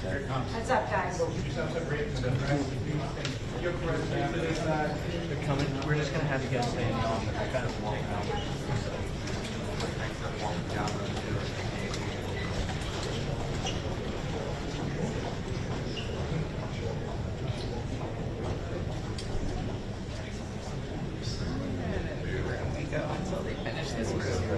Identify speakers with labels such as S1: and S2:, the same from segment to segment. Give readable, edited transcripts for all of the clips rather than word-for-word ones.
S1: What's up, guys?
S2: They're coming. We're just gonna have you guys stay in the office. I kind of walk out.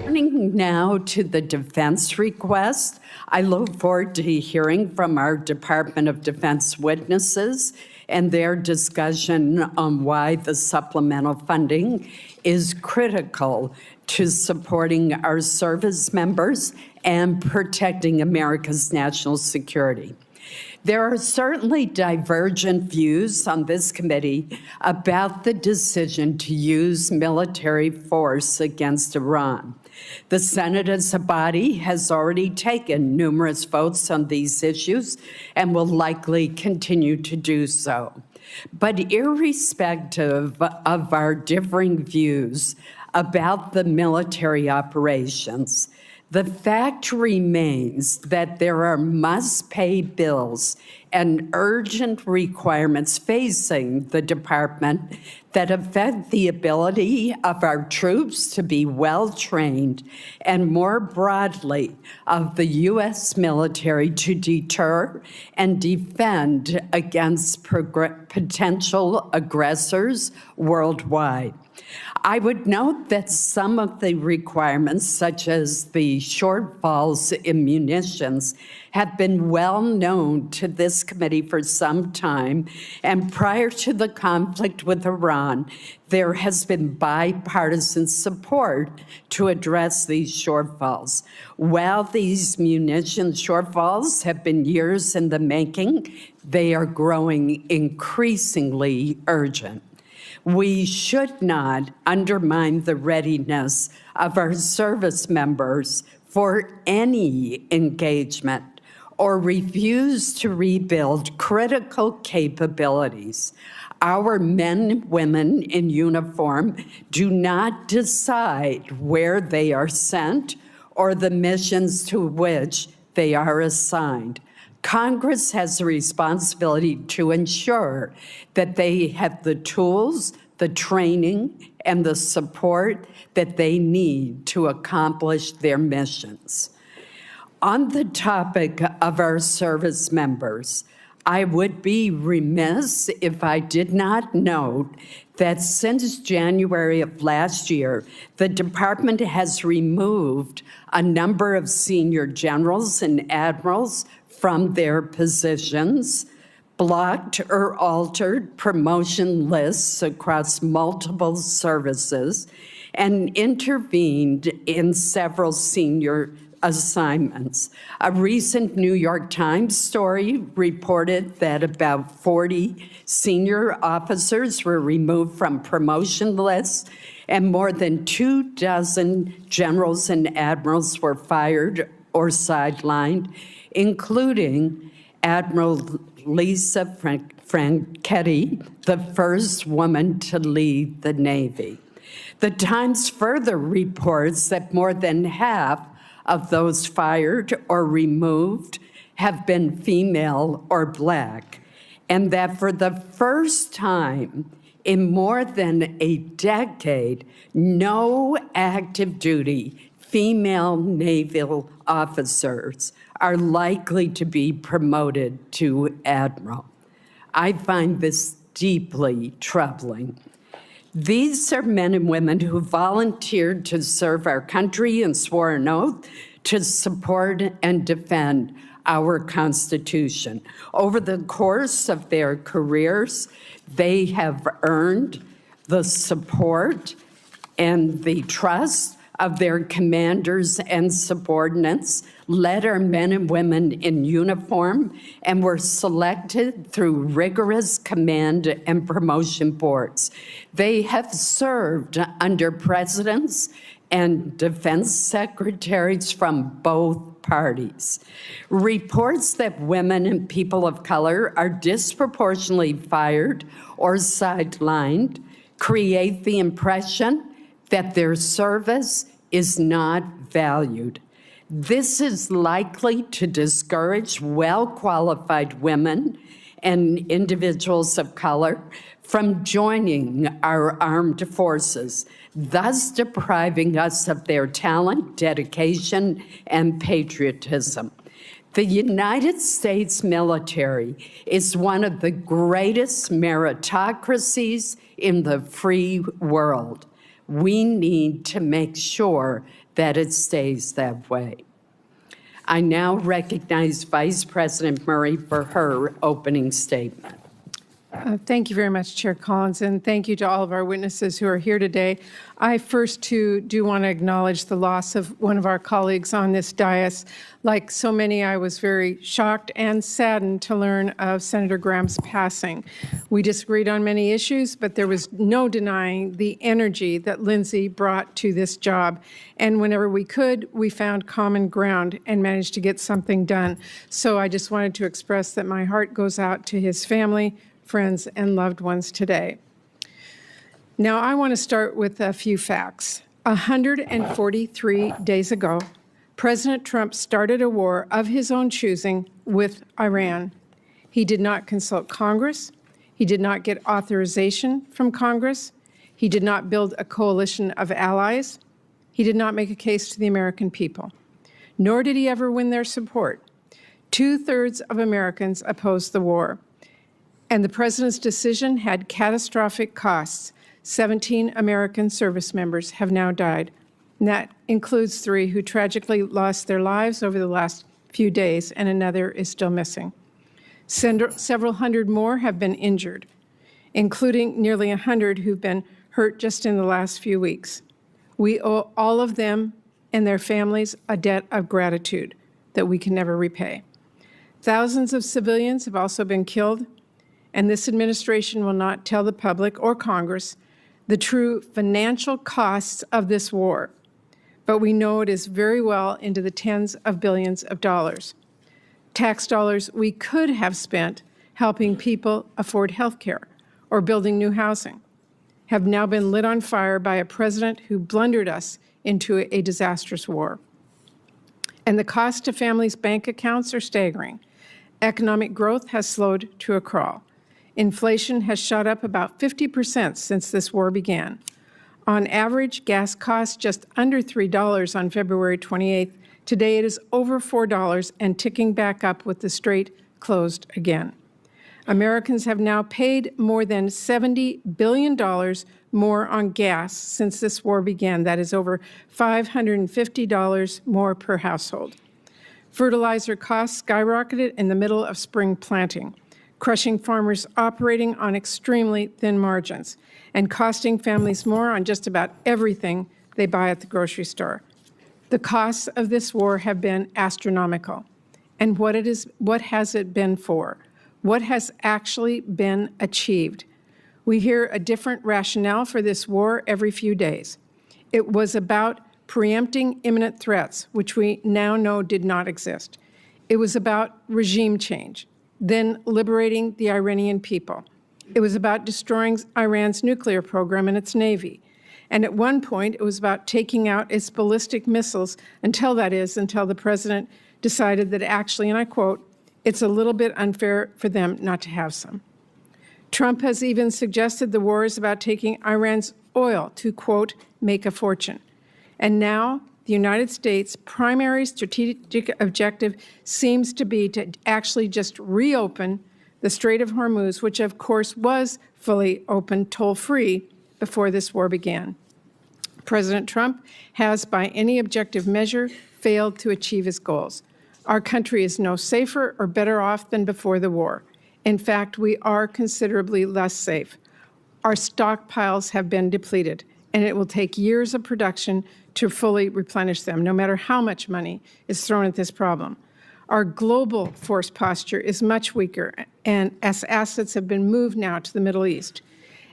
S3: Turning now to the defense request, I look forward to hearing from our Department of Defense witnesses and their discussion on why the supplemental funding is critical to supporting our service members and protecting America's national security. There are certainly divergent views on this committee about the decision to use military force against Iran. The Senate as a body has already taken numerous votes on these issues and will likely continue to do so. But irrespective of our differing views about the military operations, the fact remains that there are must-pay bills and urgent requirements facing the department that affect the ability of our troops to be well-trained and more broadly of the U.S. military to deter and defend against potential aggressors worldwide. I would note that some of the requirements, such as the shortfalls in munitions, have been well known to this committee for some time, and prior to the conflict with Iran, there has been bipartisan support to address these shortfalls. While these munition shortfalls have been years in the making, they are growing increasingly urgent. We should not undermine the readiness of our service members for any engagement or refuse to rebuild critical capabilities. Our men and women in uniform do not decide where they are sent or the missions to which they are assigned. Congress has a responsibility to ensure that they have the tools, the training, and the support that they need to accomplish their missions. On the topic of our service members, I would be remiss if I did not note that since January of last year, the department has removed a number of senior generals and admirals from their positions, blocked or altered promotion lists across multiple services, and intervened in several senior assignments. A recent New York Times story reported that about 40 senior officers were removed from promotion lists, and more than 24 generals and admirals were fired or sidelined, including Admiral Lisa Franchetti, the first woman to lead the Navy. The Times further reports that more than half of those fired or removed have been female or Black, and that for the first time in more than a decade, no active duty female naval officers are likely to be promoted to admiral. I find this deeply troubling. These are men and women who volunteered to serve our country and swore an oath to support and defend our Constitution. Over the course of their careers, they have earned the support and the trust of their commanders and subordinates, led our men and women in uniform, and were selected through rigorous command and promotion boards. They have served under presidents and defense secretaries from both parties. Reports that women and people of color are disproportionately fired or sidelined create the impression that their service is not valued. This is likely to discourage well-qualified women and individuals of color from joining our armed forces, thus depriving us of their talent, dedication, and patriotism. The United States military is one of the greatest meritocracies in the free world. We need to make sure that it stays that way. I now recognize Vice President Murray for her opening statement.
S1: Thank you very much, Chair Collins, and thank you to all of our witnesses who are here today. I first, too, do want to acknowledge the loss of one of our colleagues on this dais. Like so many, I was very shocked and saddened to learn of Senator Graham's passing. We disagreed on many issues, but there was no denying the energy that Lindsay brought to this job. And whenever we could, we found common ground and managed to get something done. So I just wanted to express that my heart goes out to his family, friends, and loved ones today. Now, I want to start with a few facts. 143 days ago, President Trump started a war of his own choosing with Iran. He did not consult Congress. He did not get authorization from Congress. He did not build a coalition of allies. He did not make a case to the American people, nor did he ever win their support. 2/3 of Americans opposed the war. And the president's decision had catastrophic costs. 17 American service members have now died. And that includes 3 who tragically lost their lives over the last few days, and another is still missing. Several hundred more have been injured, including nearly 100 who've been hurt just in the last few weeks. We owe all of them and their families a debt of gratitude that we can never repay. Thousands of civilians have also been killed, and this administration will not tell the public or Congress the true financial costs of this war, but we know it is very well into the tens of billions of dollars. Tax dollars we could have spent helping people afford health care or building new housing have now been lit on fire by a president who blundered us into a disastrous war. And the cost to families' bank accounts are staggering. Economic growth has slowed to a crawl. Inflation has shot up about 50% since this war began. On average, gas cost just under $3 on February 28th. Today it is over $4 and ticking back up with the strait closed again. Americans have now paid more than $70 billion more on gas since this war began. That is over $550 more per household. Fertilizer costs skyrocketed in the middle of spring planting, crushing farmers operating on extremely thin margins and costing families more on just about everything they buy at the grocery store. The costs of this war have been astronomical. And what has it been for? What has actually been achieved? We hear a different rationale for this war every few days. It was about preempting imminent threats, which we now know did not exist. It was about regime change, then liberating the Iranian people. It was about destroying Iran's nuclear program and its Navy. And at one point, it was about taking out its ballistic missiles until the president decided that actually, and I quote, "It's a little bit unfair for them not to have some." Trump has even suggested the war is about taking Iran's oil to, quote, "make a fortune." And now the United States' primary strategic objective seems to be to actually just reopen the Strait of Hormuz, which of course was fully open, toll-free, before this war began. President Trump has, by any objective measure, failed to achieve his goals. Our country is no safer or better off than before the war. In fact, we are considerably less safe. Our stockpiles have been depleted, and it will take years of production to fully replenish them, no matter how much money is thrown at this problem. Our global force posture is much weaker, and as assets have been moved now to the Middle East.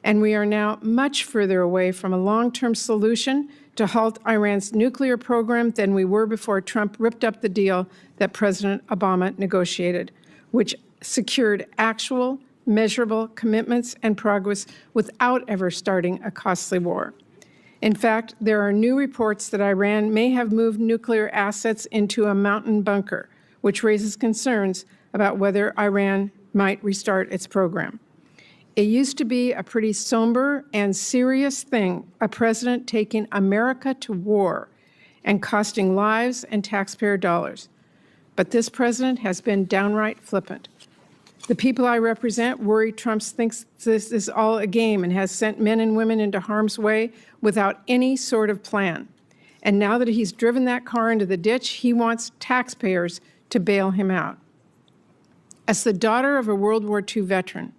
S1: And we are now much further away from a long-term solution to halt Iran's nuclear program than we were before Trump ripped up the deal that President Obama negotiated, which secured actual, measurable commitments and progress without ever starting a costly war. In fact, there are new reports that Iran may have moved nuclear assets into a mountain bunker, which raises concerns about whether Iran might restart its program. It used to be a pretty somber and serious thing, a president taking America to war and costing lives and taxpayer dollars. But this president has been downright flippant. The people I represent worry Trump thinks this is all a game and has sent men and women into harm's way without any sort of plan. And now that he's driven that car into the ditch, he wants taxpayers to bail him out. As the daughter of a World War II veteran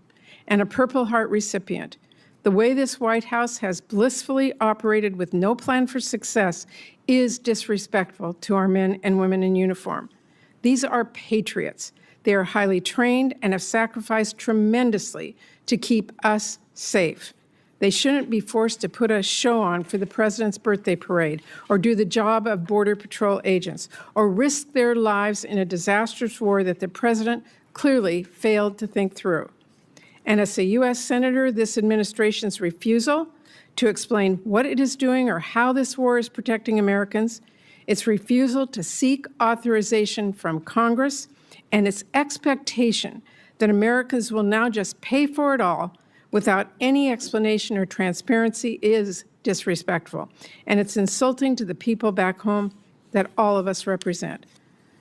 S1: and a Purple Heart recipient, the way this White House has blissfully operated with no plan for success is disrespectful to our men and women in uniform. These are patriots. They are highly trained and have sacrificed tremendously to keep us safe. They shouldn't be forced to put a show on for the president's birthday parade, or do the job of Border Patrol agents, or risk their lives in a disastrous war that the president clearly failed to think through. And as a U.S. Senator, this administration's refusal to explain what it is doing or how this war is protecting Americans, its refusal to seek authorization from Congress, and its expectation that Americans will now just pay for it all without any explanation or transparency is disrespectful, and it's insulting to the people back home that all of us represent.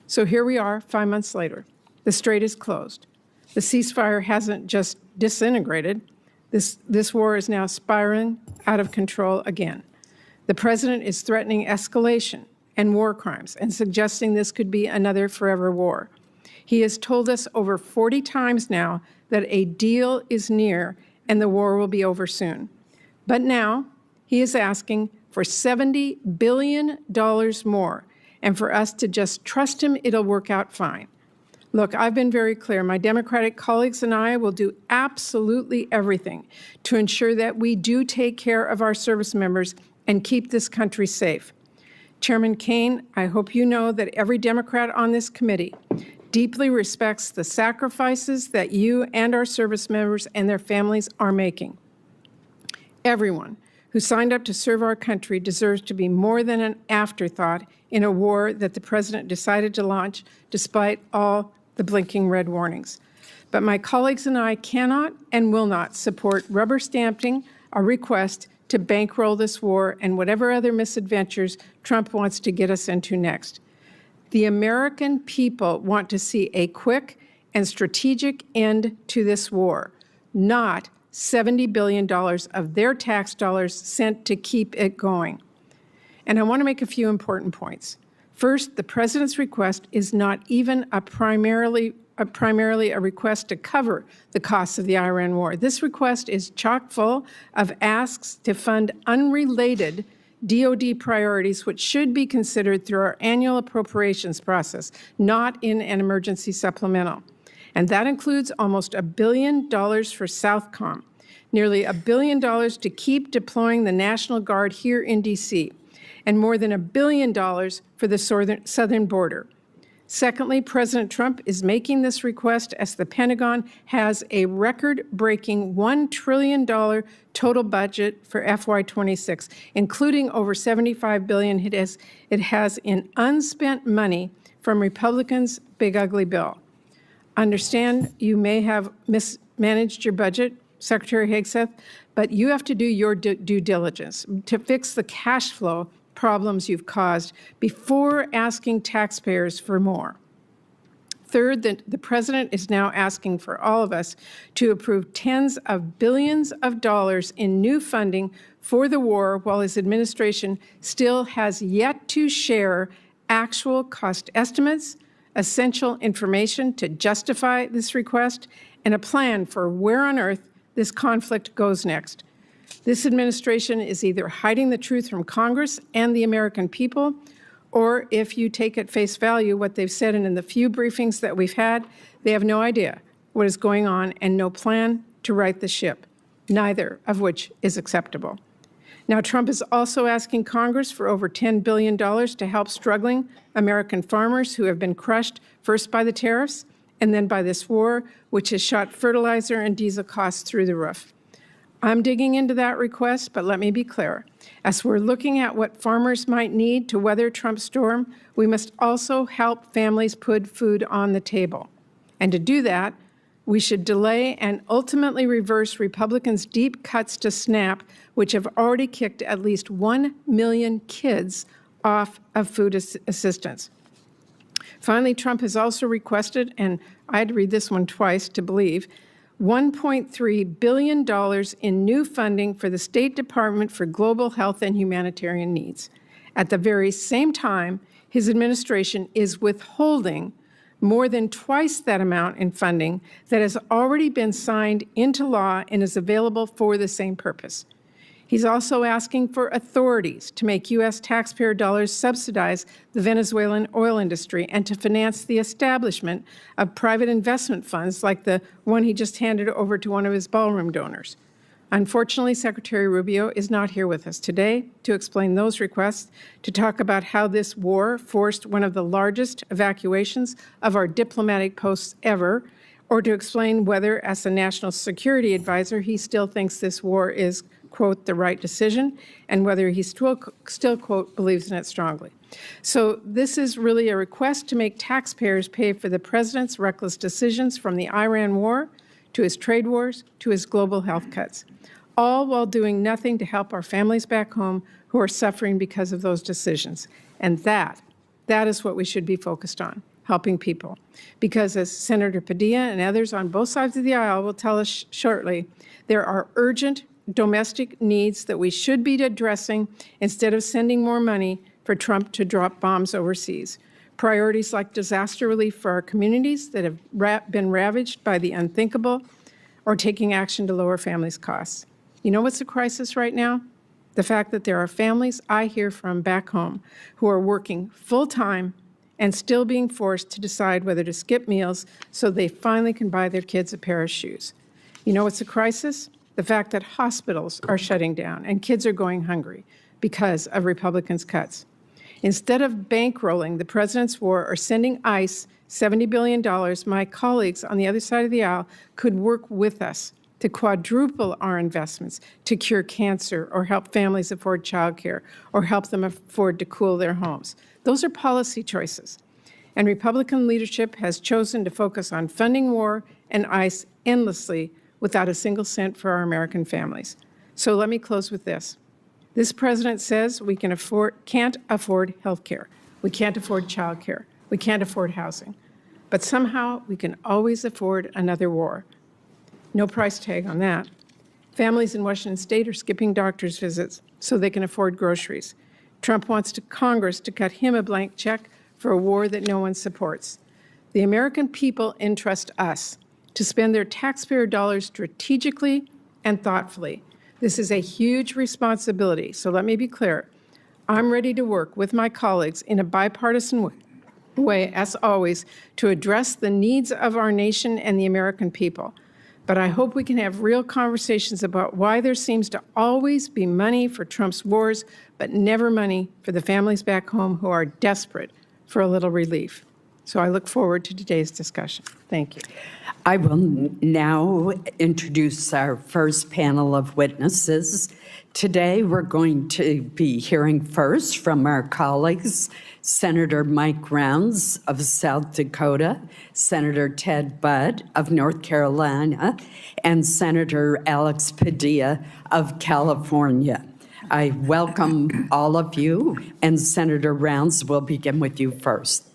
S1: So here we are 5 months later. The strait is closed. The ceasefire hasn't just disintegrated. This war is now spiraling out of control again. The president is threatening escalation and war crimes and suggesting this could be another forever war. He has told us over 40 times now that a deal is near and the war will be over soon. But now he is asking for $70 billion more and for us to just trust him it'll work out fine. Look, I've been very clear. My Democratic colleagues and I will do absolutely everything to ensure that we do take care of our service members and keep this country safe. Chairman Caine, I hope you know that every Democrat on this committee deeply respects the sacrifices that you and our service members and their families are making. Everyone who signed up to serve our country deserves to be more than an afterthought in a war that the president decided to launch despite all the blinking red warnings. But my colleagues and I cannot and will not support rubber stamping a request to bankroll this war and whatever other misadventures Trump wants to get us into next. The American people want to see a quick and strategic end to this war, not $70 billion of their tax dollars sent to keep it going. And I want to make a few important points. First, the president's request is not even primarily a request to cover the costs of the Iran war. This request is chock full of asks to fund unrelated DoD priorities, which should be considered through our annual appropriations process, not in an emergency supplemental. And that includes almost $1 billion for Southcom, nearly $1 billion to keep deploying the National Guard here in D.C., and more than $1 billion for the southern border. Secondly, President Trump is making this request as the Pentagon has a record-breaking $1 trillion total budget for FY26, including over $75 billion it has in unspent money from Republicans' big ugly bill. Understand you may have mismanaged your budget, Secretary Hegseth, but you have to do your due diligence to fix the cash flow problems you've caused before asking taxpayers for more. Third, the president is now asking for all of us to approve tens of billions of dollars in new funding for the war while his administration still has yet to share actual cost estimates, essential information to justify this request, and a plan for where on earth this conflict goes next. This administration is either hiding the truth from Congress and the American people, or if you take at face value what they've said, and in the few briefings that we've had, they have no idea what is going on and no plan to right the ship, neither of which is acceptable. Now, Trump is also asking Congress for over $10 billion to help struggling American farmers who have been crushed first by the tariffs and then by this war, which has shot fertilizer and diesel costs through the roof. I'm digging into that request, but let me be clear. As we're looking at what farmers might need to weather Trump's storm, we must also help families put food on the table. And to do that, we should delay and ultimately reverse Republicans' deep cuts to SNAP, which have already kicked at least 1 million kids off of food assistance. Finally, Trump has also requested, and I had to read this one twice to believe, $1.3 billion in new funding for the State Department for Global Health and Humanitarian Needs. At the very same time, his administration is withholding more than twice that amount in funding that has already been signed into law and is available for the same purpose. He's also asking for authorities to make U.S. taxpayer dollars subsidize the Venezuelan oil industry and to finance the establishment of private investment funds like the one he just handed over to one of his ballroom donors. Unfortunately, Secretary Rubio is not here with us today to explain those requests, to talk about how this war forced one of the largest evacuations of our diplomatic posts ever, or to explain whether, as a national security advisor, he still thinks this war is, quote, the right decision, and whether he still, quote, believes in it strongly. So this is really a request to make taxpayers pay for the president's reckless decisions, from the Iran war to his trade wars to his global health cuts, all while doing nothing to help our families back home who are suffering because of those decisions. And that is what we should be focused on, helping people. Because as Senator Padilla and others on both sides of the aisle will tell us shortly, there are urgent domestic needs that we should be addressing instead of sending more money for Trump to drop bombs overseas. Priorities like disaster relief for our communities that have been ravaged by the unthinkable, or taking action to lower families' costs. You know what's a crisis right now? The fact that there are families I hear from back home who are working full-time and still being forced to decide whether to skip meals so they finally can buy their kids a pair of shoes. You know what's a crisis? The fact that hospitals are shutting down and kids are going hungry because of Republicans' cuts. Instead of bankrolling the president's war or sending ICE $70 billion, my colleagues on the other side of the aisle could work with us to quadruple our investments to cure cancer or help families afford childcare or help them afford to cool their homes. Those are policy choices. And Republican leadership has chosen to focus on funding war and ICE endlessly without a single cent for our American families. So let me close with this. This president says we can't afford health care. We can't afford child care. We can't afford housing. But somehow we can always afford another war. No price tag on that. Families in Washington state are skipping doctor's visits so they can afford groceries. Trump wants Congress to cut him a blank check for a war that no one supports. The American people entrust us to spend their taxpayer dollars strategically and thoughtfully. This is a huge responsibility, so let me be clear. I'm ready to work with my colleagues in a bipartisan way, as always, to address the needs of our nation and the American people. But I hope we can have real conversations about why there seems to always be money for Trump's wars, but never money for the families back home who are desperate for a little relief. So I look forward to today's discussion. Thank you.
S3: I will now introduce our first panel of witnesses. Today, we're going to be hearing first from our colleagues, Senator Mike Rounds of South Dakota, Senator Ted Budd of North Carolina, and Senator Alex Padilla of California. I welcome all of you, and Senator Rounds will begin with you first.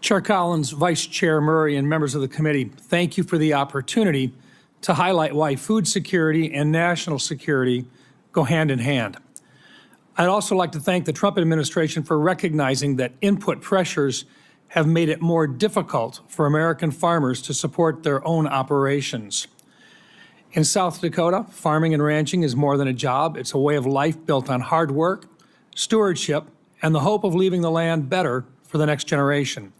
S4: Chair Collins, Vice Chair Murray, and members of the committee, thank you for the opportunity to highlight why food security and national security go hand in hand. I'd also like to thank the Trump administration for recognizing that input pressures have made it more difficult for American farmers to support their own operations. In South Dakota, farming and ranching is more than a job. It's a way of life built on hard work, stewardship, and the hope of leaving the land better for the next generation.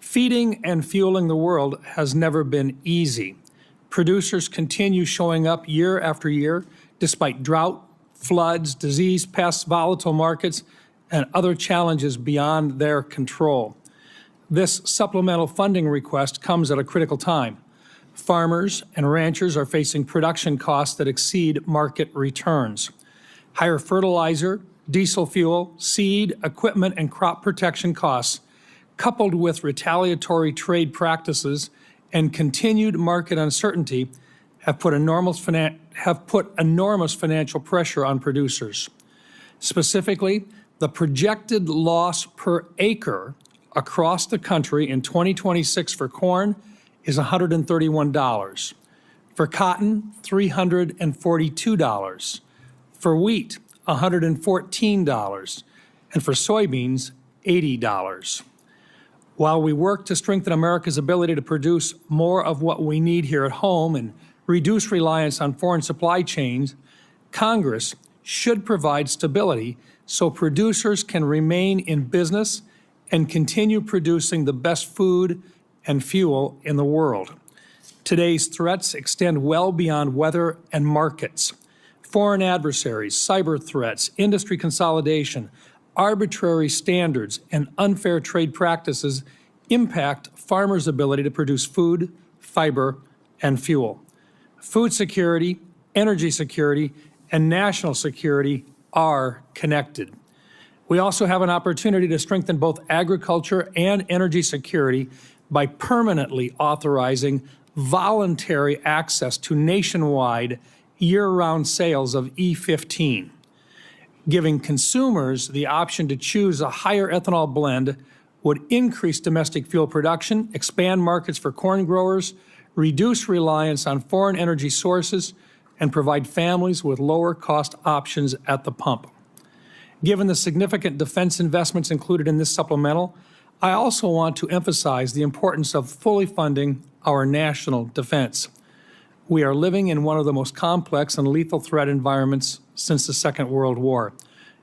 S4: Feeding and fueling the world has never been easy. Producers continue showing up year after year despite drought, floods, disease, pests, volatile markets, and other challenges beyond their control. This supplemental funding request comes at a critical time. Farmers and ranchers are facing production costs that exceed market returns. Higher fertilizer, diesel fuel, seed, equipment, and crop protection costs, coupled with retaliatory trade practices and continued market uncertainty, have put enormous financial pressure on producers. Specifically, the projected loss per acre across the country in 2026 for corn is $131. For cotton, $342. For wheat, $114. And for soybeans, $80. While we work to strengthen America's ability to produce more of what we need here at home and reduce reliance on foreign supply chains, Congress should provide stability so producers can remain in business and continue producing the best food and fuel in the world. Today's threats extend well beyond weather and markets. Foreign adversaries, cyber threats, industry consolidation, arbitrary standards, and unfair trade practices impact farmers' ability to produce food, fiber, and fuel. Food security, energy security, and national security are connected. We also have an opportunity to strengthen both agriculture and energy security by permanently authorizing voluntary access to nationwide year-round sales of E15. Giving consumers the option to choose a higher ethanol blend would increase domestic fuel production, expand markets for corn growers, reduce reliance on foreign energy sources, and provide families with lower cost options at the pump. Given the significant defense investments included in this supplemental, I also want to emphasize the importance of fully funding our national defense. We are living in one of the most complex and lethal threat environments since the Second World War,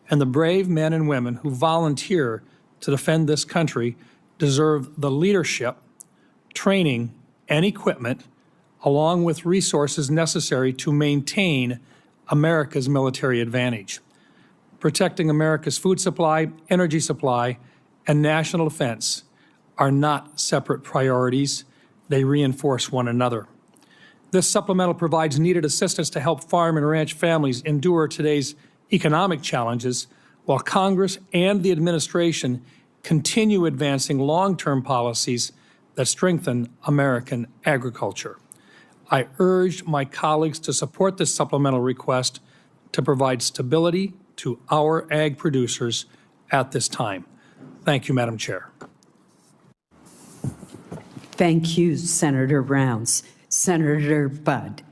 S4: and the brave men and women who volunteer to defend this country deserve the leadership, training, and equipment, along with resources necessary to maintain America's military advantage. Protecting America's food supply, energy supply, and national defense are not separate priorities. They reinforce one another. This supplemental provides needed assistance to help farm and ranch families endure today's economic challenges, while Congress and the administration continue advancing long-term policies that strengthen American agriculture. I urge my colleagues to support this supplemental request to provide stability to our ag producers at this time. Thank you, Madam Chair.
S3: Thank you, Senator Rounds. Senator Budd.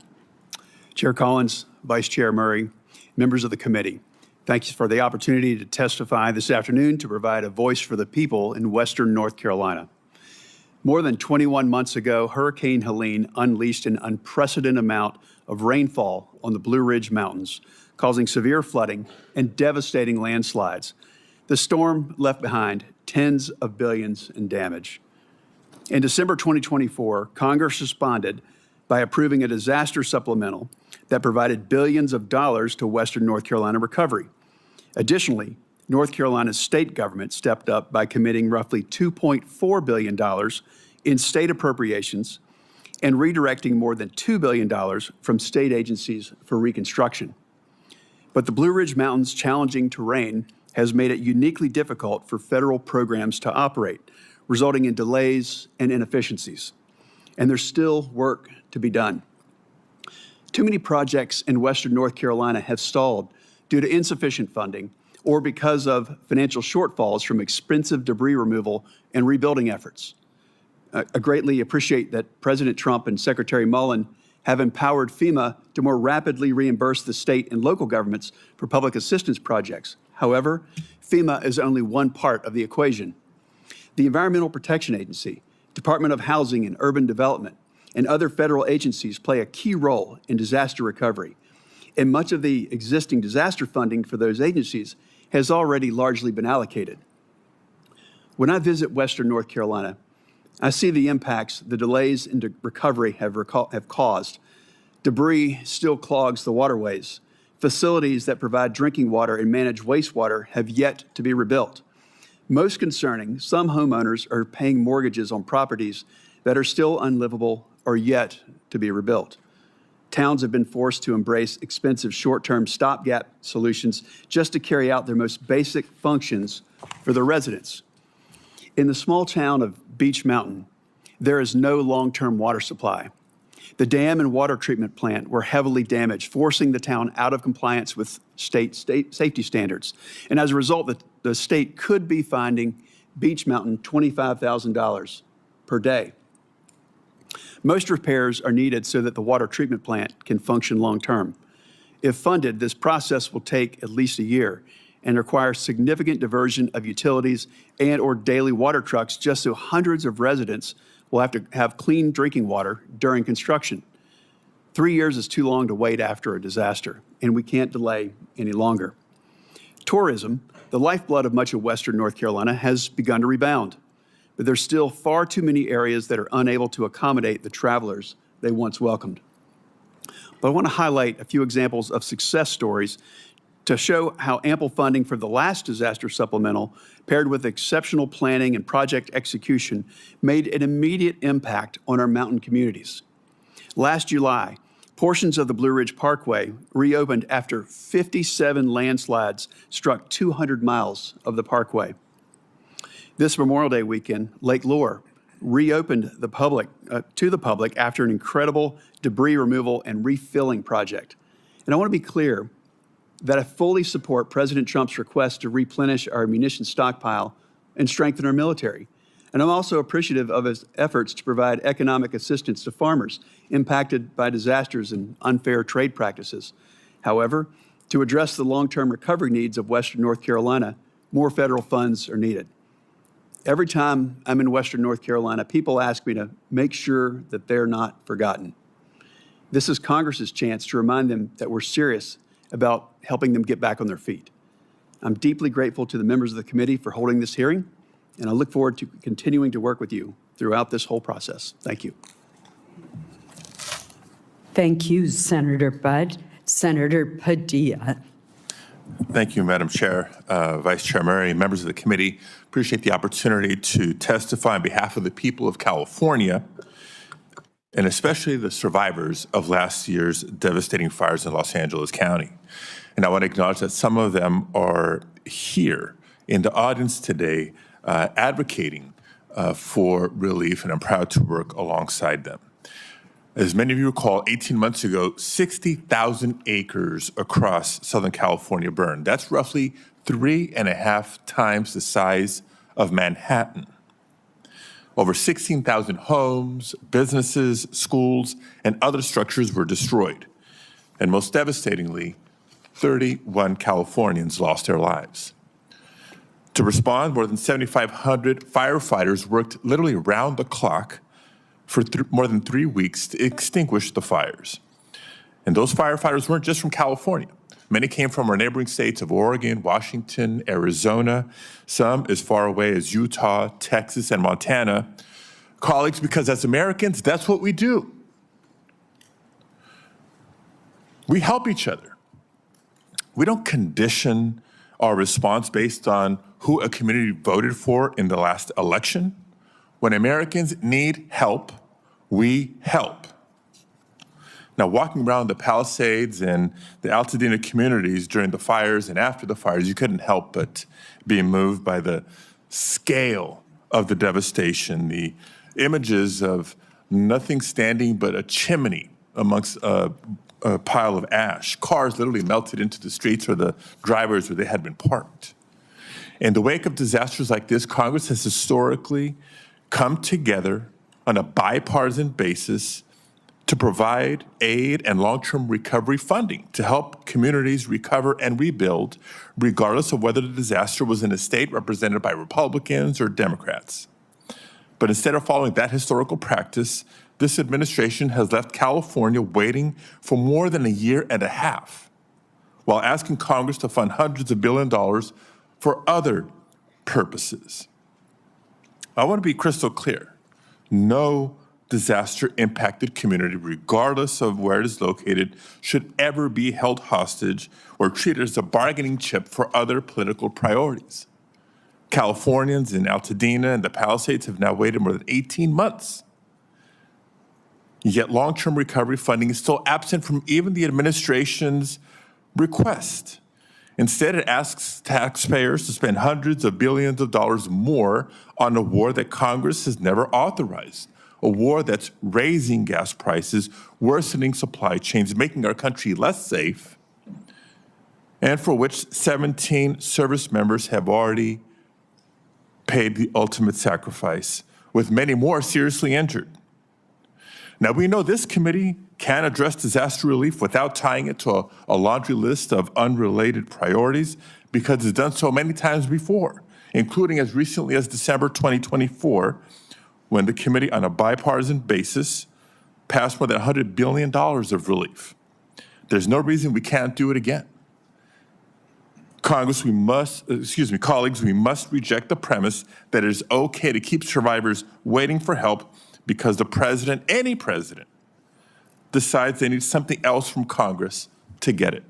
S5: Chair Collins, Vice Chair Murray, members of the committee, thank you for the opportunity to testify this afternoon to provide a voice for the people in Western North Carolina. More than 21 months ago, Hurricane Helene unleashed an unprecedented amount of rainfall on the Blue Ridge Mountains, causing severe flooding and devastating landslides. The storm left behind tens of billions in damage. In December 2024, Congress responded by approving a disaster supplemental that provided billions of dollars to Western North Carolina recovery. Additionally, North Carolina's state government stepped up by committing roughly $2.4 billion in state appropriations and redirecting more than $2 billion from state agencies for reconstruction. But the Blue Ridge Mountains' challenging terrain has made it uniquely difficult for federal programs to operate, resulting in delays and inefficiencies. And there's still work to be done. Too many projects in Western North Carolina have stalled due to insufficient funding or because of financial shortfalls from expensive debris removal and rebuilding efforts. I greatly appreciate that President Trump and Secretary Mullen have empowered FEMA to more rapidly reimburse the state and local governments for public assistance projects. However, FEMA is only one part of the equation. The Environmental Protection Agency, Department of Housing and Urban Development, and other federal agencies play a key role in disaster recovery. And much of the existing disaster funding for those agencies has already largely been allocated. When I visit Western North Carolina, I see the impacts the delays in recovery have caused. Debris still clogs the waterways. Facilities that provide drinking water and manage wastewater have yet to be rebuilt. Most concerning, some homeowners are paying mortgages on properties that are still unlivable are yet to be rebuilt. Towns have been forced to embrace expensive short-term stopgap solutions just to carry out their most basic functions for their residents. In the small town of Beech Mountain, there is no long-term water supply. The dam and water treatment plant were heavily damaged, forcing the town out of compliance with state safety standards. And as a result, the state could be fining Beech Mountain $25,000 per day. Most repairs are needed so that the water treatment plant can function long-term. If funded, this process will take at least a year and require significant diversion of utilities and/or daily water trucks just so hundreds of residents will have to have clean drinking water during construction. 3 years is too long to wait after a disaster, and we can't delay any longer. Tourism, the lifeblood of much of Western North Carolina, has begun to rebound, but there's still far too many areas that are unable to accommodate the travelers they once welcomed. But I want to highlight a few examples of success stories to show how ample funding for the last disaster supplemental, paired with exceptional planning and project execution, made an immediate impact on our mountain communities. Last July, portions of the Blue Ridge Parkway reopened after 57 landslides struck 200 miles of the parkway. This Memorial Day weekend, Lake Lure reopened to the public after an incredible debris removal and refilling project. And I want to be clear that I fully support President Trump's request to replenish our munitions stockpile and strengthen our military. And I'm also appreciative of his efforts to provide economic assistance to farmers impacted by disasters and unfair trade practices. However, to address the long-term recovery needs of Western North Carolina, more federal funds are needed. Every time I'm in Western North Carolina, people ask me to make sure that they're not forgotten. This is Congress's chance to remind them that we're serious about helping them get back on their feet. I'm deeply grateful to the members of the committee for holding this hearing, and I look forward to continuing to work with you throughout this whole process. Thank you.
S3: Thank you, Senator Budd. Senator Padilla.
S6: Thank you, Madam Chair, Vice Chair Murray, members of the committee. Appreciate the opportunity to testify on behalf of the people of California, and especially the survivors of last year's devastating fires in Los Angeles County. And I want to acknowledge that some of them are here in the audience today advocating for relief, and I'm proud to work alongside them. As many of you recall, 18 months ago, 60,000 acres across Southern California burned. That's roughly 3.5 times the size of Manhattan. Over 16,000 homes, businesses, schools, and other structures were destroyed. And most devastatingly, 31 Californians lost their lives. To respond, more than 7,500 firefighters worked literally around the clock for more than 3 weeks to extinguish the fires. And those firefighters weren't just from California. Many came from our neighboring states of Oregon, Washington, Arizona, some as far away as Utah, Texas, and Montana. Colleagues, because as Americans, that's what we do. We help each other. We don't condition our response based on who a community voted for in the last election. When Americans need help, we help. Now, walking around the Palisades and the Altadena communities during the fires and after the fires, you couldn't help but be moved by the scale of the devastation, the images of nothing standing but a chimney amongst a pile of ash. Cars literally melted into the streets or the drivers where they had been parked. In the wake of disasters like this, Congress has historically come together on a bipartisan basis to provide aid and long-term recovery funding to help communities recover and rebuild, regardless of whether the disaster was in a state represented by Republicans or Democrats. But instead of following that historical practice, this administration has left California waiting for more than 1.5 years, while asking Congress to fund hundreds of billions of dollars for other purposes. I want to be crystal clear. No disaster-impacted community, regardless of where it is located, should ever be held hostage or treated as a bargaining chip for other political priorities. Californians in Altadena and the Palisades have now waited more than 18 months. Yet long-term recovery funding is still absent from even the administration's request. Instead, it asks taxpayers to spend hundreds of billions of dollars more on a war that Congress has never authorized, a war that's raising gas prices, worsening supply chains, making our country less safe, and for which 17 service members have already paid the ultimate sacrifice, with many more seriously injured. Now, we know this committee can address disaster relief without tying it to a laundry list of unrelated priorities because it's done so many times before, including as recently as December 2024, when the committee on a bipartisan basis passed more than $100 billion of relief. There's no reason we can't do it again. Colleagues, we must reject the premise that it is okay to keep survivors waiting for help because the president, any president, decides they need something else from Congress to get it.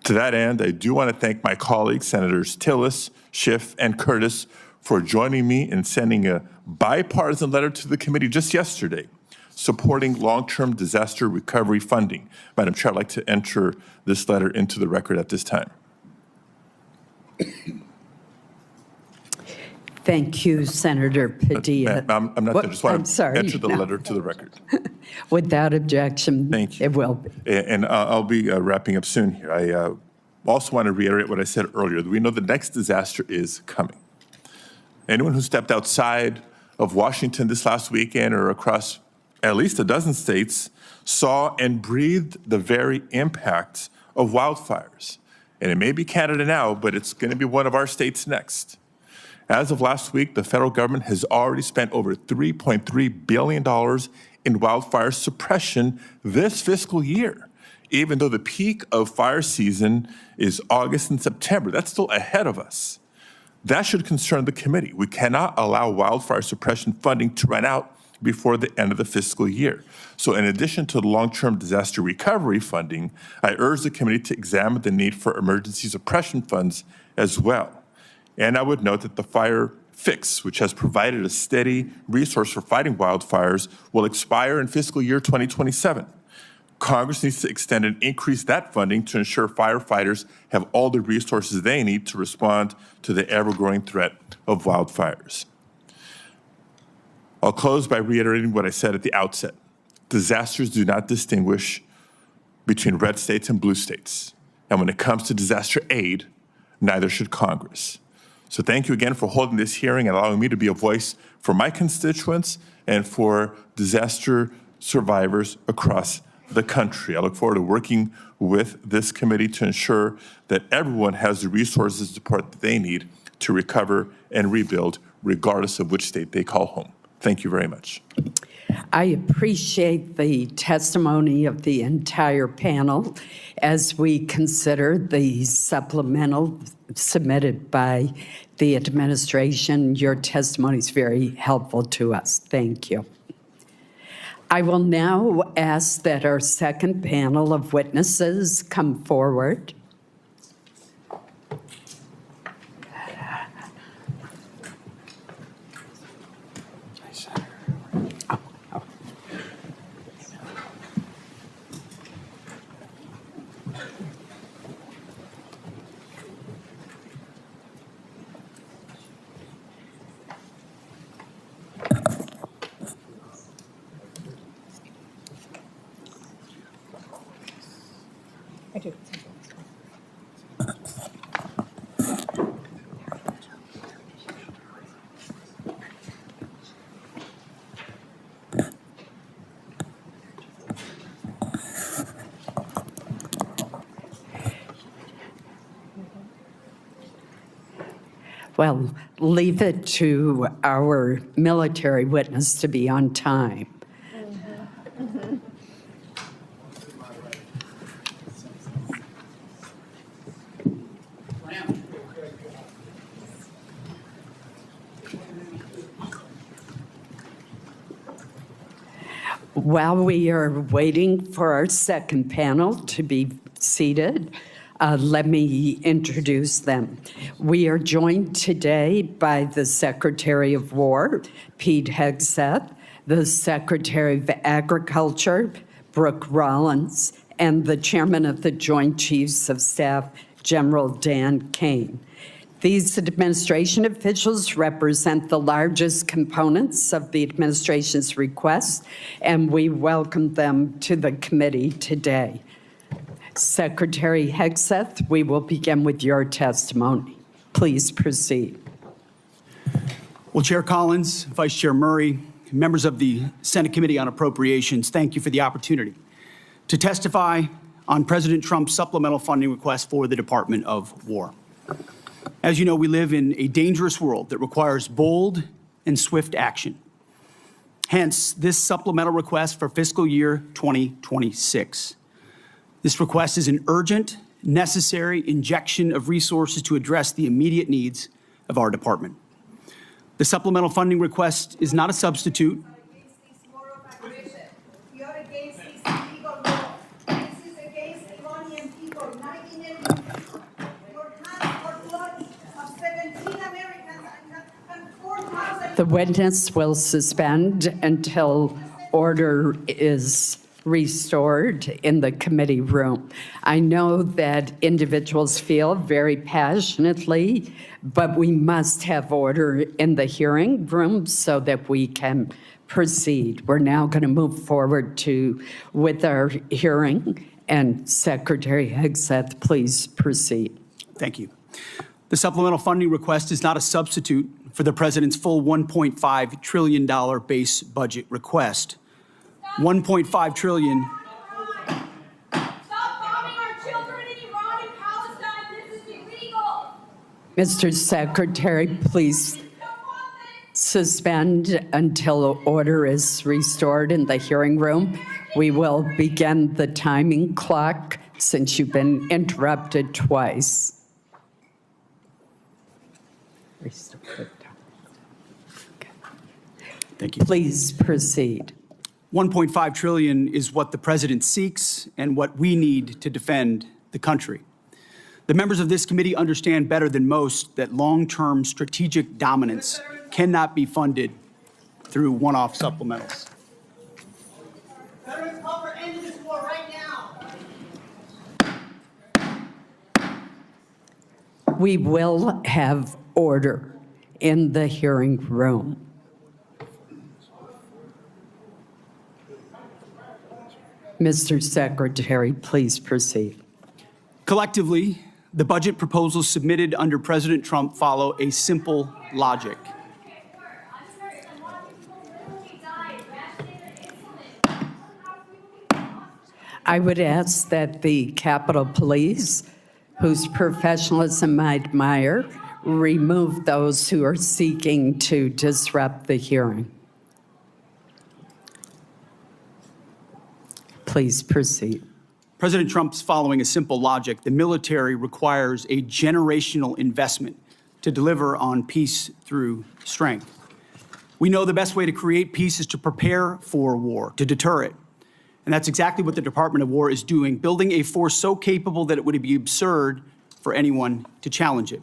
S6: To that end, I do want to thank my colleagues, Senators Tillis, Schiff, and Curtis, for joining me in sending a bipartisan letter to the committee just yesterday, supporting long-term disaster recovery funding. Madam Chair, I'd like to enter this letter into the record at this time.
S3: Thank you, Senator Padilla.
S6: I'm not done. I just want to enter the
S3: no.
S6: letter to the record.
S3: Without objection,
S6: Thank you.
S3: it will be.
S6: And I'll be wrapping up soon here. I also want to reiterate what I said earlier. We know the next disaster is coming. Anyone who stepped outside of Washington this last weekend or across at least a dozen states saw and breathed the very impact of wildfires. And it may be Canada now, but it's going to be one of our states next. As of last week, the federal government has already spent over $3.3 billion in wildfire suppression this fiscal year, even though the peak of fire season is August and September. That's still ahead of us. That should concern the committee. We cannot allow wildfire suppression funding to run out before the end of the fiscal year. So in addition to the long-term disaster recovery funding, I urge the committee to examine the need for emergency suppression funds as well. And I would note that the Fire Fix, which has provided a steady resource for fighting wildfires, will expire in fiscal year 2027. Congress needs to extend and increase that funding to ensure firefighters have all the resources they need to respond to the ever-growing threat of wildfires. I'll close by reiterating what I said at the outset. Disasters do not distinguish between red states and blue states. And when it comes to disaster aid, neither should Congress. So thank you again for holding this hearing and allowing me to be a voice for my constituents and for disaster survivors across the country. I look forward to working with this committee to ensure that everyone has the resources and support that they need to recover and rebuild, regardless of which state they call home. Thank you very much.
S3: I appreciate the testimony of the entire panel as we consider the supplemental submitted by the administration. Your testimony is very helpful to us. Thank you. I will now ask that our second panel of witnesses come forward. Well, leave it to our military witness to be on time. While we are waiting for our second panel to be seated, let me introduce them. We are joined today by the Secretary of War, Pete Hegseth, the Secretary of Agriculture, Brooke Rollins, and the Chairman of the Joint Chiefs of Staff, General Dan Caine. These administration officials represent the largest components of the administration's request, and we welcome them to the committee today. Secretary Hegseth, we will begin with your testimony. Please proceed.
S7: Well, Chair Collins, Vice Chair Murray, members of the Senate Committee on Appropriations, thank you for the opportunity to testify on President Trump's supplemental funding request for the Department of War. As you know, we live in a dangerous world that requires bold and swift action. Hence, this supplemental request for fiscal year 2026. This request is an urgent, necessary injection of resources to address the immediate needs of our department. The supplemental funding request is not a substitute.
S3: The witness will suspend until order is restored in the committee room. I know that individuals feel very passionately, but we must have order in the hearing room so that we can proceed. We're now going to move forward with our hearing, and Secretary Hegseth, please proceed.
S7: Thank you. The supplemental funding request is not a substitute for the President's full $1.5 trillion base budget request. $1.5 trillion.
S8: Stop bombing our children in Iran and Palestine. This is illegal.
S3: Mr. Secretary, please suspend until order is restored in the hearing room. We will begin the timing clock since you've been interrupted twice.
S7: Thank you.
S3: Please proceed.
S7: $1.5 trillion is what the President seeks and what we need to defend the country. The members of this committee understand better than most that long-term strategic dominance cannot be funded through one-off supplementals.
S8: Veterans call for end to this war right now.
S3: We will have order in the hearing room. Mr. Secretary, please proceed.
S7: Collectively, the budget proposals submitted under President Trump follow a simple logic.
S3: I would ask that the Capitol Police, whose professionalism I admire, remove those who are seeking to disrupt the hearing. Please proceed.
S7: President Trump's following a simple logic. The military requires a generational investment to deliver on peace through strength. We know the best way to create peace is to prepare for war, to deter it. And that's exactly what the Department of War is doing, building a force so capable that it would be absurd for anyone to challenge it.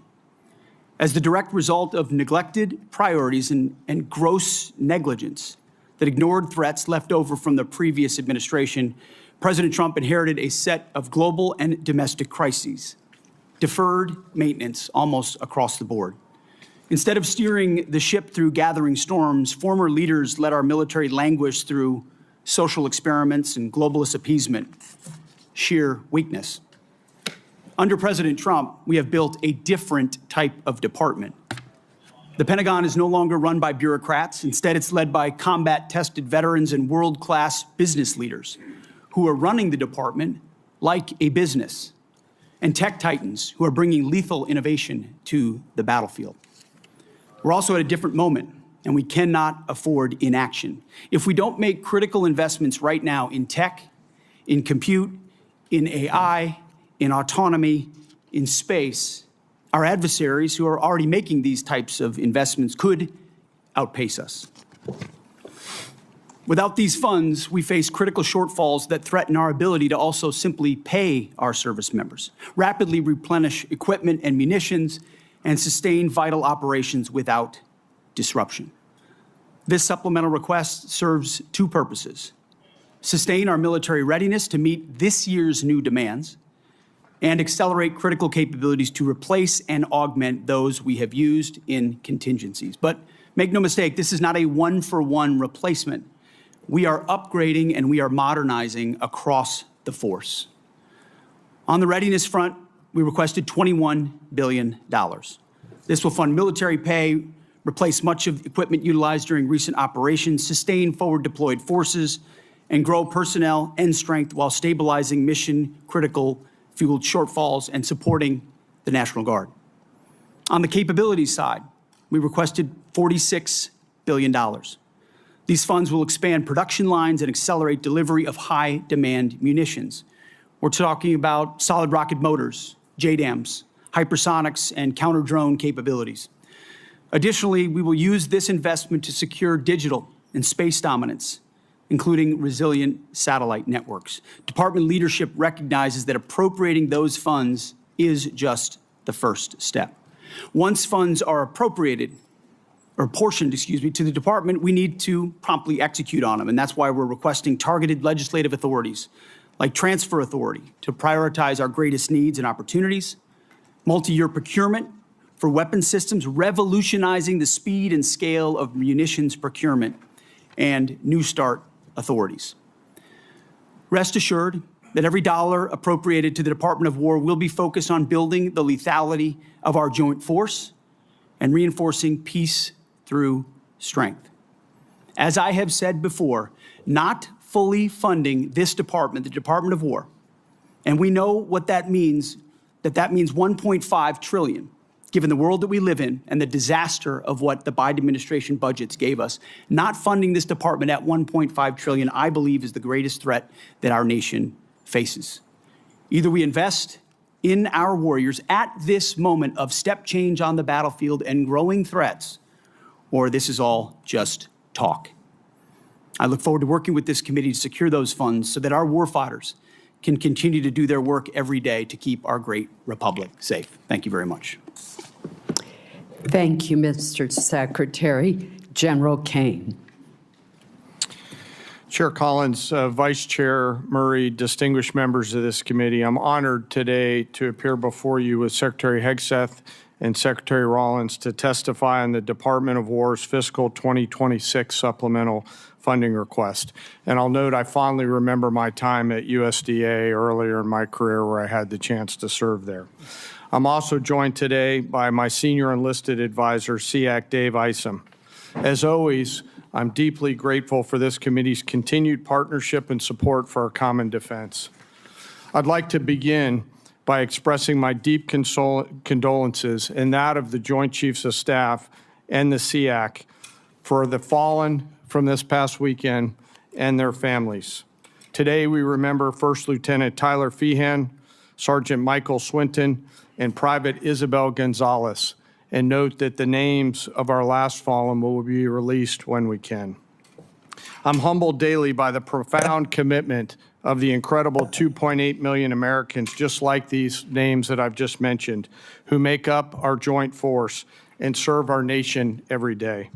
S7: As the direct result of neglected priorities and gross negligence that ignored threats left over from the previous administration, President Trump inherited a set of global and domestic crises, deferred maintenance almost across the board. Instead of steering the ship through gathering storms, former leaders let our military languish through social experiments and globalist appeasement, sheer weakness. Under President Trump, we have built a different type of department. The Pentagon is no longer run by bureaucrats. Instead, it's led by combat-tested veterans and world-class business leaders who are running the department like a business, and tech titans who are bringing lethal innovation to the battlefield. We're also at a different moment, and we cannot afford inaction. If we don't make critical investments right now in tech, in compute, in AI, in autonomy, in space, our adversaries who are already making these types of investments could outpace us. Without these funds, we face critical shortfalls that threaten our ability to also simply pay our service members, rapidly replenish equipment and munitions, and sustain vital operations without disruption. This supplemental request serves two purposes: sustain our military readiness to meet this year's new demands, and accelerate critical capabilities to replace and augment those we have used in contingencies. But make no mistake, this is not a one-for-one replacement. We are upgrading and we are modernizing across the force. On the readiness front, we requested $21 billion. This will fund military pay, replace much of the equipment utilized during recent operations, sustain forward deployed forces, and grow personnel and strength while stabilizing mission-critical fueled shortfalls and supporting the National Guard. On the capabilities side, we requested $46 billion. These funds will expand production lines and accelerate delivery of high-demand munitions. We're talking about solid rocket motors, JDAMs, hypersonics, and counter-drone capabilities. Additionally, we will use this investment to secure digital and space dominance, including resilient satellite networks. Department leadership recognizes that appropriating those funds is just the first step. Once funds are appropriated, or apportioned, to the department, we need to promptly execute on them, and that's why we're requesting targeted legislative authorities, like transfer authority, to prioritize our greatest needs and opportunities, multi-year procurement for weapon systems, revolutionizing the speed and scale of munitions procurement, and New START authorities. Rest assured that every dollar appropriated to the Department of War will be focused on building the lethality of our joint force and reinforcing peace through strength. As I have said before, not fully funding this department, the Department of War, and we know what that means, that means $1.5 trillion, given the world that we live in and the disaster of what the Biden administration budgets gave us. Not funding this department at $1.5 trillion, I believe, is the greatest threat that our nation faces. Either we invest in our warriors at this moment of step change on the battlefield and growing threats, or this is all just talk. I look forward to working with this committee to secure those funds so that our warfighters can continue to do their work every day to keep our great republic safe. Thank you very much.
S3: Thank you, Mr. Secretary. General Caine.
S9: Chair Collins, Vice Chair Murray, distinguished members of this committee, I'm honored today to appear before you with Secretary Hegseth and Secretary Rollins to testify on the Department of War's fiscal 2026 supplemental funding request. And I'll note I fondly remember my time at USDA earlier in my career where I had the chance to serve there. I'm also joined today by my senior enlisted advisor, SEAC Dave Isom. As always, I'm deeply grateful for this committee's continued partnership and support for our common defense. I'd like to begin by expressing my deep condolences and that of the Joint Chiefs of Staff and the SEAC for the fallen from this past weekend and their families. Today, we remember First Lieutenant Tyler Feehan, Sergeant Michael Swinton, and Private Isabel Gonzalez, and note that the names of our last fallen will be released when we can. I'm humbled daily by the profound commitment of the incredible 2.8 million Americans, just like these names that I've just mentioned, who make up our joint force and serve our nation every day.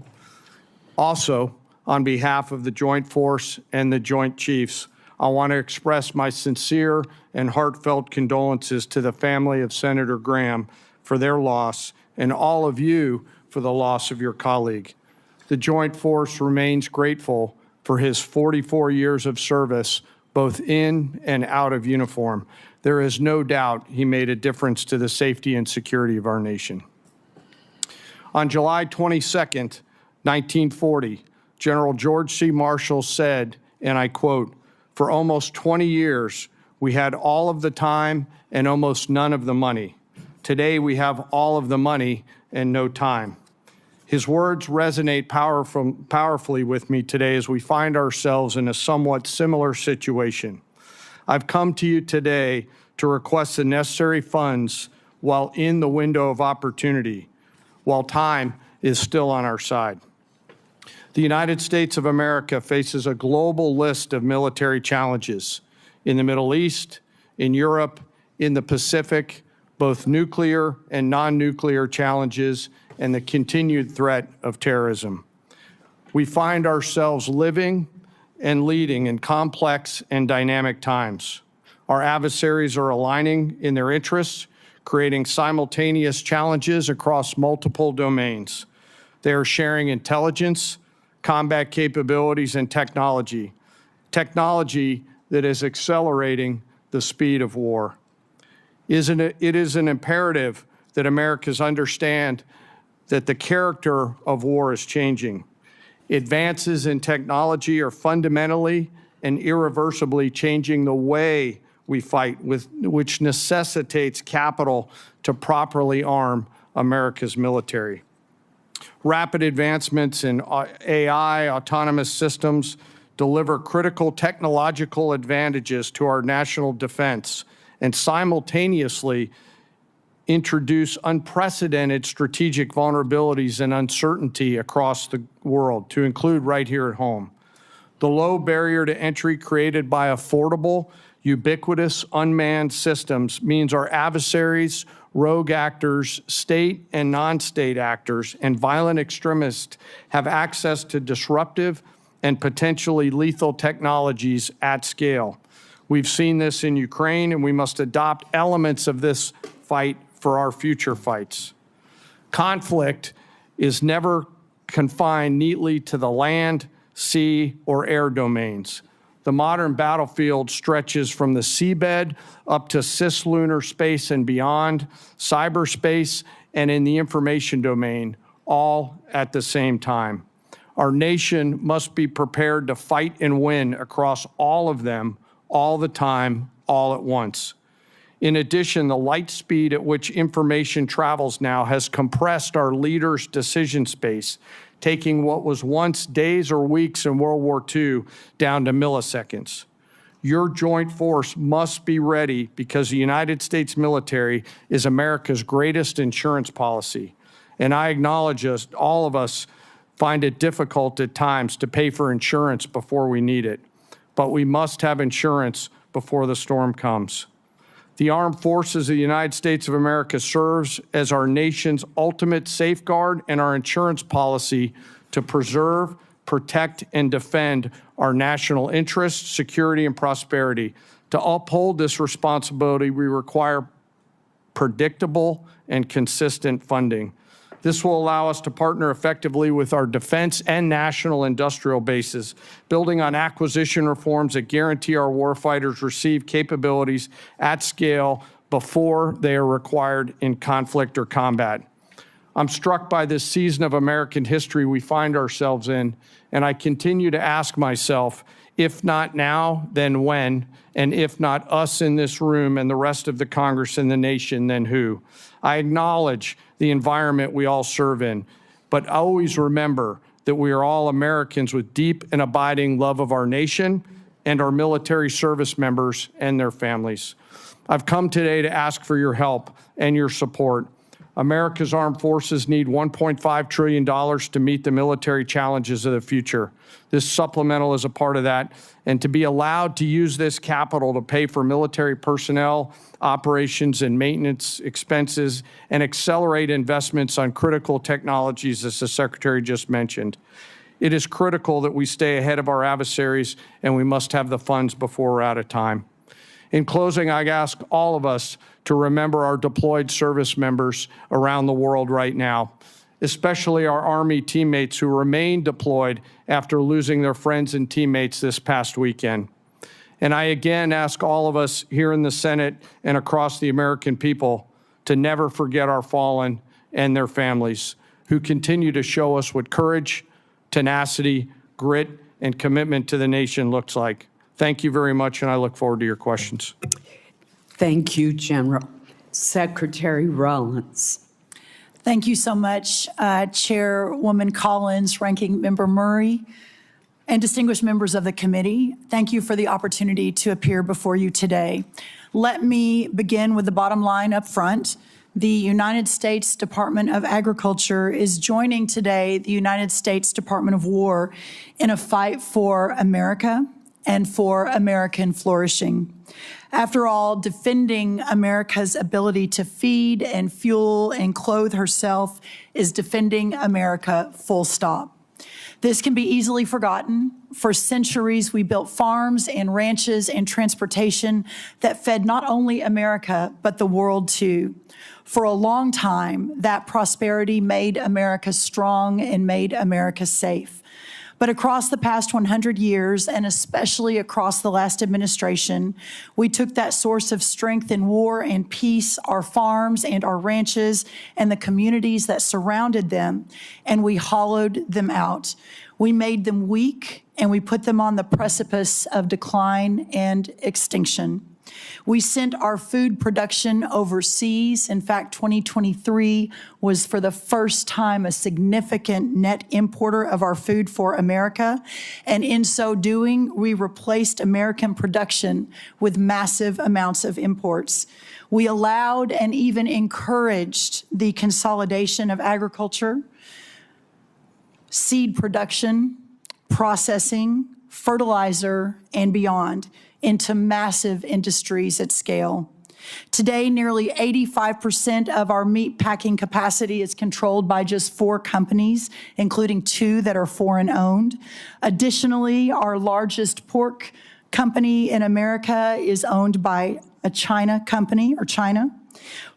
S9: Also, on behalf of the Joint Force and the Joint Chiefs, I want to express my sincere and heartfelt condolences to the family of Senator Graham for their loss and all of you for the loss of your colleague. The Joint Force remains grateful for his 44 years of service, both in and out of uniform. There is no doubt he made a difference to the safety and security of our nation. On July 22nd, 1940, General George C. Marshall said, and I quote, "For almost 20 years, we had all of the time and almost none of the money. Today, we have all of the money and no time." His words resonate powerfully with me today as we find ourselves in a somewhat similar situation. I've come to you today to request the necessary funds while in the window of opportunity, while time is still on our side. The United States of America faces a global list of military challenges in the Middle East, in Europe, in the Pacific, both nuclear and non-nuclear challenges, and the continued threat of terrorism. We find ourselves living and leading in complex and dynamic times. Our adversaries are aligning in their interests, creating simultaneous challenges across multiple domains. They are sharing intelligence, combat capabilities, and technology that is accelerating the speed of war. It is an imperative that Americans understand that the character of war is changing. Advances in technology are fundamentally and irreversibly changing the way we fight, which necessitates capital to properly arm America's military. Rapid advancements in AI, autonomous systems, deliver critical technological advantages to our national defense and simultaneously introduce unprecedented strategic vulnerabilities and uncertainty across the world, to include right here at home. The low barrier to entry created by affordable, ubiquitous, unmanned systems means our adversaries, rogue actors, state and non-state actors, and violent extremists have access to disruptive and potentially lethal technologies at scale. We've seen this in Ukraine, and we must adopt elements of this fight for our future fights. Conflict is never confined neatly to the land, sea, or air domains. The modern battlefield stretches from the seabed up to cislunar space and beyond, cyberspace, and in the information domain, all at the same time. Our nation must be prepared to fight and win across all of them, all the time, all at once. In addition, the light speed at which information travels now has compressed our leaders' decision space, taking what was once days or weeks in World War II down to milliseconds. Your joint force must be ready because the United States military is America's greatest insurance policy. And I acknowledge all of us find it difficult at times to pay for insurance before we need it. But we must have insurance before the storm comes. The Armed Forces of the United States of America serves as our nation's ultimate safeguard and our insurance policy to preserve, protect, and defend our national interests, security, and prosperity. To uphold this responsibility, we require predictable and consistent funding. This will allow us to partner effectively with our defense and national industrial bases, building on acquisition reforms that guarantee our warfighters receive capabilities at scale before they are required in conflict or combat. I'm struck by this season of American history we find ourselves in, and I continue to ask myself, if not now, then when? And if not us in this room and the rest of the Congress and the nation, then who? I acknowledge the environment we all serve in, but always remember that we are all Americans with deep and abiding love of our nation and our military service members and their families. I've come today to ask for your help and your support. America's armed forces need $1.5 trillion to meet the military challenges of the future. This supplemental is a part of that, and to be allowed to use this capital to pay for military personnel, operations and maintenance expenses, and accelerate investments on critical technologies, as the Secretary just mentioned. It is critical that we stay ahead of our adversaries, and we must have the funds before we're out of time. In closing, I ask all of us to remember our deployed service members around the world right now, especially our Army teammates who remain deployed after losing their friends and teammates this past weekend. And I again ask all of us here in the Senate and across the American people to never forget our fallen and their families who continue to show us what courage, tenacity, grit, and commitment to the nation looks like. Thank you very much, and I look forward to your questions.
S3: Thank you, General. Secretary Rollins.
S10: Thank you so much, Chairwoman Collins, Ranking Member Murray, and distinguished members of the committee. Thank you for the opportunity to appear before you today. Let me begin with the bottom line up front. The United States Department of Agriculture is joining today the United States Department of War in a fight for America and for American flourishing. After all, defending America's ability to feed and fuel and clothe herself is defending America, full stop. This can be easily forgotten. For centuries, we built farms and ranches and transportation that fed not only America, but the world too. For a long time, that prosperity made America strong and made America safe. But across the past 100 years, and especially across the last administration, we took that source of strength in war and peace, our farms and our ranches, and the communities that surrounded them, and we hollowed them out. We made them weak, and we put them on the precipice of decline and extinction. We sent our food production overseas. In fact, 2023 was for the first time a significant net importer of our food for America. And in so doing, we replaced American production with massive amounts of imports. We allowed and even encouraged the consolidation of agriculture, seed production, processing, fertilizer, and beyond into massive industries at scale. Today, nearly 85% of our meat packing capacity is controlled by just 4 companies, including 2 that are foreign-owned. Additionally, our largest pork company in America is owned by a China company, or China.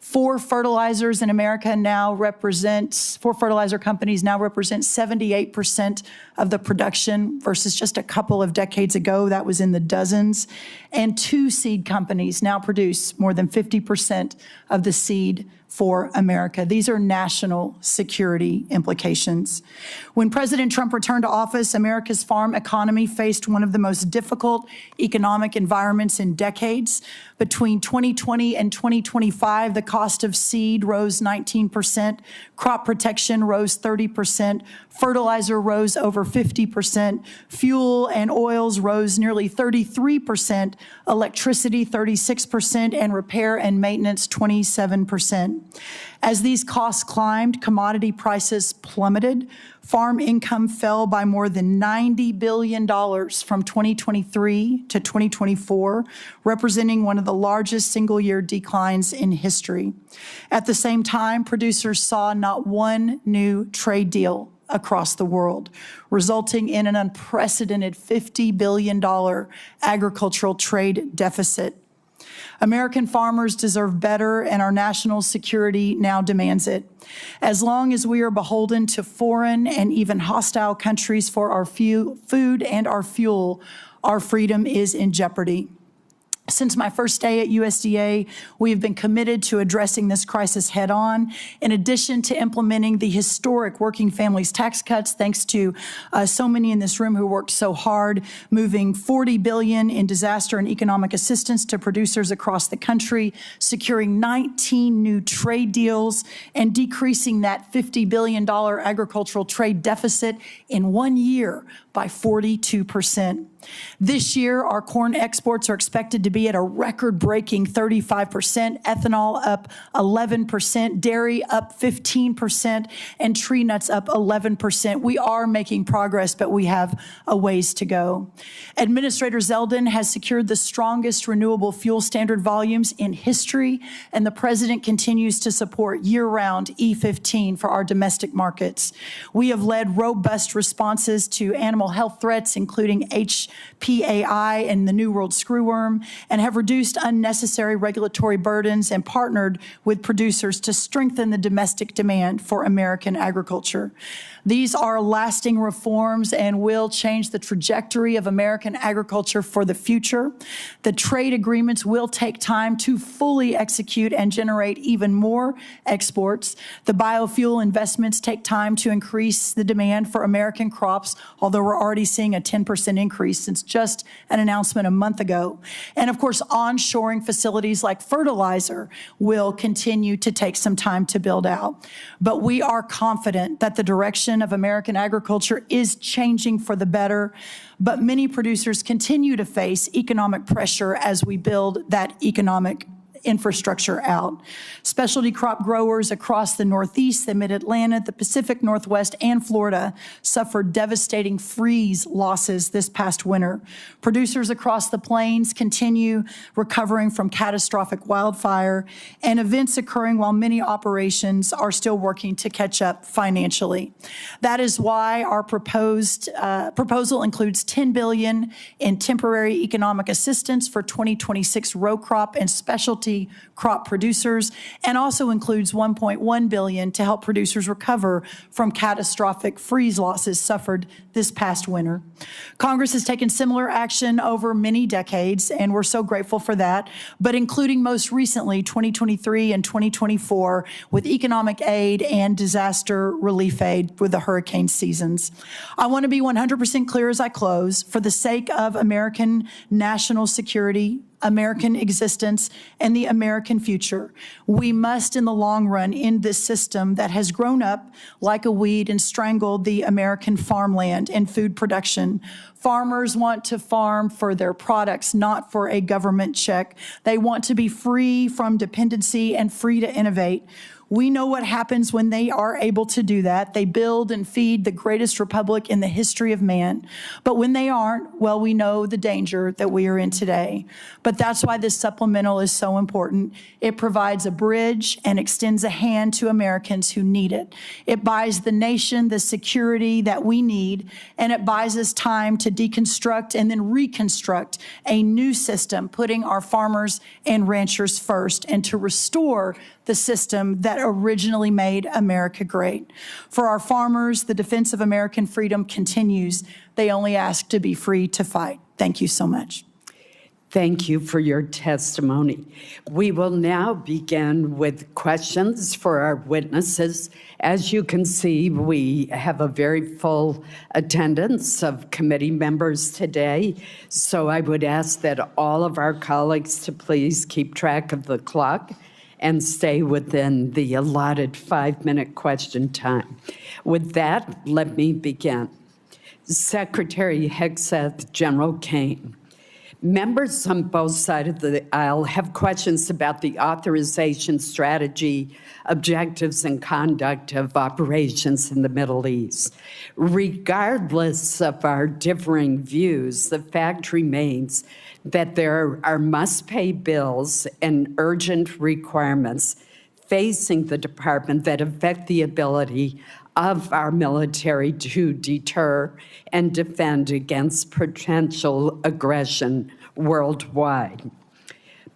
S10: 4 fertilizer companies now represent 78% of the production versus just a couple of decades ago, that was in the dozens. And 2 seed companies now produce more than 50% of the seed for America. These are national security implications. When President Trump returned to office, America's farm economy faced one of the most difficult economic environments in decades. Between 2020 and 2025, the cost of seed rose 19%, crop protection rose 30%, fertilizer rose over 50%, fuel and oils rose nearly 33%, electricity 36%, and repair and maintenance 27%. As these costs climbed, commodity prices plummeted. Farm income fell by more than $90 billion from 2023 to 2024, representing one of the largest single-year declines in history. At the same time, producers saw not one new trade deal across the world, resulting in an unprecedented $50 billion agricultural trade deficit. American farmers deserve better, and our national security now demands it. As long as we are beholden to foreign and even hostile countries for our food and our fuel, our freedom is in jeopardy. Since my first day at USDA, we have been committed to addressing this crisis head on. In addition to implementing the historic working families tax cuts, thanks to so many in this room who worked so hard, moving $40 billion in disaster and economic assistance to producers across the country, securing 19 new trade deals, and decreasing that $50 billion agricultural trade deficit in 1 year by 42%. This year, our corn exports are expected to be at a record-breaking 35%, ethanol up 11%, dairy up 15%, and tree nuts up 11%. We are making progress, but we have a ways to go. Administrator Zeldin has secured the strongest renewable fuel standard volumes in history, and the President continues to support year-round E15 for our domestic markets. We have led robust responses to animal health threats, including HPAI and the New World screwworm, and have reduced unnecessary regulatory burdens and partnered with producers to strengthen the domestic demand for American agriculture. These are lasting reforms and will change the trajectory of American agriculture for the future. The trade agreements will take time to fully execute and generate even more exports. The biofuel investments take time to increase the demand for American crops, although we're already seeing a 10% increase since just an announcement a month ago. And of course, onshoring facilities like fertilizer will continue to take some time to build out. But we are confident that the direction of American agriculture is changing for the better, but many producers continue to face economic pressure as we build that economic infrastructure out. Specialty crop growers across the Northeast, the Mid-Atlantic, the Pacific Northwest, and Florida suffered devastating freeze losses this past winter. Producers across the plains continue recovering from catastrophic wildfire and events occurring while many operations are still working to catch up financially. That is why our proposal includes $10 billion in temporary economic assistance for 2026 row crop and specialty crop producers, and also includes $1.1 billion to help producers recover from catastrophic freeze losses suffered this past winter. Congress has taken similar action over many decades, and we're so grateful for that, but including most recently 2023 and 2024 with economic aid and disaster relief aid with the hurricane seasons. I want to be 100% clear as I close. For the sake of American national security, American existence, and the American future, we must, in the long run, end this system that has grown up like a weed and strangled the American farmland and food production. Farmers want to farm for their products, not for a government check. They want to be free from dependency and free to innovate. We know what happens when they are able to do that. They build and feed the greatest republic in the history of man. But when they aren't, well, we know the danger that we are in today. But that's why this supplemental is so important. It provides a bridge and extends a hand to Americans who need it. It buys the nation the security that we need, and it buys us time to deconstruct and then reconstruct a new system, putting our farmers and ranchers first, and to restore the system that originally made America great. For our farmers, the defense of American freedom continues. They only ask to be free to fight. Thank you so much.
S3: Thank you for your testimony. We will now begin with questions for our witnesses. As you can see, we have a very full attendance of committee members today, so I would ask that all of our colleagues to please keep track of the clock and stay within the allotted 5-minute question time. With that, let me begin. Secretary Hegseth, General Caine. Members on both sides of the aisle have questions about the authorization strategy, objectives, and conduct of operations in the Middle East. Regardless of our differing views, the fact remains that there are must-pay bills and urgent requirements facing the department that affect the ability of our military to deter and defend against potential aggression worldwide.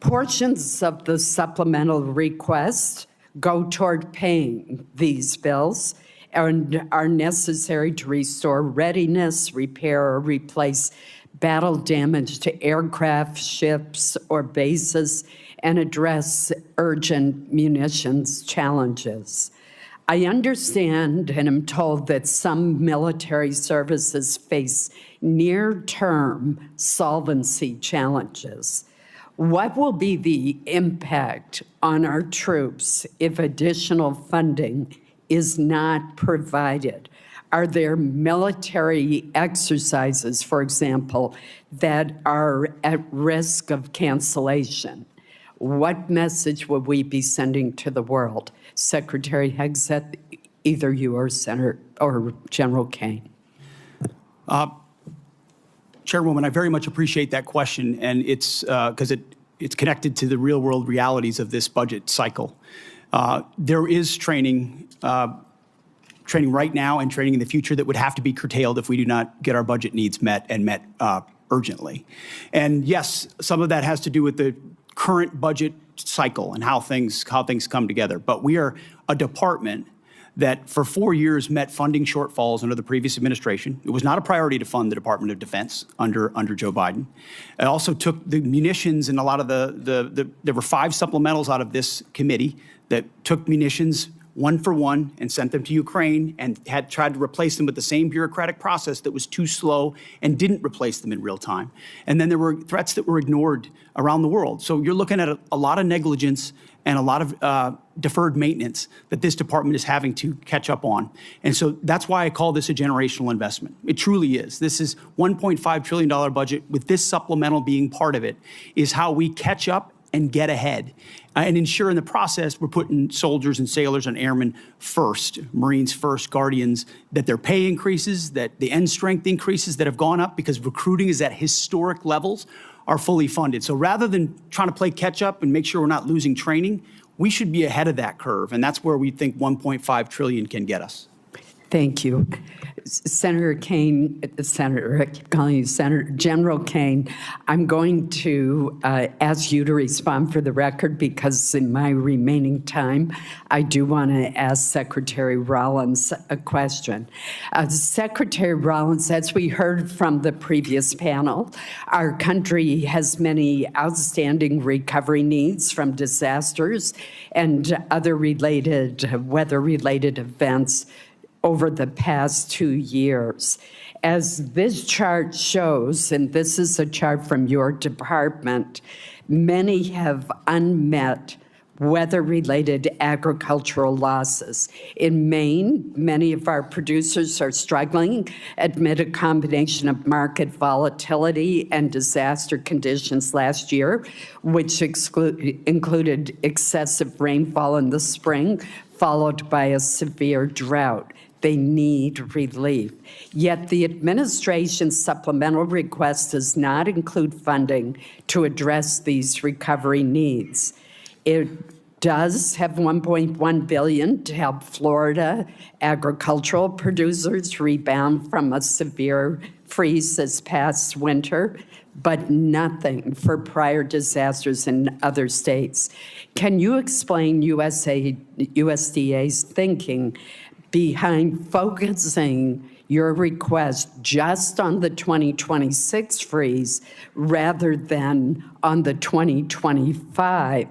S3: Portions of the supplemental request go toward paying these bills and are necessary to restore readiness, repair, or replace battle damage to aircraft, ships, or bases, and address urgent munitions challenges. I understand and am told that some military services face near-term solvency challenges. What will be the impact on our troops if additional funding is not provided? Are there military exercises, for example, that are at risk of cancellation? What message will we be sending to the world? Secretary Hegseth, either you or Senator or General Caine.
S7: Chairwoman, I very much appreciate that question, and it's because it's connected to the real-world realities of this budget cycle. There is training right now and training in the future that would have to be curtailed if we do not get our budget needs met and met urgently. And yes, some of that has to do with the current budget cycle and how things come together. But we are a department that for 4 years met funding shortfalls under the previous administration. It was not a priority to fund the Department of Defense under Joe Biden. It also took the munitions and a lot of there were 5 supplementals out of this committee that took munitions one for one and sent them to Ukraine and had tried to replace them with the same bureaucratic process that was too slow and didn't replace them in real time. And then there were threats that were ignored around the world. So you're looking at a lot of negligence and a lot of deferred maintenance that this department is having to catch up on. And so that's why I call this a generational investment. It truly is. This is $1.5 trillion budget with this supplemental being part of it, is how we catch up and get ahead and ensure in the process we're putting soldiers and sailors and airmen first, Marines first, Guardians, that their pay increases, that the end strength increases that have gone up because recruiting is at historic levels are fully funded. So rather than trying to play catch up and make sure we're not losing training, we should be ahead of that curve. And that's where we think 1.5 trillion can get us.
S3: Thank you. Senator Caine, Senator, I keep calling you Senator, General Caine, I'm going to ask you to respond for the record because in my remaining time, I do want to ask Secretary Rollins a question. Secretary Rollins, as we heard from the previous panel, our country has many outstanding recovery needs from disasters and other weather-related events over the past 2 years. As this chart shows, and this is a chart from your department, many have unmet weather-related agricultural losses. In Maine, many of our producers are struggling amid a combination of market volatility and disaster conditions last year, which included excessive rainfall in the spring, followed by a severe drought. They need relief. Yet the administration's supplemental request does not include funding to address these recovery needs. It does have $1.1 billion to help Florida agricultural producers rebound from a severe freeze this past winter, but nothing for prior disasters in other states. Can you explain USDA's thinking behind focusing your request just on the 2026 freeze rather than on the 2025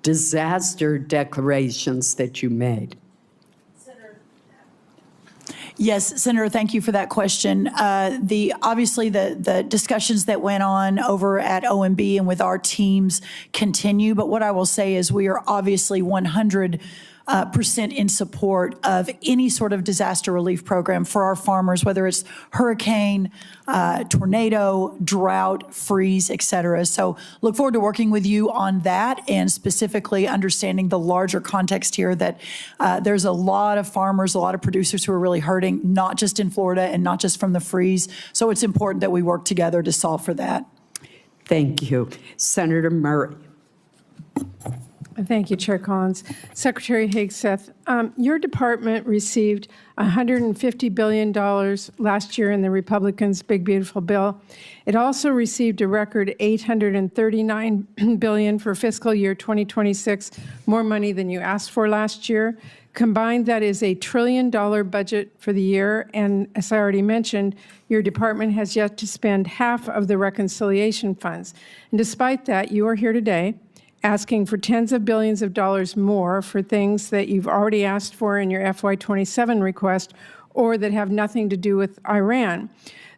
S3: disaster declarations that you made?
S10: Yes, Senator, thank you for that question. Obviously, the discussions that went on over at OMB and with our teams continue, but what I will say is we are obviously 100% in support of any sort of disaster relief program for our farmers, whether it's hurricane, tornado, drought, freeze, et cetera. So look forward to working with you on that and specifically understanding the larger context here that there's a lot of farmers, a lot of producers who are really hurting, not just in Florida and not just from the freeze. So it's important that we work together to solve for that.
S3: Thank you. Senator Murray.
S1: Thank you, Chair Collins. Secretary Hegseth, your department received $150 billion last year in the Republicans' Big Beautiful Bill. It also received a record $839 billion for fiscal year 2026, more money than you asked for last year. Combined, that is a $1 trillion budget for the year, and as I already mentioned, your department has yet to spend half of the reconciliation funds. And despite that, you are here today asking for tens of billions of dollars more for things that you've already asked for in your FY27 request or that have nothing to do with Iran.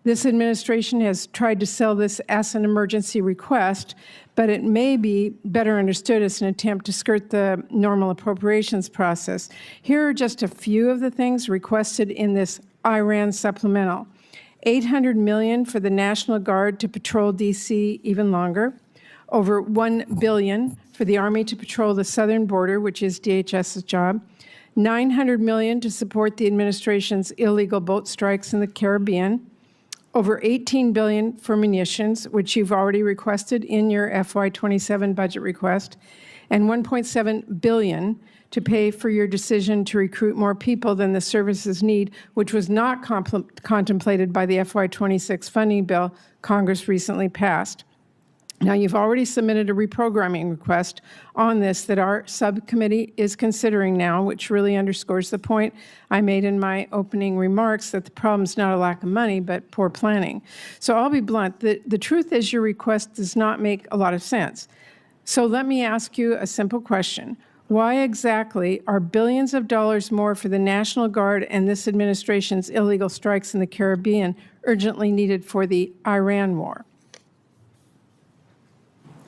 S1: This administration has tried to sell this as an emergency request, but it may be better understood as an attempt to skirt the normal appropriations process. Here are just a few of the things requested in this Iran supplemental. $800 million for the National Guard to patrol D.C. even longer. Over $1 billion for the Army to patrol the southern border, which is DHS's job. $900 million to support the administration's illegal boat strikes in the Caribbean. Over $18 billion for munitions, which you've already requested in your FY27 budget request. And $1.7 billion to pay for your decision to recruit more people than the services need, which was not contemplated by the FY26 funding bill Congress recently passed. Now, you've already submitted a reprogramming request on this that our subcommittee is considering now, which really underscores the point I made in my opening remarks that the problem is not a lack of money, but poor planning. So I'll be blunt. The truth is your request does not make a lot of sense. So let me ask you a simple question. Why exactly are billions of dollars more for the National Guard and this administration's illegal strikes in the Caribbean urgently needed for the Iran war?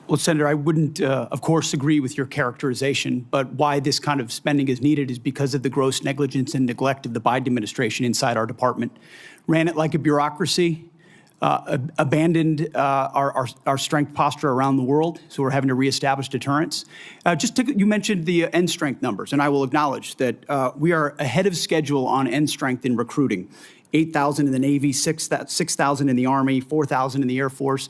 S7: Well, Senator, I wouldn't, of course, agree with your characterization, but why this kind of spending is needed is because of the gross negligence and neglect of the Biden administration inside our department. Ran it like a bureaucracy, abandoned our strength posture around the world, so we're having to reestablish deterrence. You mentioned the end strength numbers, and I will acknowledge that we are ahead of schedule on end strength in recruiting. 8,000 in the Navy, 6,000 in the Army, 4,000 in the Air Force.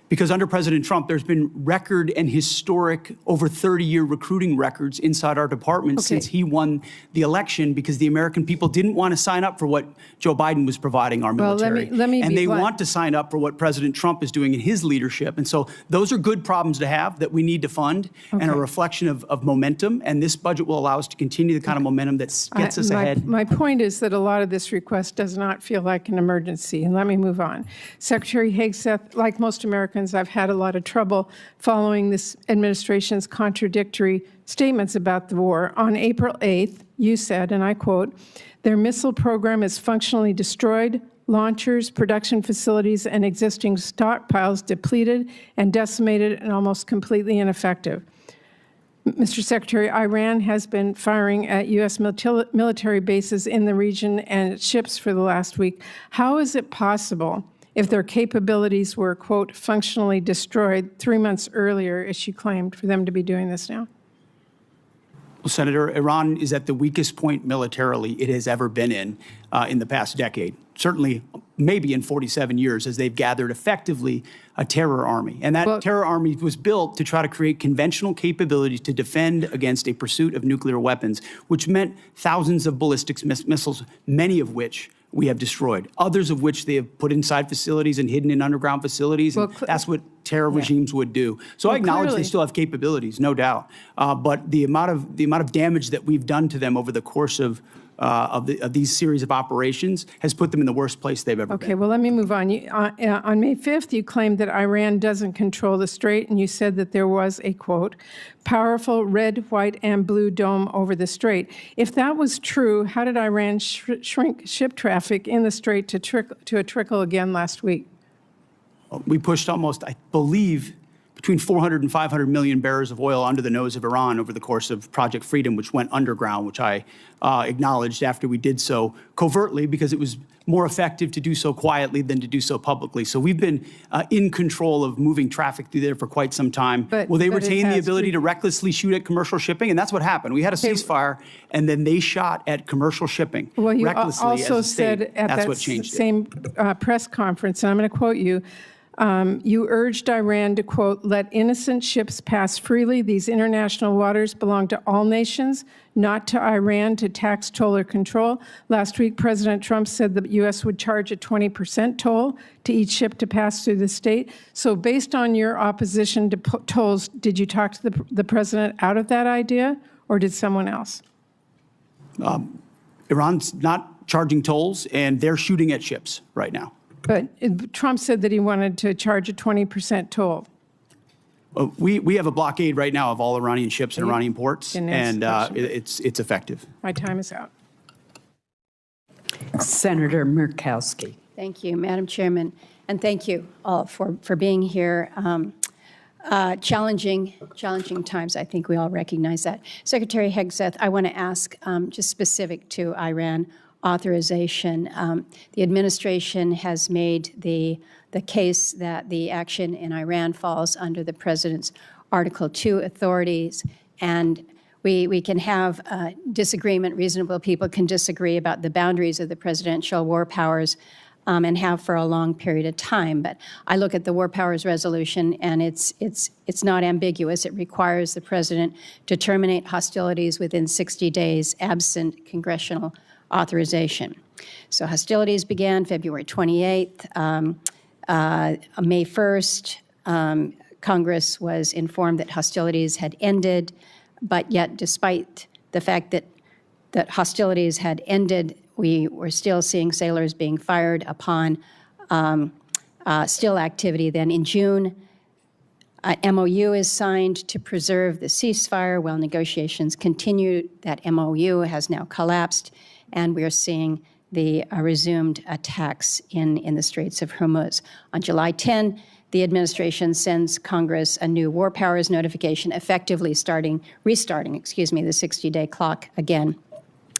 S7: Because under President Trump, there's been record and historic over 30-year recruiting records inside our department since he won the election, because the American people didn't want to sign up for what Joe Biden was providing our military.
S1: Let me
S7: and
S1: be
S7: they
S1: blunt.
S7: want to sign up for what President Trump is doing in his leadership. And so those are good problems to have that we need to fund, and a reflection of momentum. And this budget will allow us to continue the kind of momentum that gets us ahead.
S1: My point is that a lot of this request does not feel like an emergency. And let me move on. Secretary Hegseth, like most Americans, I've had a lot of trouble following this administration's contradictory statements about the war. On April 8th, you said, and I quote, "Their missile program is functionally destroyed, launchers, production facilities, and existing stockpiles depleted and decimated and almost completely ineffective." Mr. Secretary, Iran has been firing at U.S. military bases in the region and its ships for the last week. How is it possible, if their capabilities were, quote, functionally destroyed 3 months earlier, as she claimed, for them to be doing this now?
S7: Well, Senator, Iran is at the weakest point militarily it has ever been in the past decade. Certainly, maybe in 47 years, as they've gathered effectively a terror army. And that terror army was built to try to create conventional capabilities to defend against a pursuit of nuclear weapons, which meant thousands of ballistic missiles, many of which we have destroyed, others of which they have put inside facilities and hidden in underground facilities. And that's what terror regimes would do. So I acknowledge they still have capabilities, no doubt. But the amount of damage that we've done to them over the course of these series of operations has put them in the worst place they've ever been.
S1: Okay, well, let me move on. On May 5th, you claimed that Iran doesn't control the strait, and you said that there was a, quote, powerful red, white, and blue dome over the strait. If that was true, how did Iran shrink ship traffic in the strait to a trickle again last week?
S7: We pushed almost, I believe, between 400 and 500 million barrels of oil under the nose of Iran over the course of Project Freedom, which went underground, which I acknowledged after we did so covertly, because it was more effective to do so quietly than to do so publicly. So we've been in control of moving traffic through there for quite some time. Will they retain the ability to recklessly shoot at commercial shipping? And that's what happened. We had a ceasefire, and then they shot at commercial shipping recklessly
S1: also
S7: as a state.
S1: said at
S7: That's
S1: that
S7: what changed
S1: same press conference, and I'm going to quote you, you urged Iran to, quote, let innocent ships pass freely. These international waters belong to all nations, not to Iran to tax, toll, or control. Last week, President Trump said the U.S. would charge a 20% toll to each ship to pass through the state. So based on your opposition to tolls, did you talk to the president out of that idea, or did someone else?
S7: Iran's not charging tolls, and they're shooting at ships right now.
S1: But Trump said that he wanted to charge a 20% toll.
S7: We have a blockade right now of all Iranian ships and Iranian ports, and it's effective.
S1: My time is out.
S3: Senator Murkowski.
S11: Thank you, Madam Chairman, and thank you all for being here. Challenging times, I think we all recognize that. Secretary Hegseth, I want to ask, just specific to Iran authorization, the administration has made the case that the action in Iran falls under the President's Article 2 authorities, and we can have disagreement. Reasonable people can disagree about the boundaries of the presidential war powers, and have for a long period of time. But I look at the War Powers Resolution, and it's not ambiguous. It requires the President to terminate hostilities within 60 days, absent congressional authorization. So hostilities began February 28th. May 1st, Congress was informed that hostilities had ended, but yet despite the fact that hostilities had ended, we were still seeing sailors being fired upon still activity. Then in June, an MOU is signed to preserve the ceasefire while negotiations continue. That MOU has now collapsed, and we are seeing the resumed attacks in the Straits of Hormuz. On July 10, the administration sends Congress a new war powers notification, effectively restarting the 60-day clock again.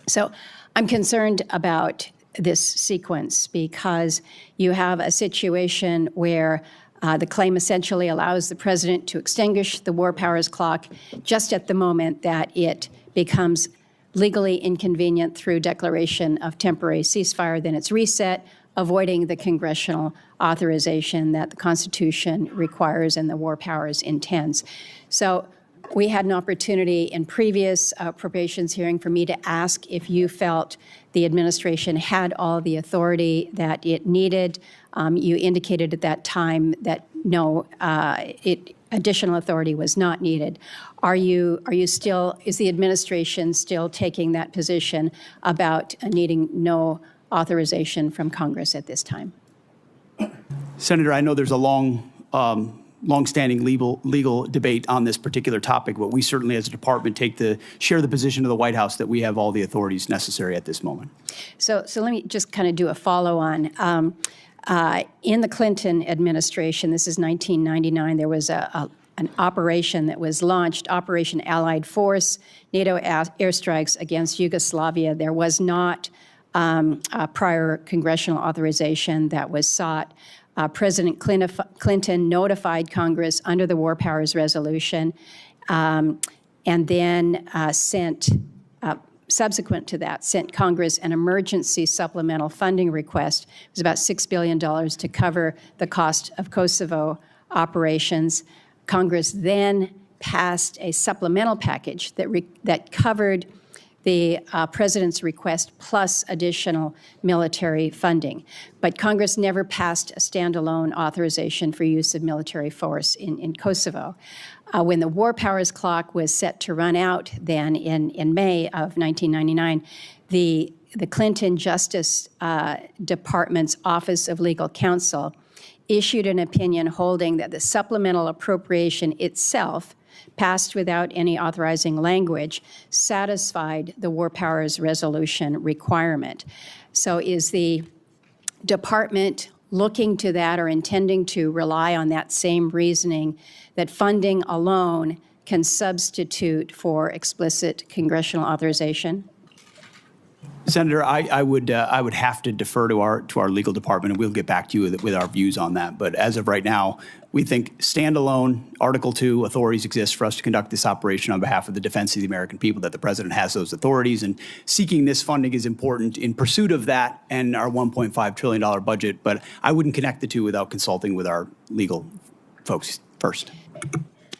S11: So I'm concerned about this sequence, because you have a situation where the claim essentially allows the president to extinguish the war powers clock just at the moment that it becomes legally inconvenient through declaration of temporary ceasefire. Then it's reset, avoiding the congressional authorization that the Constitution requires and the war powers intends. So we had an opportunity in previous appropriations hearing for me to ask if you felt the administration had all the authority that it needed. You indicated at that time that no, additional authority was not needed. Are you still, is the administration still taking that position about needing no authorization from Congress at this time?
S7: Senator, I know there's a long-standing legal debate on this particular topic, but we certainly as a department share the position of the White House that we have all the authorities necessary at this moment.
S11: So let me just kind of do a follow-on. In the Clinton administration, this is 1999, there was an operation that was launched, Operation Allied Force, NATO airstrikes against Yugoslavia. There was not a prior congressional authorization that was sought. President Clinton notified Congress under the War Powers Resolution, and then subsequent to that, sent Congress an emergency supplemental funding request. It was about $6 billion to cover the cost of Kosovo operations. Congress then passed a supplemental package that covered the president's request plus additional military funding. But Congress never passed a standalone authorization for use of military force in Kosovo. When the war powers clock was set to run out then in May of 1999, the Clinton Justice Department's Office of Legal Counsel issued an opinion holding that the supplemental appropriation itself, passed without any authorizing language, satisfied the War Powers Resolution requirement. So is the department looking to that or intending to rely on that same reasoning that funding alone can substitute for explicit congressional authorization?
S7: Senator, I would have to defer to our legal department, and we'll get back to you with our views on that. But as of right now, we think standalone Article 2 authorities exist for us to conduct this operation on behalf of the defense of the American people, that the president has those authorities, and seeking this funding is important in pursuit of that and our $1.5 trillion budget. But I wouldn't connect the two without consulting with our legal folks first.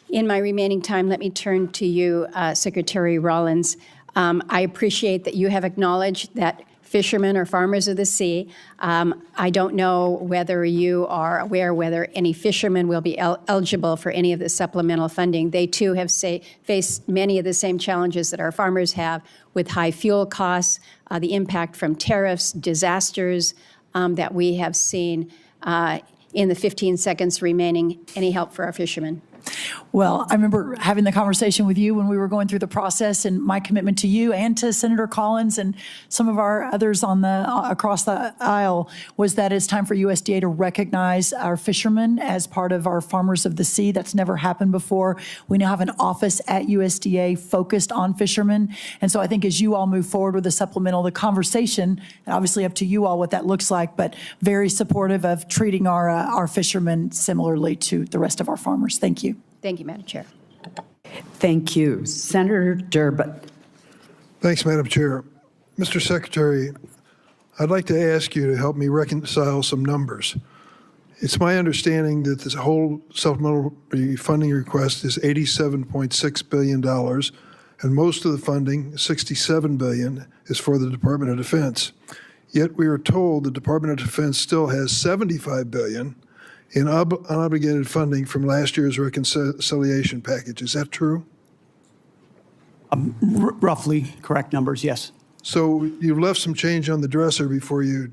S11: In my remaining time, let me turn to you, Secretary Rollins. I appreciate that you have acknowledged that fishermen are farmers of the sea. I don't know whether you are aware whether any fishermen will be eligible for any of the supplemental funding. They too have faced many of the same challenges that our farmers have with high fuel costs, the impact from tariffs, disasters that we have seen. In the 15 seconds remaining, any help for our fishermen?
S10: Well, I remember having the conversation with you when we were going through the process, and my commitment to you and to Senator Collins and some of our others on across the aisle was that it's time for USDA to recognize our fishermen as part of our farmers of the sea. That's never happened before. We now have an office at USDA focused on fishermen. And so I think as you all move forward with the supplemental, the conversation, and obviously up to you all what that looks like, but very supportive of treating our fishermen similarly to the rest of our farmers. Thank you.
S11: Thank you, Madam Chair.
S3: Thank you. Senator Durbin.
S12: Thanks, Madam Chair. Mr. Secretary, I'd like to ask you to help me reconcile some numbers. It's my understanding that this whole supplemental funding request is $87.6 billion, and most of the funding, $67 billion, is for the Department of Defense. Yet we are told the Department of Defense still has $75 billion in unobligated funding from last year's reconciliation package. Is that true?
S7: Roughly correct numbers, yes.
S12: So you've left some change on the dresser before you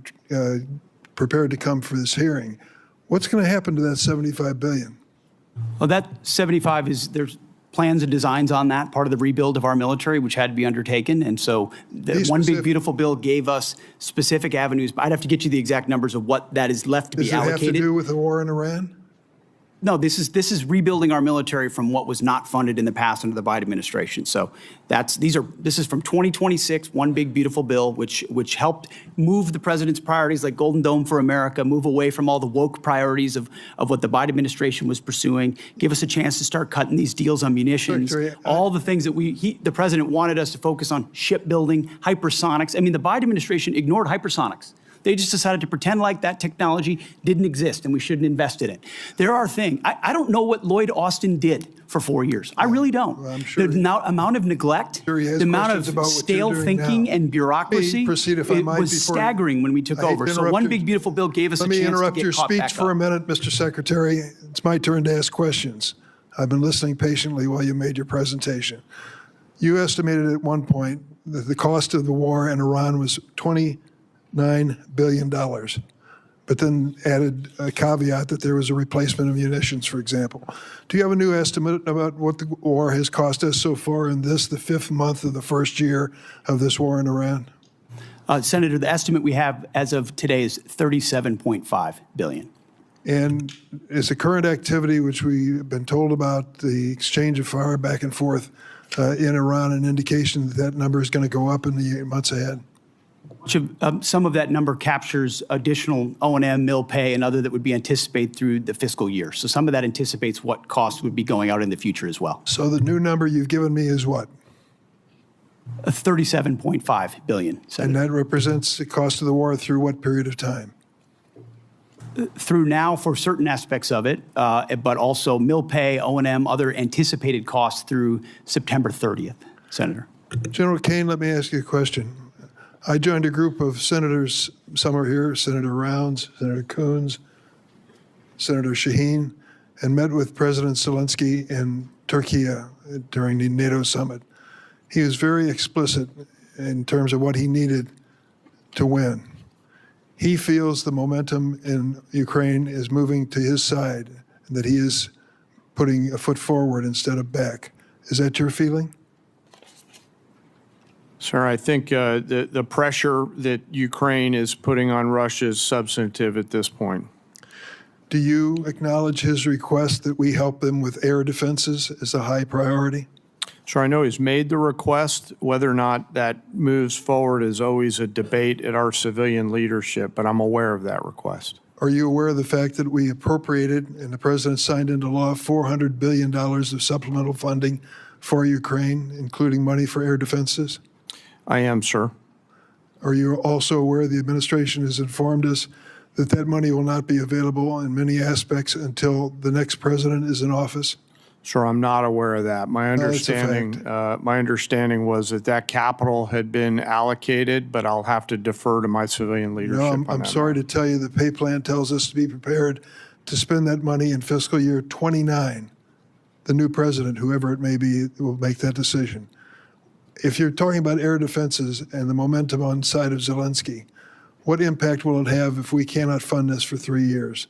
S12: prepared to come for this hearing. What's going to happen to that $75 billion?
S7: Well, that 75 is, there's plans and designs on that, part of the rebuild of our military, which had to be undertaken. And so the One Big Beautiful Bill gave us specific avenues. I'd have to get you the exact numbers of what that is left to be allocated.
S12: Does it have to do with the war in Iran?
S7: No, this is rebuilding our military from what was not funded in the past under the Biden administration. So this is from 2026, one big beautiful bill, which helped move the president's priorities like Golden Dome for America, move away from all the woke priorities of what the Biden administration was pursuing, give us a chance to start cutting these deals on munitions,
S12: Secretary,
S7: all the things that the president wanted us to focus on: shipbuilding, hypersonics. I mean, the Biden administration ignored hypersonics. They just decided to pretend like that technology didn't exist and we shouldn't invest in it. There are things, I don't know what Lloyd Austin did for 4 years. I really don't.
S12: Well, I'm sure
S7: the amount of neglect,
S12: Sure he has
S7: the amount
S12: questions
S7: of
S12: about what
S7: stale
S12: you're doing
S7: thinking
S12: now.
S7: and bureaucracy,
S12: Let me proceed, if I
S7: it
S12: might,
S7: was
S12: before-
S7: staggering when we took
S12: I hate to
S7: over. So
S12: interrupt
S7: one
S12: you.
S7: big beautiful bill gave us a
S12: Let me
S7: chance to
S12: interrupt
S7: get
S12: your
S7: caught
S12: speech
S7: back
S12: for a
S7: up.
S12: minute, Mr. Secretary. It's my turn to ask questions. I've been listening patiently while you made your presentation. You estimated at one point that the cost of the war in Iran was $29 billion, but then added a caveat that there was a replacement of munitions, for example. Do you have a new estimate about what the war has cost us so far in this, the 5th month of the first year of this war in Iran?
S7: Senator, the estimate we have as of today is $37.5 billion.
S12: And is the current activity, which we've been told about, the exchange of fire back and forth in Iran, an indication that that number is going to go up in the months ahead?
S7: Some of that number captures additional O&M, mill pay, and other that would be anticipated through the fiscal year. So some of that anticipates what costs would be going out in the future as well.
S12: So the new number you've given me is what?
S7: $37.5 billion.
S12: And that represents the cost of the war through what period of time?
S7: Through now for certain aspects of it, but also mill pay, O&M, other anticipated costs through September 30th, Senator.
S12: General Caine, let me ask you a question. I joined a group of senators, some are here, Senator Rounds, Senator Coons, Senator Shaheen, and met with President Zelensky in Turkey during the NATO summit. He was very explicit in terms of what he needed to win. He feels the momentum in Ukraine is moving to his side, and that he is putting a foot forward instead of back. Is that your feeling?
S9: Sir, I think the pressure that Ukraine is putting on Russia is substantive at this point.
S12: Do you acknowledge his request that we help them with air defenses as a high priority?
S9: Sure, I know he's made the request. Whether or not that moves forward is always a debate at our civilian leadership, but I'm aware of that request.
S12: Are you aware of the fact that we appropriated and the president signed into law $400 billion of supplemental funding for Ukraine, including money for air defenses?
S9: I am, sir.
S12: Are you also aware the administration has informed us that that money will not be available in many aspects until the next president is in office?
S9: Sure, I'm not aware of that. My
S12: that's a
S9: understanding was that capital had been allocated, but I'll have to defer to my civilian leadership.
S12: No, I'm sorry to tell you the pay plan tells us to be prepared to spend that money in fiscal year 29. The new president, whoever it may be, will make that decision. If you're talking about air defenses and the momentum on the side of Zelensky, what impact will it have if we cannot fund this for 3 years?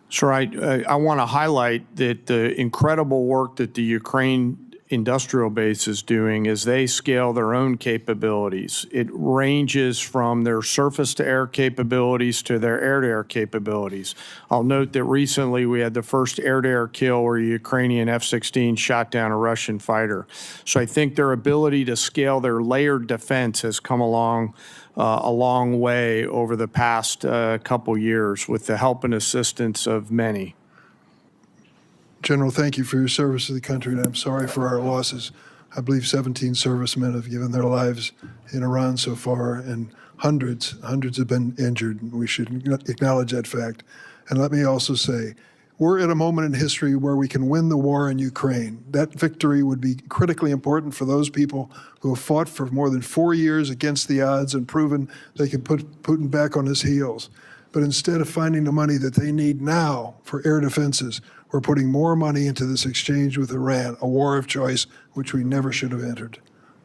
S9: Sure, I want to highlight that the incredible work that the Ukraine industrial base is doing as they scale their own capabilities. It ranges from their surface-to-air capabilities to their air-to-air capabilities. I'll note that recently we had the first air-to-air kill where a Ukrainian F-16 shot down a Russian fighter. So I think their ability to scale their layered defense has come along a long way over the past couple years with the help and assistance of many.
S12: General, thank you for your service to the country, and I'm sorry for our losses. I believe 17 servicemen have given their lives in Iran so far, and hundreds have been injured. We should acknowledge that fact. And let me also say, we're at a moment in history where we can win the war in Ukraine. That victory would be critically important for those people who have fought for more than 4 years against the odds and proven they can put Putin back on his heels. But instead of finding the money that they need now for air defenses, we're putting more money into this exchange with Iran, a war of choice which we never should have entered.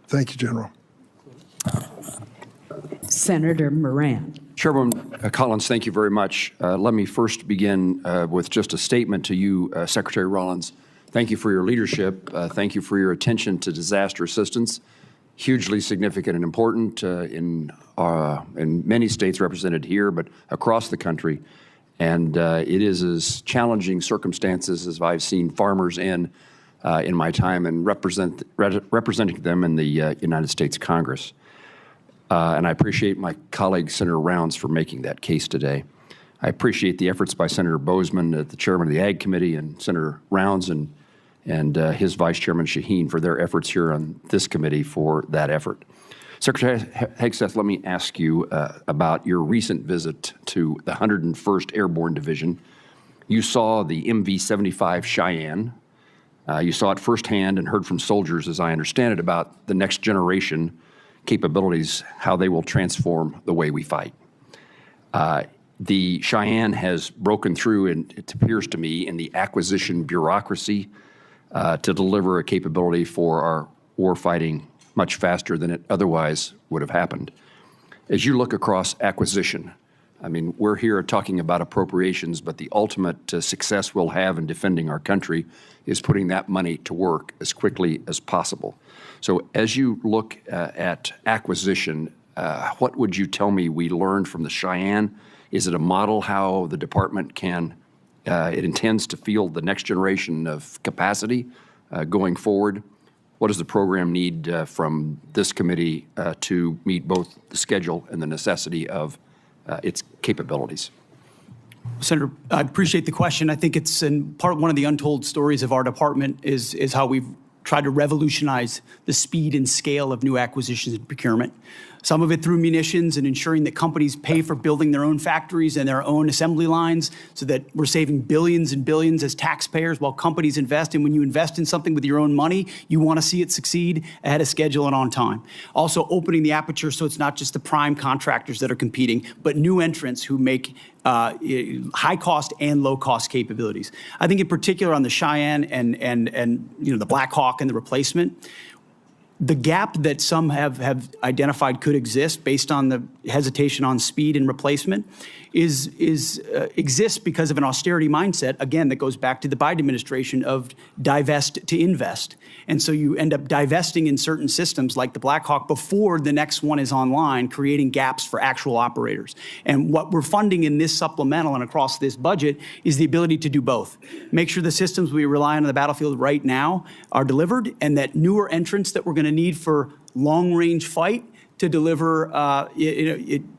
S12: Thank you, General.
S3: Senator Moran.
S13: Chairwoman Collins, thank you very much. Let me first begin with just a statement to you, Secretary Rollins. Thank you for your leadership. Thank you for your attention to disaster assistance. Hugely significant and important in many states represented here, but across the country. And it is as challenging circumstances as I've seen farmers in my time and representing them in the United States Congress. And I appreciate my colleague, Senator Rounds, for making that case today. I appreciate the efforts by Senator Bozeman, the chairman of the Ag Committee, and Senator Rounds and his Vice Chairman Shaheen for their efforts here on this committee for that effort. Secretary Hegseth, let me ask you about your recent visit to the 101st Airborne Division. You saw the MV-75 Cheyenne. You saw it firsthand and heard from soldiers, as I understand it, about the next generation capabilities, how they will transform the way we fight. The Cheyenne has broken through, and it appears to me, in the acquisition bureaucracy to deliver a capability for our war fighting much faster than it otherwise would have happened. As you look across acquisition, I mean, we're here talking about appropriations, but the ultimate success we'll have in defending our country is putting that money to work as quickly as possible. So as you look at acquisition, what would you tell me we learned from the Cheyenne? Is it a model how the department it intends to field the next generation of capacity going forward? What does the program need from this committee to meet both the schedule and the necessity of its capabilities?
S7: Senator, I appreciate the question. I think it's one of the untold stories of our department is how we've tried to revolutionize the speed and scale of new acquisitions and procurement. Some of it through munitions and ensuring that companies pay for building their own factories and their own assembly lines so that we're saving billions and billions as taxpayers while companies invest. And when you invest in something with your own money, you want to see it succeed ahead of schedule and on time. Also opening the aperture so it's not just the prime contractors that are competing, but new entrants who make high cost and low cost capabilities. I think in particular on the Cheyenne and the Black Hawk and the replacement, the gap that some have identified could exist based on the hesitation on speed and replacement exists because of an austerity mindset, again, that goes back to the Biden administration of divest to invest. And so you end up divesting in certain systems like the Black Hawk before the next one is online, creating gaps for actual operators. And what we're funding in this supplemental and across this budget is the ability to do both. Make sure the systems we rely on the battlefield right now are delivered, and that newer entrants that we're going to need for long-range fight to deliver,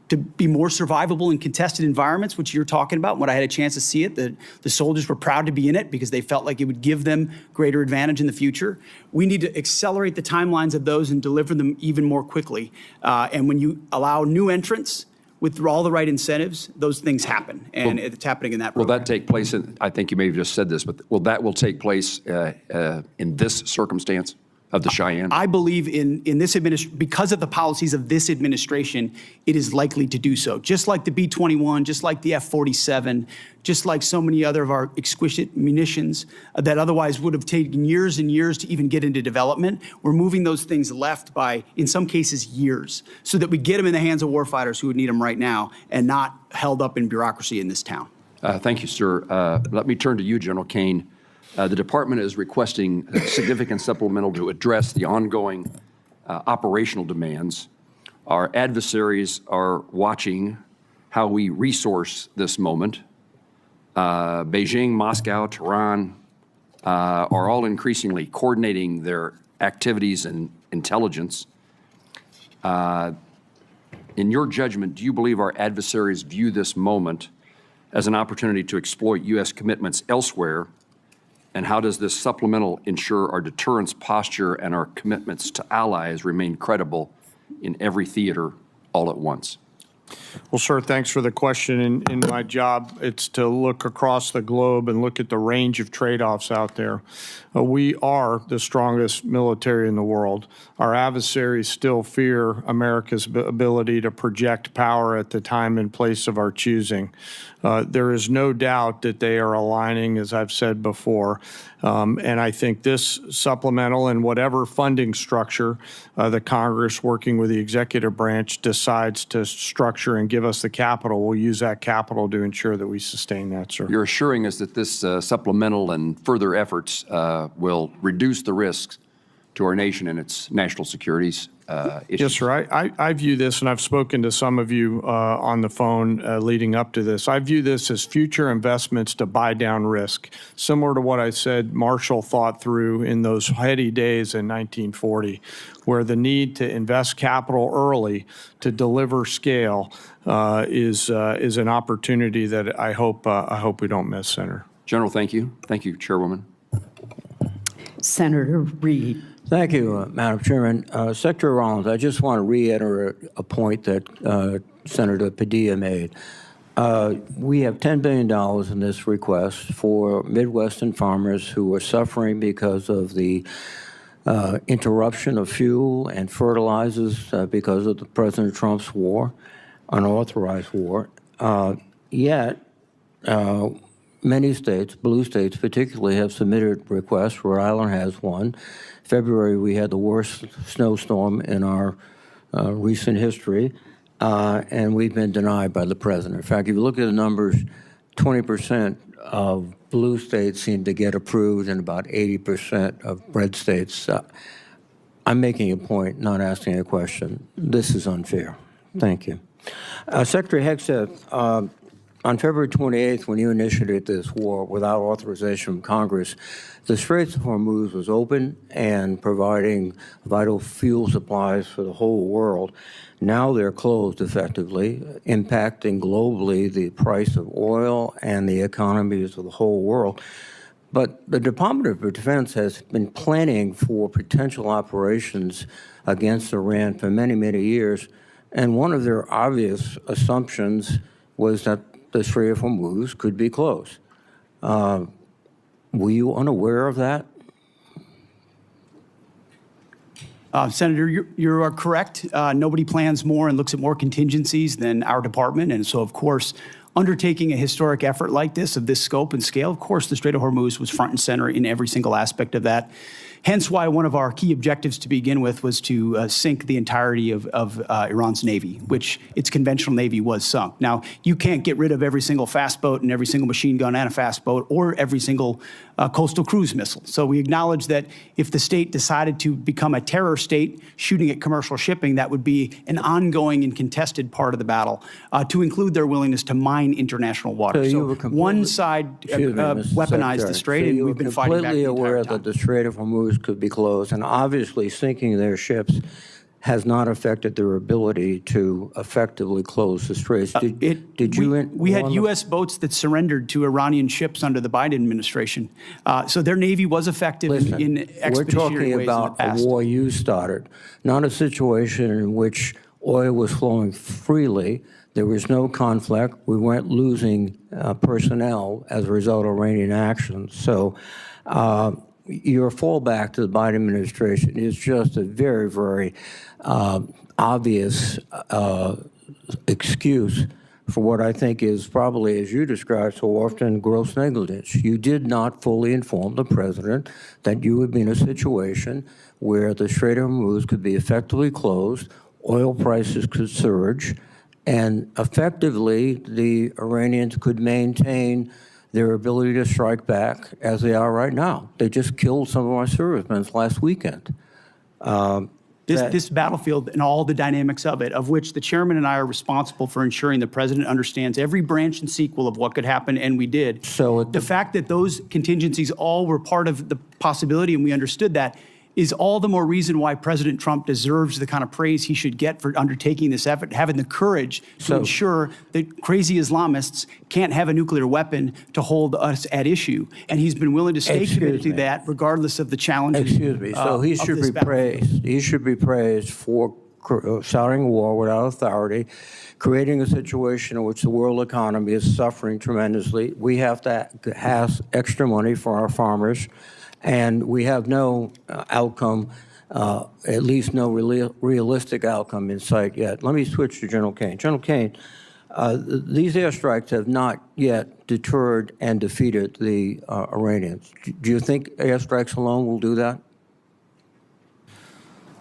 S7: to be more survivable in contested environments, which you're talking about. When I had a chance to see it, the soldiers were proud to be in it because they felt like it would give them greater advantage in the future. We need to accelerate the timelines of those and deliver them even more quickly. And when you allow new entrants with all the right incentives, those things happen, and it's happening in that program.
S13: Will that take place, I think you may have just said this, but will take place in this circumstance of the Cheyenne?
S7: I believe in this administration, because of the policies of this administration, it is likely to do so. Just like the B-21, just like the F-47, just like so many other of our exquisite munitions that otherwise would have taken years and years to even get into development, we're moving those things left by, in some cases, years, so that we get them in the hands of warfighters who would need them right now and not held up in bureaucracy in this town.
S13: Thank you, sir. Let me turn to you, General Caine. The department is requesting a significant supplemental to address the ongoing operational demands. Our adversaries are watching how we resource this moment. Beijing, Moscow, Tehran are all increasingly coordinating their activities and intelligence. In your judgment, do you believe our adversaries view this moment as an opportunity to exploit U.S. commitments elsewhere? And how does this supplemental ensure our deterrence posture and our commitments to allies remain credible in every theater all at once?
S9: Well, sir, thanks for the question. In my job, it's to look across the globe and look at the range of trade-offs out there. We are the strongest military in the world. Our adversaries still fear America's ability to project power at the time and place of our choosing. There is no doubt that they are aligning, as I've said before. And I think this supplemental and whatever funding structure the Congress, working with the executive branch, decides to structure and give us the capital, we'll use that capital to ensure that we sustain that, sir.
S13: You're assuring us that this supplemental and further efforts will reduce the risks to our nation and its national securities
S9: Yes,
S13: issues.
S9: sir. I view this, and I've spoken to some of you on the phone leading up to this. I view this as future investments to buy down risk, similar to what I said Marshall thought through in those heady days in 1940, where the need to invest capital early to deliver scale is an opportunity that I hope we don't miss, Senator.
S13: General, thank you. Thank you, Chairwoman.
S3: Senator Reed.
S14: Thank you, Madam Chairman. Secretary Rollins, I just want to reiterate a point that Senator Padilla made. We have $10 billion in this request for Midwestern farmers who are suffering because of the interruption of fuel and fertilizers because of the President Trump's war, unauthorized war. Yet, many states, blue states particularly, have submitted requests. Rhode Island has one. February, we had the worst snowstorm in our recent history, and we've been denied by the president. In fact, if you look at the numbers, 20% of blue states seem to get approved and about 80% of red states. I'm making a point, not asking a question. This is unfair. Thank you. Secretary Hegseth, on February 28th, when you initiated this war without authorization from Congress, the Straits of Hormuz was open and providing vital fuel supplies for the whole world. Now they're closed effectively, impacting globally the price of oil and the economies of the whole world. But the Department of Defense has been planning for potential operations against Iran for many, many years, and one of their obvious assumptions was that the Strait of Hormuz could be closed. Were you unaware of that?
S7: Senator, you are correct. Nobody plans more and looks at more contingencies than our department. And so, of course, undertaking a historic effort like this, of this scope and scale, of course, the Strait of Hormuz was front and center in every single aspect of that. Hence why one of our key objectives to begin with was to sink the entirety of Iran's Navy, which its conventional Navy was sunk. Now, you can't get rid of every single fast boat and every single machine gun and a fast boat or every single coastal cruise missile. So we acknowledge that if the state decided to become a terror state shooting at commercial shipping, that would be an ongoing and contested part of the battle, to include their willingness to mine international water. So one side weaponized the strait, and we've been fighting back the entire time.
S14: Completely aware that the Strait of Hormuz could be closed, and obviously sinking their ships has not affected their ability to effectively close the straits.
S7: We had U.S. boats that surrendered to Iranian ships under the Biden administration. So their Navy was effective in expeditionary ways in the past.
S14: We're talking about a war you started, not a situation in which oil was flowing freely. There was no conflict. We weren't losing personnel as a result of Iranian actions. So your fallback to the Biden administration is just a very, very obvious excuse for what I think is probably, as you described so often, gross negligence. You did not fully inform the president that you would be in a situation where the Strait of Hormuz could be effectively closed, oil prices could surge, and effectively the Iranians could maintain their ability to strike back as they are right now. They just killed some of our servicemen last weekend.
S7: This battlefield and all the dynamics of it, of which the chairman and I are responsible for ensuring the president understands every branch and sequel of what could happen, and we did. So the fact that those contingencies all were part of the possibility, and we understood that, is all the more reason why President Trump deserves the kind of praise he should get for undertaking this effort, having the courage to ensure that crazy Islamists can't have a nuclear weapon to hold us at issue. And he's been willing to stay committed to that regardless of the challenges.
S14: So he should be praised. He should be praised for starting a war without authority, creating a situation in which the world economy is suffering tremendously. We have to have extra money for our farmers. And we have no outcome, at least no realistic outcome in sight yet. Let me switch to General Caine. General Caine, these airstrikes have not yet deterred and defeated the Iranians. Do you think airstrikes alone will do that?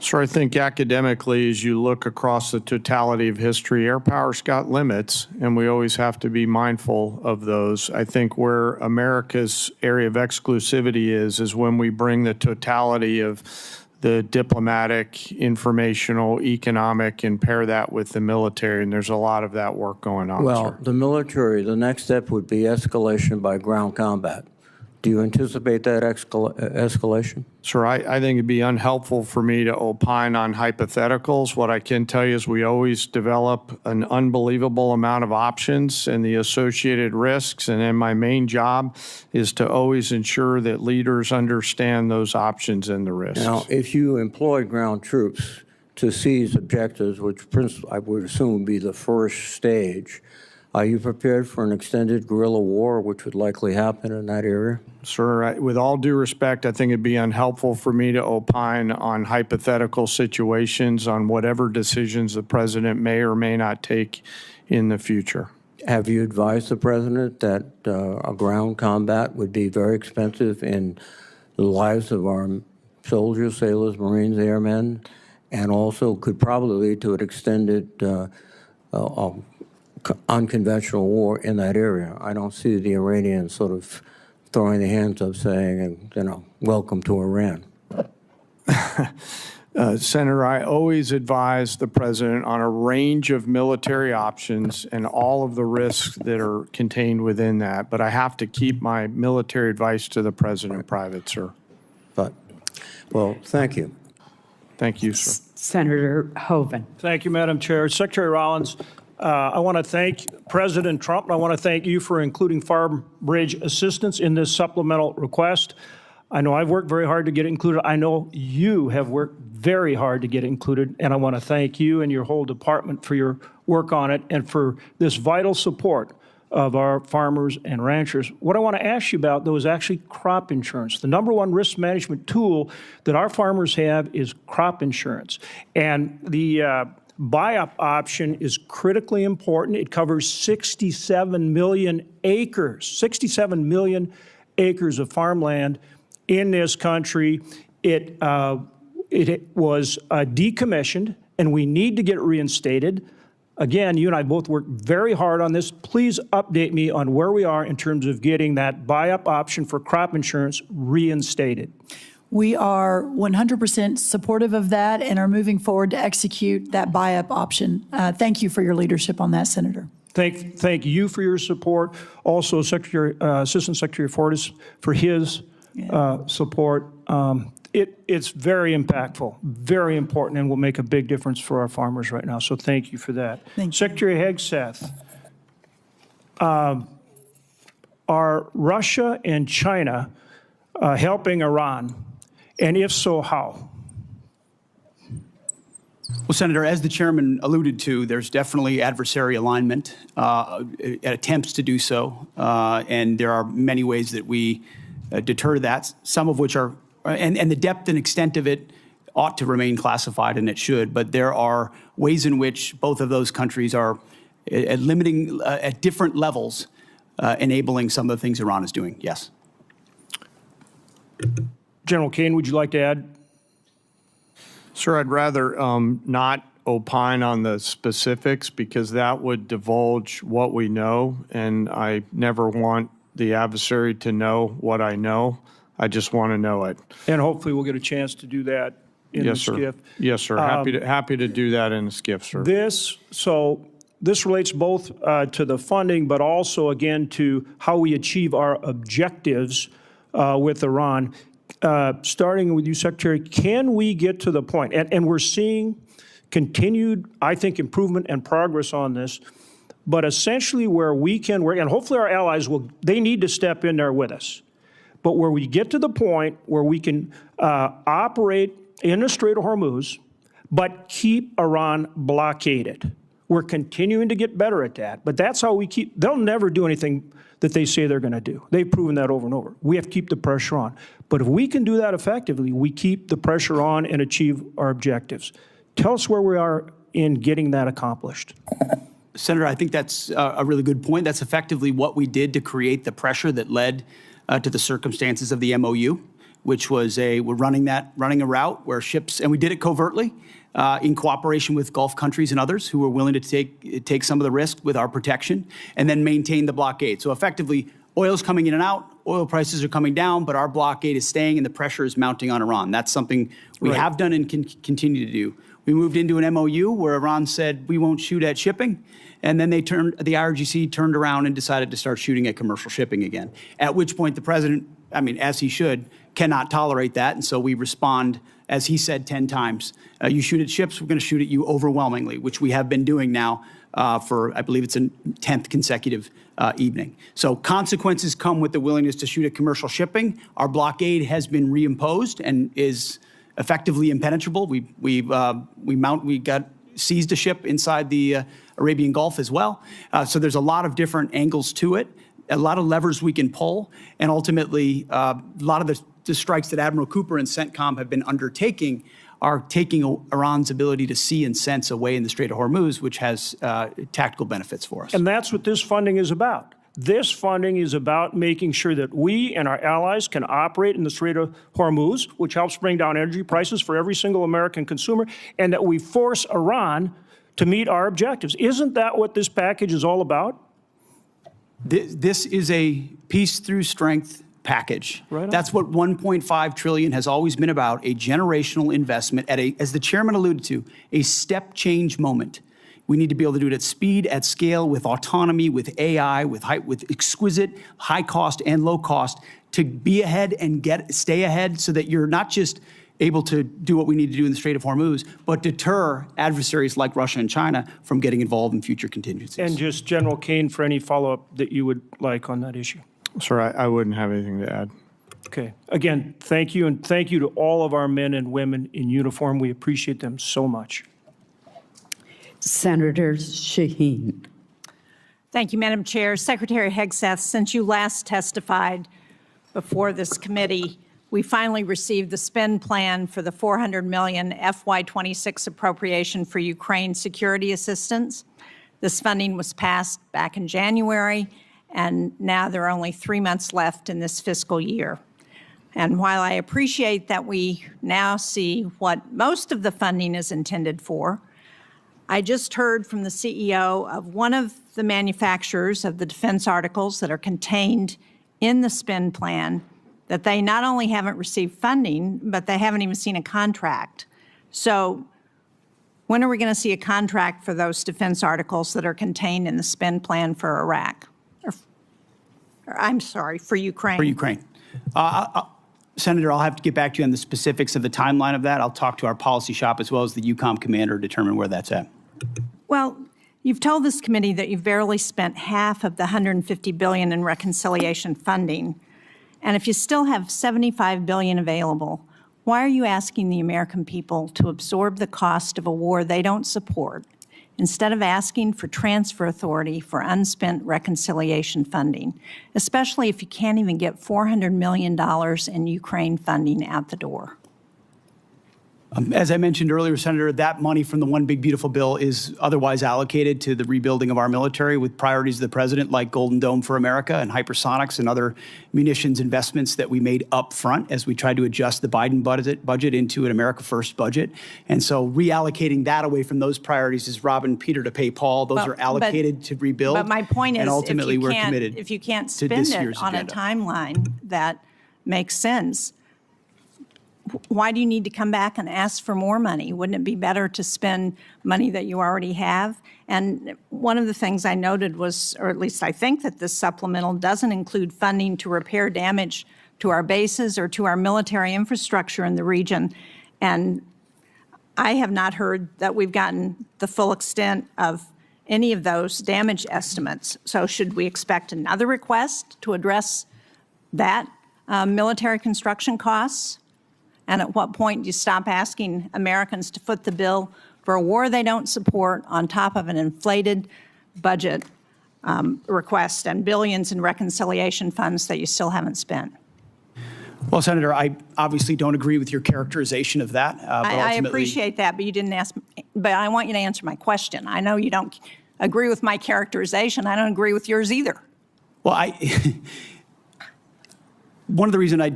S9: So I think academically, as you look across the totality of history, air power's got limits, and we always have to be mindful of those. I think where America's area of exclusivity is when we bring the totality of the diplomatic, informational, economic, and pair that with the military, and there's a lot of that work going on,
S14: Well,
S9: sir.
S14: the military, the next step would be escalation by ground combat. Do you anticipate that escalation?
S9: Sir, I think it'd be unhelpful for me to opine on hypotheticals. What I can tell you is we always develop an unbelievable amount of options and the associated risks, and then my main job is to always ensure that leaders understand those options and the risks.
S14: Now, if you employ ground troops to seize objectives, which I would assume would be the first stage, are you prepared for an extended guerrilla war, which would likely happen in that area?
S9: Sir, with all due respect, I think it'd be unhelpful for me to opine on hypothetical situations on whatever decisions the president may or may not take in the future.
S14: Have you advised the president that a ground combat would be very expensive in the lives of our soldiers, sailors, Marines, airmen, and also could probably lead to an extended unconventional war in that area? I don't see the Iranians sort of throwing their hands up saying, welcome to Iran.
S9: Senator, I always advise the president on a range of military options and all of the risks that are contained within that, but I have to keep my military advice to the president private, sir.
S14: Well, thank you.
S9: Thank you, sir.
S3: Senator Hoeven.
S15: Thank you, Madam Chair. Secretary Rollins, I want to thank President Trump, and I want to thank you for including farm bridge assistance in this supplemental request. I know I've worked very hard to get it included. I know you have worked very hard to get it included, and I want to thank you and your whole department for your work on it and for this vital support of our farmers and ranchers. What I want to ask you about, though, is actually crop insurance. The number one risk management tool that our farmers have is crop insurance. And the buy-up option is critically important. It covers 67 million acres, 67 million acres of farmland in this country. It was decommissioned, and we need to get it reinstated. Again, you and I both worked very hard on this. Please update me on where we are in terms of getting that buy-up option for crop insurance reinstated.
S10: We are 100% supportive of that and are moving forward to execute that buy-up option. Thank you for your leadership on that, Senator.
S15: Thank you for your support. Also, Assistant Secretary Fortas for his support. It's very impactful, very important, and will make a big difference for our farmers right now. So thank you for that.
S10: Thank you.
S15: Secretary Hegseth, are Russia and China helping Iran? And if so, how?
S7: Well, Senator, as the chairman alluded to, there's definitely adversary alignment, attempts to do so, and there are many ways that we deter that, some of which are, and the depth and extent of it ought to remain classified, and it should, but there are ways in which both of those countries are limiting at different levels, enabling some of the things Iran is doing. Yes.
S15: General Caine, would you like to add?
S9: Sir, I'd rather not opine on the specifics because that would divulge what we know, and I never want the adversary to know what I know. I just want to know it.
S15: And hopefully we'll get a chance to do that in the skiff.
S9: Yes, sir. Happy to do that in the skiff, sir.
S15: This relates both to the funding, but also, again, to how we achieve our objectives with Iran. Starting with you, Secretary, can we get to the point, and we're seeing continued, I think, improvement and progress on this, but essentially where we can work, and hopefully our allies they need to step in there with us, but where we get to the point where we can operate in the Strait of Hormuz, but keep Iran blockaded. We're continuing to get better at that, but that's how we they'll never do anything that they say they're going to do. They've proven that over and over. We have to keep the pressure on. But if we can do that effectively, we keep the pressure on and achieve our objectives. Tell us where we are in getting that accomplished.
S7: Senator, I think that's a really good point. That's effectively what we did to create the pressure that led to the circumstances of the MOU, which was we're running a route where ships, and we did it covertly, in cooperation with Gulf countries and others who were willing to take some of the risk with our protection and then maintain the blockade. So effectively, Oil's coming in and out, oil prices are coming down, but our blockade is staying and the pressure is mounting on Iran. That's something we have done and can continue to do. We moved into an MOU where Iran said we won't shoot at shipping, and then the IRGC turned around and decided to start shooting at commercial shipping again, at which point the president, I mean, as he should, cannot tolerate that, and so we respond, as he said 10 times, you shoot at ships, we're going to shoot at you overwhelmingly, which we have been doing now for, I believe it's a 10th consecutive evening. So consequences come with the willingness to shoot at commercial shipping. Our blockade has been reimposed and is effectively impenetrable. We got seized a ship inside the Arabian Gulf as well. So there's a lot of different angles to it, a lot of levers we can pull, and ultimately a lot of the strikes that Admiral Cooper and CENTCOM have been undertaking are taking Iran's ability to see and sense away in the Strait of Hormuz, which has tactical benefits for us.
S15: And that's what this funding is about. This funding is about making sure that we and our allies can operate in the Strait of Hormuz, which helps bring down energy prices for every single American consumer, and that we force Iran to meet our objectives. Isn't that what this package is all about?
S7: This is a peace through strength package.
S15: Right.
S7: That's what 1.5 trillion has always been about, a generational investment at as the chairman alluded to, a step change moment. We need to be able to do it at speed, at scale, with autonomy, with AI, with exquisite high cost and low cost to be ahead and stay ahead so that you're not just able to do what we need to do in the Strait of Hormuz, but deter adversaries like Russia and China from getting involved in future contingencies.
S15: And just General Caine for any follow-up that you would like on that issue.
S9: Sir, I wouldn't have anything to add.
S15: Okay. Again, thank you, and thank you to all of our men and women in uniform. We appreciate them so much.
S3: Senator Shaheen.
S16: Thank you, Madam Chair. Secretary Hegseth, since you last testified before this committee, we finally received the spend plan for the $400 million FY26 appropriation for Ukraine security assistance. This funding was passed back in January, and now there are only 3 months left in this fiscal year. And while I appreciate that we now see what most of the funding is intended for, I just heard from the CEO of one of the manufacturers of the defense articles that are contained in the spend plan that they not only haven't received funding, but they haven't even seen a contract. So when are we going to see a contract for those defense articles that are contained in the spend plan for Iraq? I'm sorry, for Ukraine.
S7: For Ukraine. Senator, I'll have to get back to you on the specifics of the timeline of that. I'll talk to our policy shop as well as the EUCOM commander to determine where that's at.
S16: Well, you've told this committee that you've barely spent half of the $150 billion in reconciliation funding. And if you still have $75 billion available, why are you asking the American people to absorb the cost of a war they don't support instead of asking for transfer authority for unspent reconciliation funding, especially if you can't even get $400 million in Ukraine funding out the door?
S7: As I mentioned earlier, Senator, that money from the One Big Beautiful Bill is otherwise allocated to the rebuilding of our military with priorities of the president like Golden Dome for America and hypersonics and other munitions investments that we made up front as we tried to adjust the Biden budget into an America First budget. And so reallocating that away from those priorities is robbing Peter to pay Paul. Those are allocated to rebuild.
S16: But my point is,
S7: and ultimately we're committed
S16: if you can't
S7: to
S16: spend
S7: this
S16: it
S7: year's
S16: on
S7: agenda.
S16: a timeline that makes sense, why do you need to come back and ask for more money? Wouldn't it be better to spend money that you already have? And one of the things I noted was, or at least I think that this supplemental doesn't include funding to repair damage to our bases or to our military infrastructure in the region. And I have not heard that we've gotten the full extent of any of those damage estimates. So should we expect another request to address that military construction costs? And at what point do you stop asking Americans to foot the bill for a war they don't support on top of an inflated budget request and billions in reconciliation funds that you still haven't spent?
S7: Well, Senator, I obviously don't agree with your characterization of that.
S16: I appreciate that, but you didn't ask. But I want you to answer my question. I know you don't agree with my characterization. I don't agree with yours either.
S7: Well, one of the reasons I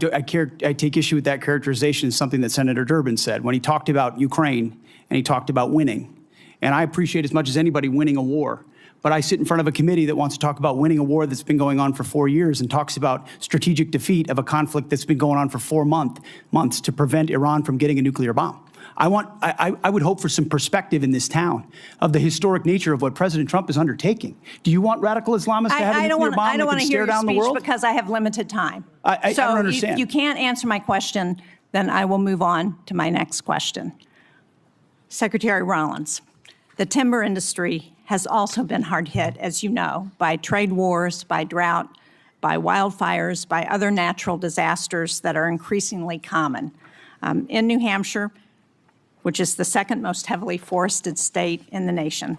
S7: take issue with that characterization is something that Senator Durbin said when he talked about Ukraine and he talked about winning. And I appreciate as much as anybody winning a war. but I sit in front of a committee that wants to talk about winning a war that's been going on for 4 years and talks about strategic defeat of a conflict that's been going on for 4 months to prevent Iran from getting a nuclear bomb. I would hope for some perspective in this town of the historic nature of what President Trump is undertaking. Do you want radical Islamists to have a nuclear bomb
S16: I don't
S7: that
S16: want
S7: can
S16: to hear
S7: stare
S16: your
S7: down the
S16: speech
S7: world?
S16: because I have limited time.
S7: I don't understand.
S16: If you can't answer my question, then I will move on to my next question. Secretary Rollins, the timber industry has also been hard hit, as you know, by trade wars, by drought, by wildfires, by other natural disasters that are increasingly common. In New Hampshire, which is the second most heavily forested state in the nation,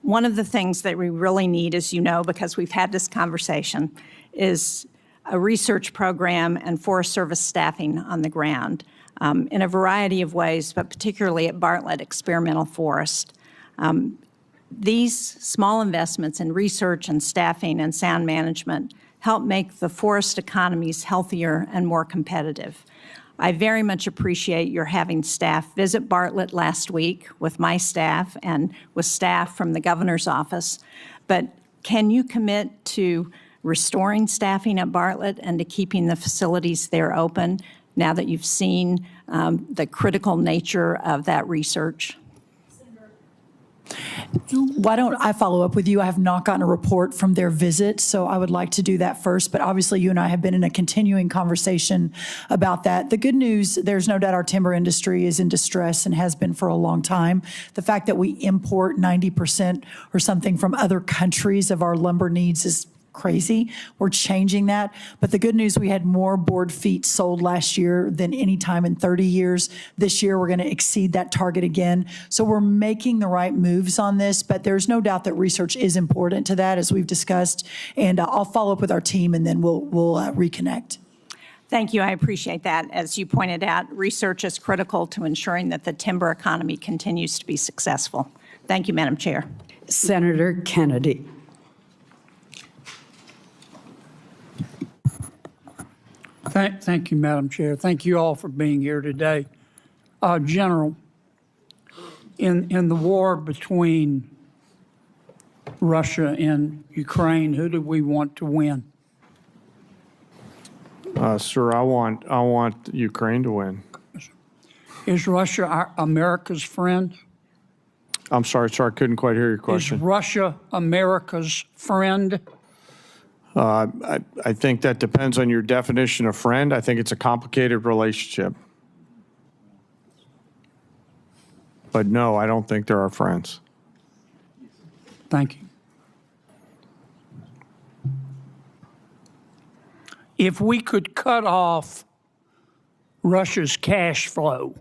S16: one of the things that we really need, as you know, because we've had this conversation, is a research program and Forest Service staffing on the ground in a variety of ways, but particularly at Bartlett Experimental Forest. These small investments in research and staffing and sound management help make the forest economies healthier and more competitive. I very much appreciate your having staff visit Bartlett last week with my staff and with staff from the governor's office. But can you commit to restoring staffing at Bartlett and to keeping the facilities there open now that you've seen the critical nature of that research?
S10: Why don't I follow up with you? I have not gotten a report from their visit, so I would like to do that first. But obviously, you and I have been in a continuing conversation about that. The good news, there's no doubt our timber industry is in distress and has been for a long time. The fact that we import 90% or something from other countries of our lumber needs is crazy. We're changing that. But the good news, we had more board feet sold last year than any time in 30 years. This year, we're going to exceed that target again. So we're making the right moves on this, but there's no doubt that research is important to that, as we've discussed. And I'll follow up with our team, and then we'll reconnect.
S16: Thank you. I appreciate that. As you pointed out, research is critical to ensuring that the timber economy continues to be successful. Thank you, Madam Chair.
S3: Senator Kennedy.
S17: Thank you, Madam Chair. Thank you all for being here today. General, in the war between Russia and Ukraine, who do we want to win?
S9: Sir, I want Ukraine to win.
S17: Is Russia America's friend?
S9: I'm sorry, sir, I couldn't quite hear your question.
S17: Is Russia America's friend?
S9: I think that depends on your definition of friend. I think it's a complicated relationship. But no, I don't think they're our friends.
S17: Thank you. If we could cut off Russia's cash flow,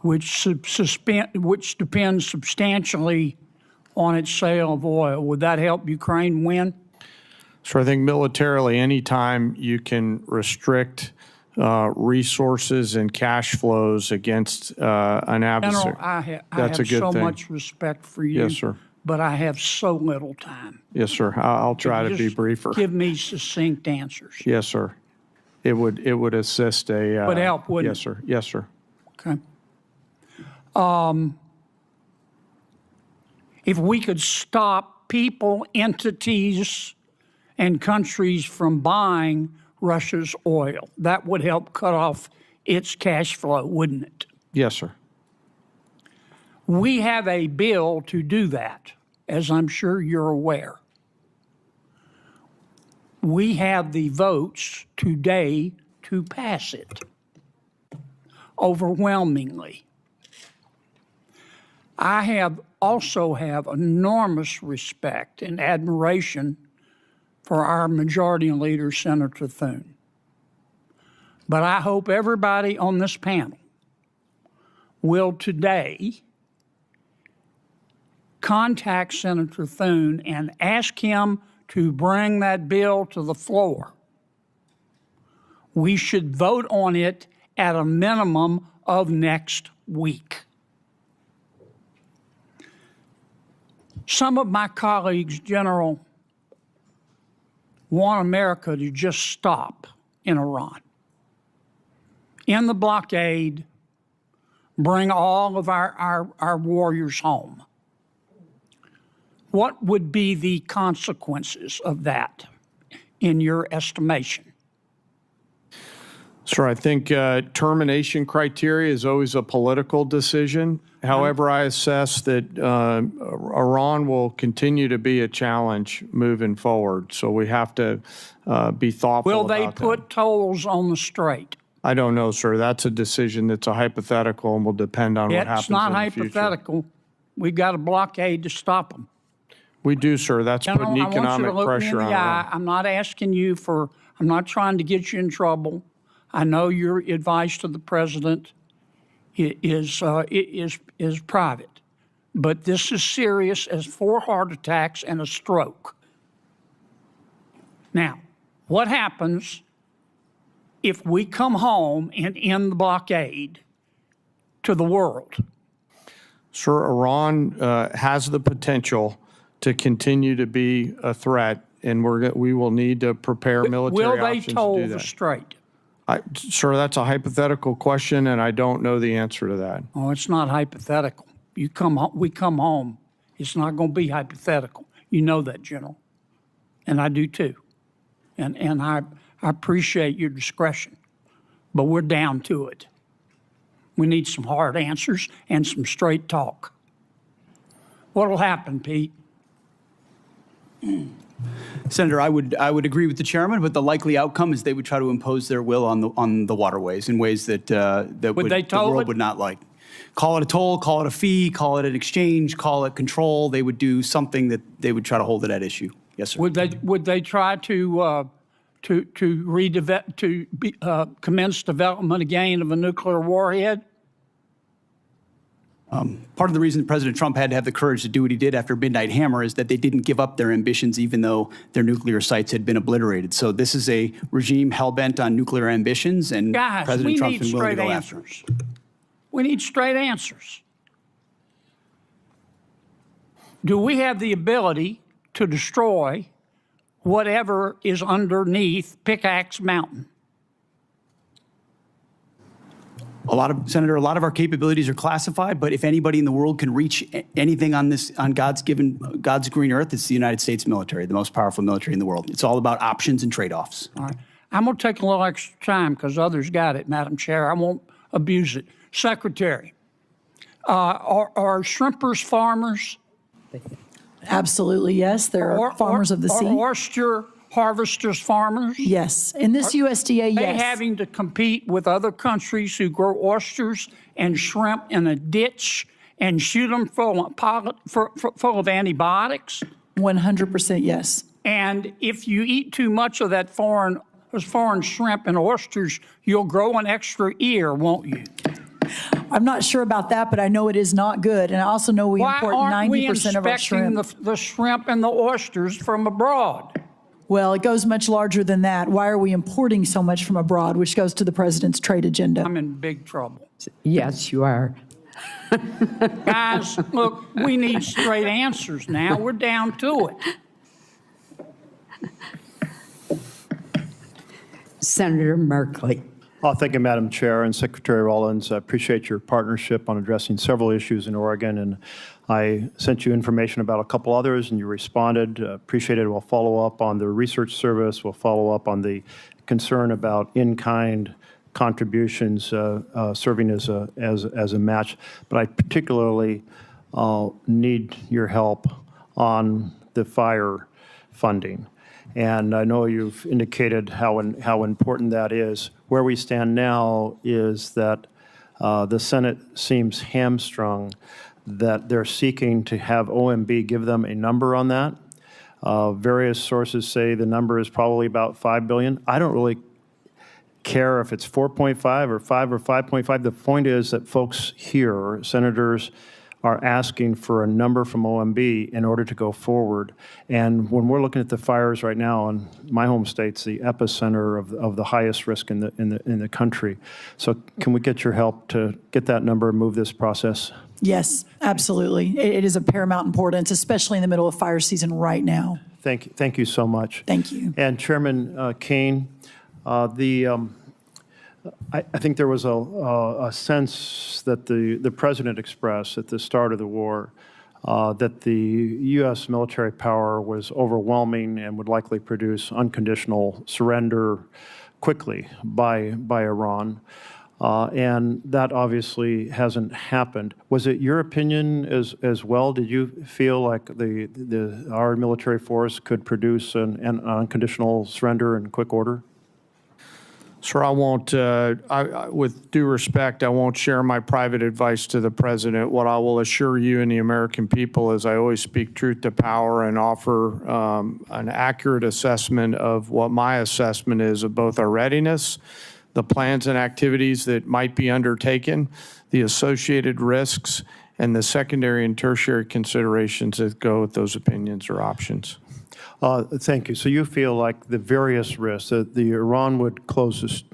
S17: which depends substantially on its sale of oil, would that help Ukraine win?
S9: So I think militarily, anytime you can restrict resources and cash flows against an adversary,
S17: General, I
S9: that's a
S17: have
S9: good
S17: so
S9: thing.
S17: much respect for you.
S9: Yes, sir.
S17: But I have so little time.
S9: Yes, sir. I'll try to be
S17: Just
S9: briefer.
S17: Give me succinct answers.
S9: Yes, sir. It would assist a.
S17: Would help, wouldn't
S9: yes, sir. Yes, sir.
S17: Okay. If we could stop people, entities, and countries from buying Russia's oil, that would help cut off its cash flow, wouldn't it?
S9: Yes, sir.
S17: We have a bill to do that, as I'm sure you're aware. We have the votes today to pass it overwhelmingly. I also have enormous respect and admiration for our majority leader, Senator Thune. But I hope everybody on this panel will today contact Senator Thune and ask him to bring that bill to the floor. We should vote on it at a minimum of next week. Some of my colleagues, General, want America to just stop in Iran. In the blockade, bring all of our warriors home. what would be the consequences of that in your estimation?
S9: Sir, I think termination criteria is always a political decision. However, I assess that Iran will continue to be a challenge moving forward. So we have to be thoughtful
S17: Will
S9: about
S17: they
S9: that.
S17: put tolls on the strait?
S9: I don't know, sir. That's a decision that's a hypothetical and will depend on what happens
S17: It's not
S9: in the future.
S17: hypothetical. We've got a blockade to stop them.
S9: We do, sir. That's
S17: General,
S9: putting
S17: I want you
S9: economic
S17: to look me
S9: pressure
S17: in
S9: on
S17: the eye.
S9: Iran.
S17: I'm not asking you for, I'm not trying to get you in trouble. I know your advice to the president is private, but this is serious as 4 heart attacks and a stroke. Now, what happens if we come home and end the blockade to the world?
S9: Sir, Iran has the potential to continue to be a threat, and we will need to prepare military
S17: Will they
S9: options to
S17: toll
S9: do
S17: the
S9: that.
S17: strait?
S9: Sir, that's a hypothetical question, and I don't know the answer to that.
S17: Oh, it's not hypothetical. We come home. It's not going to be hypothetical. You know that, General, and I do too. And I appreciate your discretion, but we're down to it. We need some hard answers and some straight talk. What'll happen, Pete?
S7: Senator, I would agree with the chairman, but the likely outcome is they would try to impose their will on the waterways in ways that the world would not like. Call it a toll, call it a fee, call it an exchange, call it control. They would do something that they would try to hold it at issue. Yes, sir.
S17: Would they try to commence development again of a nuclear warhead?
S7: Part of the reason President Trump had to have the courage to do what he did after Midnight Hammer is that they didn't give up their ambitions even though their nuclear sites had been obliterated. So this is a regime hell-bent on nuclear ambitions, and
S17: Guys,
S7: President Trump's been willing to go after them.
S17: We need straight answers. Do we have the ability to destroy whatever is underneath Pickaxe Mountain?
S7: Senator, a lot of our capabilities are classified, but if anybody in the world can reach anything on God's green earth, it's the United States military, the most powerful military in the world. It's all about options and trade-offs.
S17: All right. I'm going to take a little extra time because others got it, Madam Chair. I won't abuse it. Secretary, are shrimpers farmers?
S10: Absolutely, yes. There are farmers of the sea.
S17: Are oyster harvesters farmers?
S10: Yes. In this USDA,
S17: They
S10: yes.
S17: having to compete with other countries who grow oysters and shrimp in a ditch and shoot them full of antibiotics?
S10: 100% yes.
S17: And if you eat too much of that foreign shrimp and oysters, you'll grow an extra ear, won't you?
S10: I'm not sure about that, but I know it is not good. And I also know we import 90% of our shrimp.
S17: Why aren't we inspecting the shrimp and the oysters from abroad?
S10: Well, it goes much larger than that. Why are we importing so much from abroad, which goes to the president's trade agenda?
S17: I'm in big trouble.
S3: Yes, you are.
S17: Guys, look, we need straight answers now. We're down to it.
S3: Senator Merkley.
S18: Thank you, Madam Chair and Secretary Rollins. I appreciate your partnership on addressing several issues in Oregon, and I sent you information about a couple others, and you responded. Appreciate it. We'll follow up on the research service. We'll follow up on the concern about in-kind contributions serving as a match. But I particularly need your help on the fire funding. And I know you've indicated how important that is. Where we stand now is that the Senate seems hamstrung, that they're seeking to have OMB give them a number on that. Various sources say the number is probably about $5 billion. I don't really care if it's 4.5 or 5 or 5.5. The point is that folks here, senators, are asking for a number from OMB in order to go forward. And when we're looking at the fires right now in my home state's the epicenter of the highest risk in the country. So can we get your help to get that number and move this process?
S10: Yes, absolutely. It is of paramount importance, especially in the middle of fire season right now.
S18: Thank you so much.
S10: Thank you.
S18: And Chairman Caine, I think there was a sense that the President expressed at the start of the war that the U.S. military power was overwhelming and would likely produce unconditional surrender quickly by Iran. And that obviously hasn't happened. Was it your opinion as well? Did you feel like our military force could produce an unconditional surrender in quick order?
S9: Sir, I won't, with due respect, I won't share my private advice to the President. What I will assure you and the American people is I always speak truth to power and offer an accurate assessment of what my assessment is of both our readiness, the plans and activities that might be undertaken, the associated risks, and the secondary and tertiary considerations that go with those opinions or options.
S18: Thank you. So you feel like the various risks that the Iran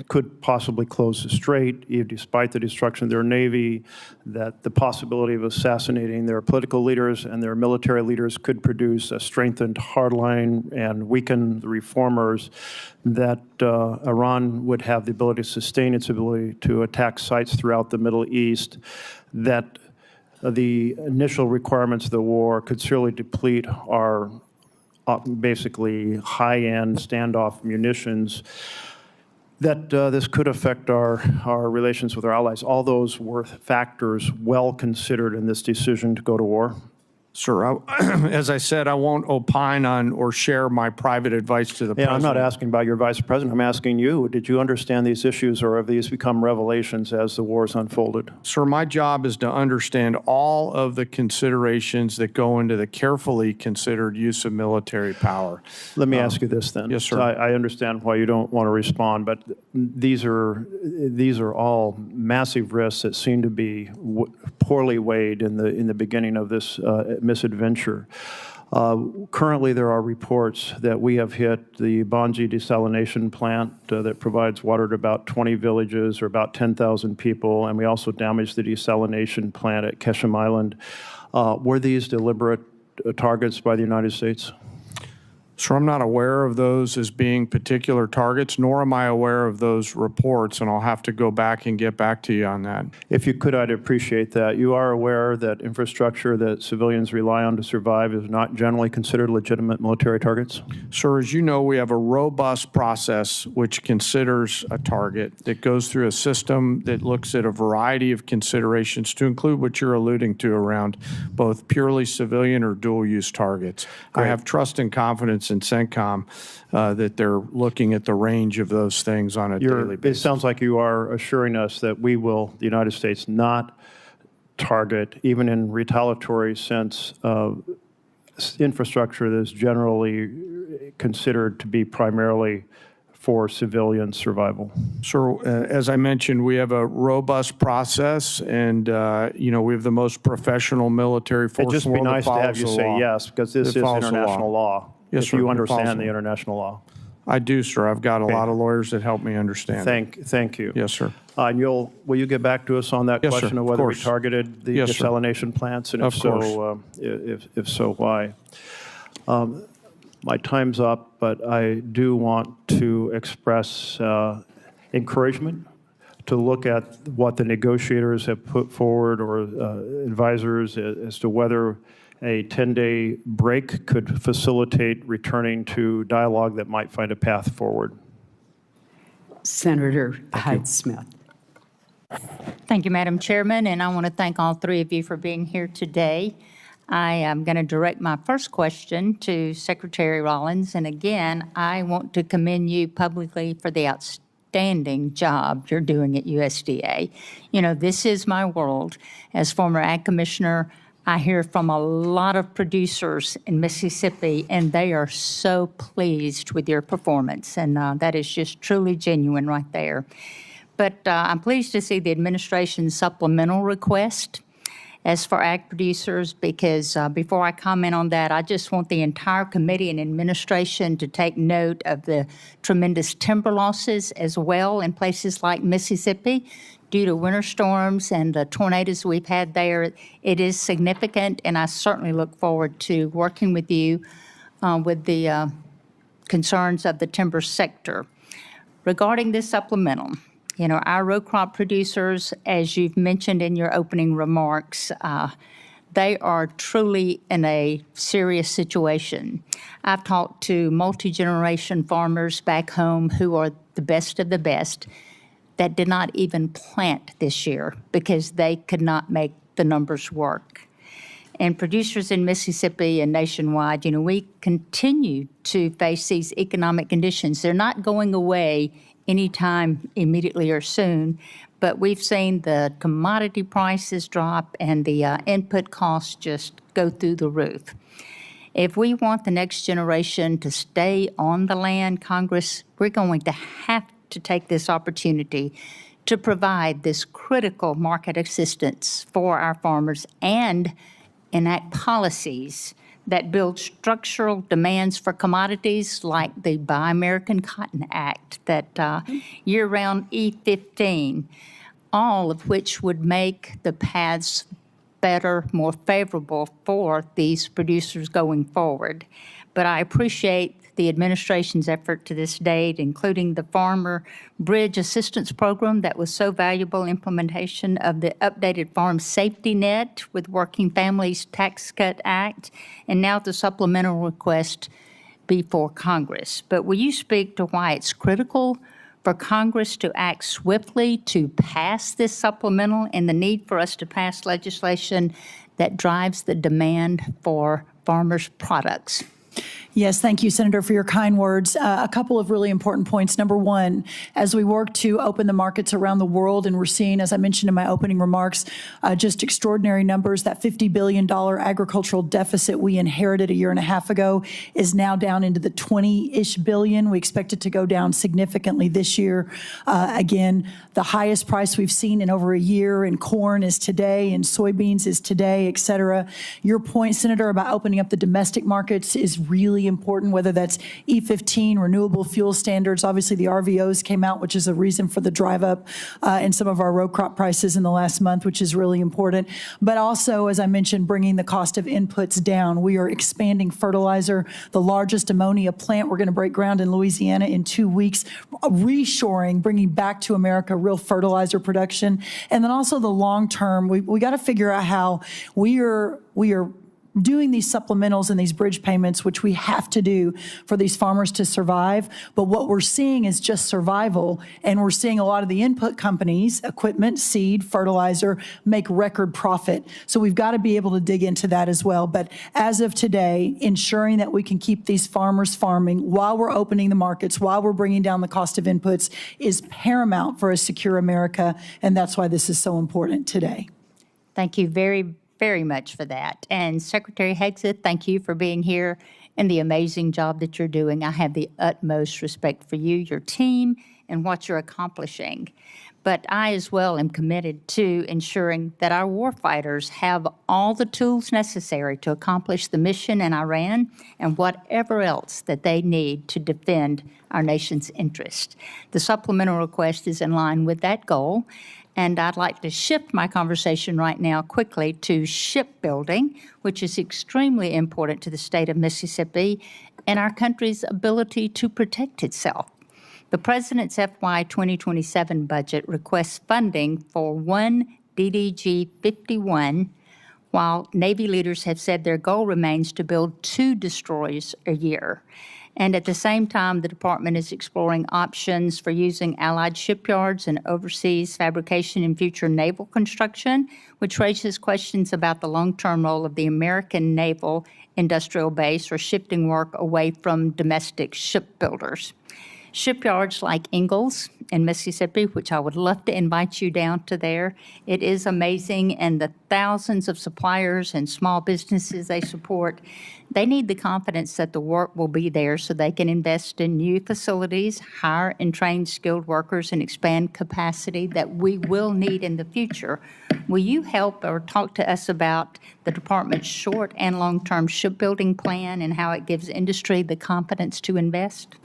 S18: could possibly close the strait, despite the destruction of their navy, that the possibility of assassinating their political leaders and their military leaders could produce a strengthened hardline and weaken the reformers, that Iran would have the ability to sustain its ability to attack sites throughout the Middle East, that the initial requirements of the war could surely deplete our basically high-end standoff munitions, that this could affect our relations with our allies. All those were factors well considered in this decision to go to war?
S9: Sir, as I said, I won't opine on or share my private advice to the President.
S18: I'm not asking about your Vice President. I'm asking you, did you understand these issues, or have these become revelations as the wars unfolded?
S9: Sir, my job is to understand all of the considerations that go into the carefully considered use of military power.
S18: Let me ask you this then.
S9: Yes, sir.
S18: So I understand why you don't want to respond, but these are all massive risks that seem to be poorly weighed in the beginning of this misadventure. Currently, there are reports that we have hit the Bonji desalination plant that provides water to about 20 villages or about 10,000 people, and we also damaged the desalination plant at Keshem Island. Were these deliberate targets by the United States?
S9: Sir, I'm not aware of those as being particular targets, nor am I aware of those reports, and I'll have to go back and get back to you on that.
S18: If you could, I'd appreciate that. You are aware that infrastructure that civilians rely on to survive is not generally considered legitimate military targets?
S9: Sir, as you know, we have a robust process which considers a target that goes through a system that looks at a variety of considerations to include what you're alluding to around both purely civilian or dual-use targets. Great. I have trust and confidence in CENTCOM that they're looking at the range of those things on a daily basis.
S18: It sounds like you are assuring us that we will, the United States, not target, even in retaliatory sense, infrastructure that is generally considered to be primarily for civilian survival.
S9: Sir, as I mentioned, we have a robust process, and we have the most professional military force.
S18: It'd just be nice to have you say yes, because this is international law.
S9: Yes,
S18: if
S9: sir,
S18: you understand the international law.
S9: I do, sir. I've got a lot of lawyers that help me understand.
S18: Thank you.
S9: Yes, sir.
S18: And will you get back to us on that
S9: Yes,
S18: question
S9: sir,
S18: of whether we targeted the desalination plants, and if so, why? My time's up, but I do want to express encouragement to look at what the negotiators have put forward, or advisors, as to whether a 10-day break could facilitate returning to dialogue that might find a path forward.
S3: Senator Hyde-Smith.
S19: Thank you, Madam Chairman, and I want to thank all three of you for being here today. I am going to direct my first question to Secretary Rollins, and again, I want to commend you publicly for the outstanding job you're doing at USDA. You know, this is my world. As former Ag Commissioner, I hear from a lot of producers in Mississippi, and they are so pleased with your performance, and that is just truly genuine right there. But I'm pleased to see the administration's supplemental request as for ag producers, because before I comment on that, I just want the entire committee and administration to take note of the tremendous timber losses as well in places like Mississippi due to winter storms and the tornadoes we've had there. It is significant, and I certainly look forward to working with you with the concerns of the timber sector. Regarding this supplemental, you know, our row crop producers, as you've mentioned in your opening remarks, they are truly in a serious situation. I've talked to multi-generation farmers back home who are the best of the best that did not even plant this year because they could not make the numbers work. And producers in Mississippi and nationwide, we continue to face these economic conditions. They're not going away anytime immediately or soon, but we've seen the commodity prices drop and the input costs just go through the roof. If we want the next generation to stay on the land, Congress, we're going to have to take this opportunity to provide this critical market assistance for our farmers and enact policies that build structural demands for commodities like the Buy American Cotton Act, that year-round E15, all of which would make the paths better, more favorable for these producers going forward. But I appreciate the administration's effort to this date, including the Farmer Bridge Assistance Program that was so valuable, implementation of the updated Farm Safety Net with Working Families Tax Cut Act, and now the supplemental request before Congress. But will you speak to why it's critical for Congress to act swiftly to pass this supplemental and the need for us to pass legislation that drives the demand for farmers' products?
S10: Yes, thank you, Senator, for your kind words. A couple of really important points. Number one, as we work to open the markets around the world, and we're seeing, as I mentioned in my opening remarks, just extraordinary numbers. That $50 billion agricultural deficit we inherited a year and a half ago is now down into the 20-ish billion. We expect it to go down significantly this year. Again, the highest price we've seen in over a year in corn is today, and soybeans is today, et cetera. Your point, Senator, about opening up the domestic markets is really important, whether that's E15, renewable fuel standards. Obviously, the RVOs came out, which is a reason for the drive up in some of our row crop prices in the last month, which is really important. But also, as I mentioned, bringing the cost of inputs down. We are expanding fertilizer, the largest ammonia plant. We're going to break ground in Louisiana in 2 weeks, reshoring, bringing back to America real fertilizer production. And then also the long term, we got to figure out how we are doing these supplementals and these bridge payments, which we have to do for these farmers to survive. But what we're seeing is just survival. And we're seeing a lot of the input companies, equipment, seed, fertilizer, make record profit. So we've got to be able to dig into that as well. But as of today, ensuring that we can keep these farmers farming while we're opening the markets, while we're bringing down the cost of inputs, is paramount for a secure America. And that's why this is so important today.
S19: Thank you very much for that. And Secretary Hegseth, thank you for being here and the amazing job that you're doing. I have the utmost respect for you, your team, and what you're accomplishing. But I as well am committed to ensuring that our warfighters have all the tools necessary to accomplish the mission in Iran and whatever else that they need to defend our nation's interest. The supplemental request is in line with that goal. And I'd like to shift my conversation right now quickly to shipbuilding, which is extremely important to the state of Mississippi and our country's ability to protect itself. The President's FY 2027 budget requests funding for one DDG-51, while Navy leaders have said their goal remains to build 2 destroyers a year. And at the same time, the department is exploring options for using allied shipyards and overseas fabrication in future naval construction, which raises questions about the long-term role of the American naval industrial base or shifting work away from domestic shipbuilders. Shipyards like Ingalls in Mississippi, which I would love to invite you down to there. It is amazing, and the thousands of suppliers and small businesses they support, they need the confidence that the work will be there so they can invest in new facilities, hire and train skilled workers, and expand capacity that we will need in the future. Will you help or talk to us about the department's short and long-term shipbuilding plan and how it gives industry the confidence to invest?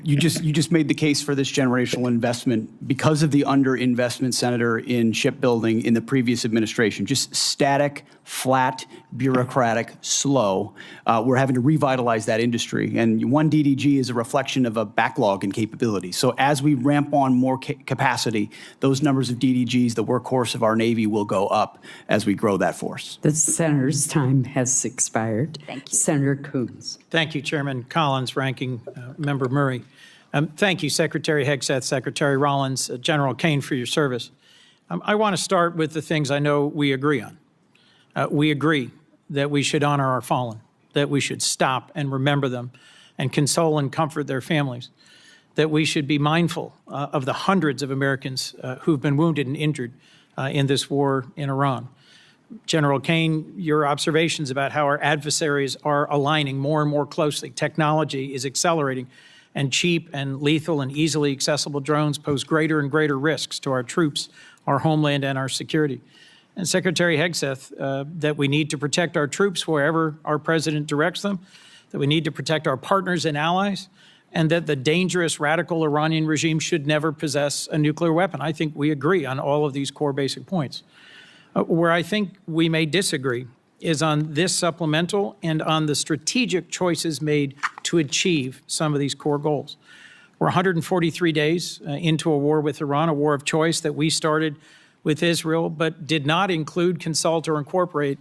S7: You just made the case for this generational investment because of the underinvestment, Senator, in shipbuilding in the previous administration. Just static, flat, bureaucratic, slow. We're having to revitalize that industry. And one DDG is a reflection of a backlog in capability. So as we ramp on more capacity, those numbers of DDGs, the workhorse of our Navy, will go up as we grow that force.
S3: The senator's time has expired. Thank you. Senator Coons.
S20: Thank you, Chairman Collins, Ranking Member Murray. Thank you, Secretary Hegseth, Secretary Rollins, General Caine, for your service. I want to start with the things I know we agree on. We agree that we should honor our fallen, that we should stop and remember them and console and comfort their families, that we should be mindful of the hundreds of Americans who've been wounded and injured in this war in Iran. General Caine, your observations about how our adversaries are aligning more and more closely. Technology is accelerating, and cheap and lethal and easily accessible drones pose greater and greater risks to our troops, our homeland, and our security. And Secretary Hegseth, that we need to protect our troops wherever our president directs them, that we need to protect our partners and allies, and that the dangerous radical Iranian regime should never possess a nuclear weapon. I think we agree on all of these core basic points. Where I think we may disagree is on this supplemental and on the strategic choices made to achieve some of these core goals. We're 143 days into a war with Iran, a war of choice that we started with Israel, but did not include, consult, or incorporate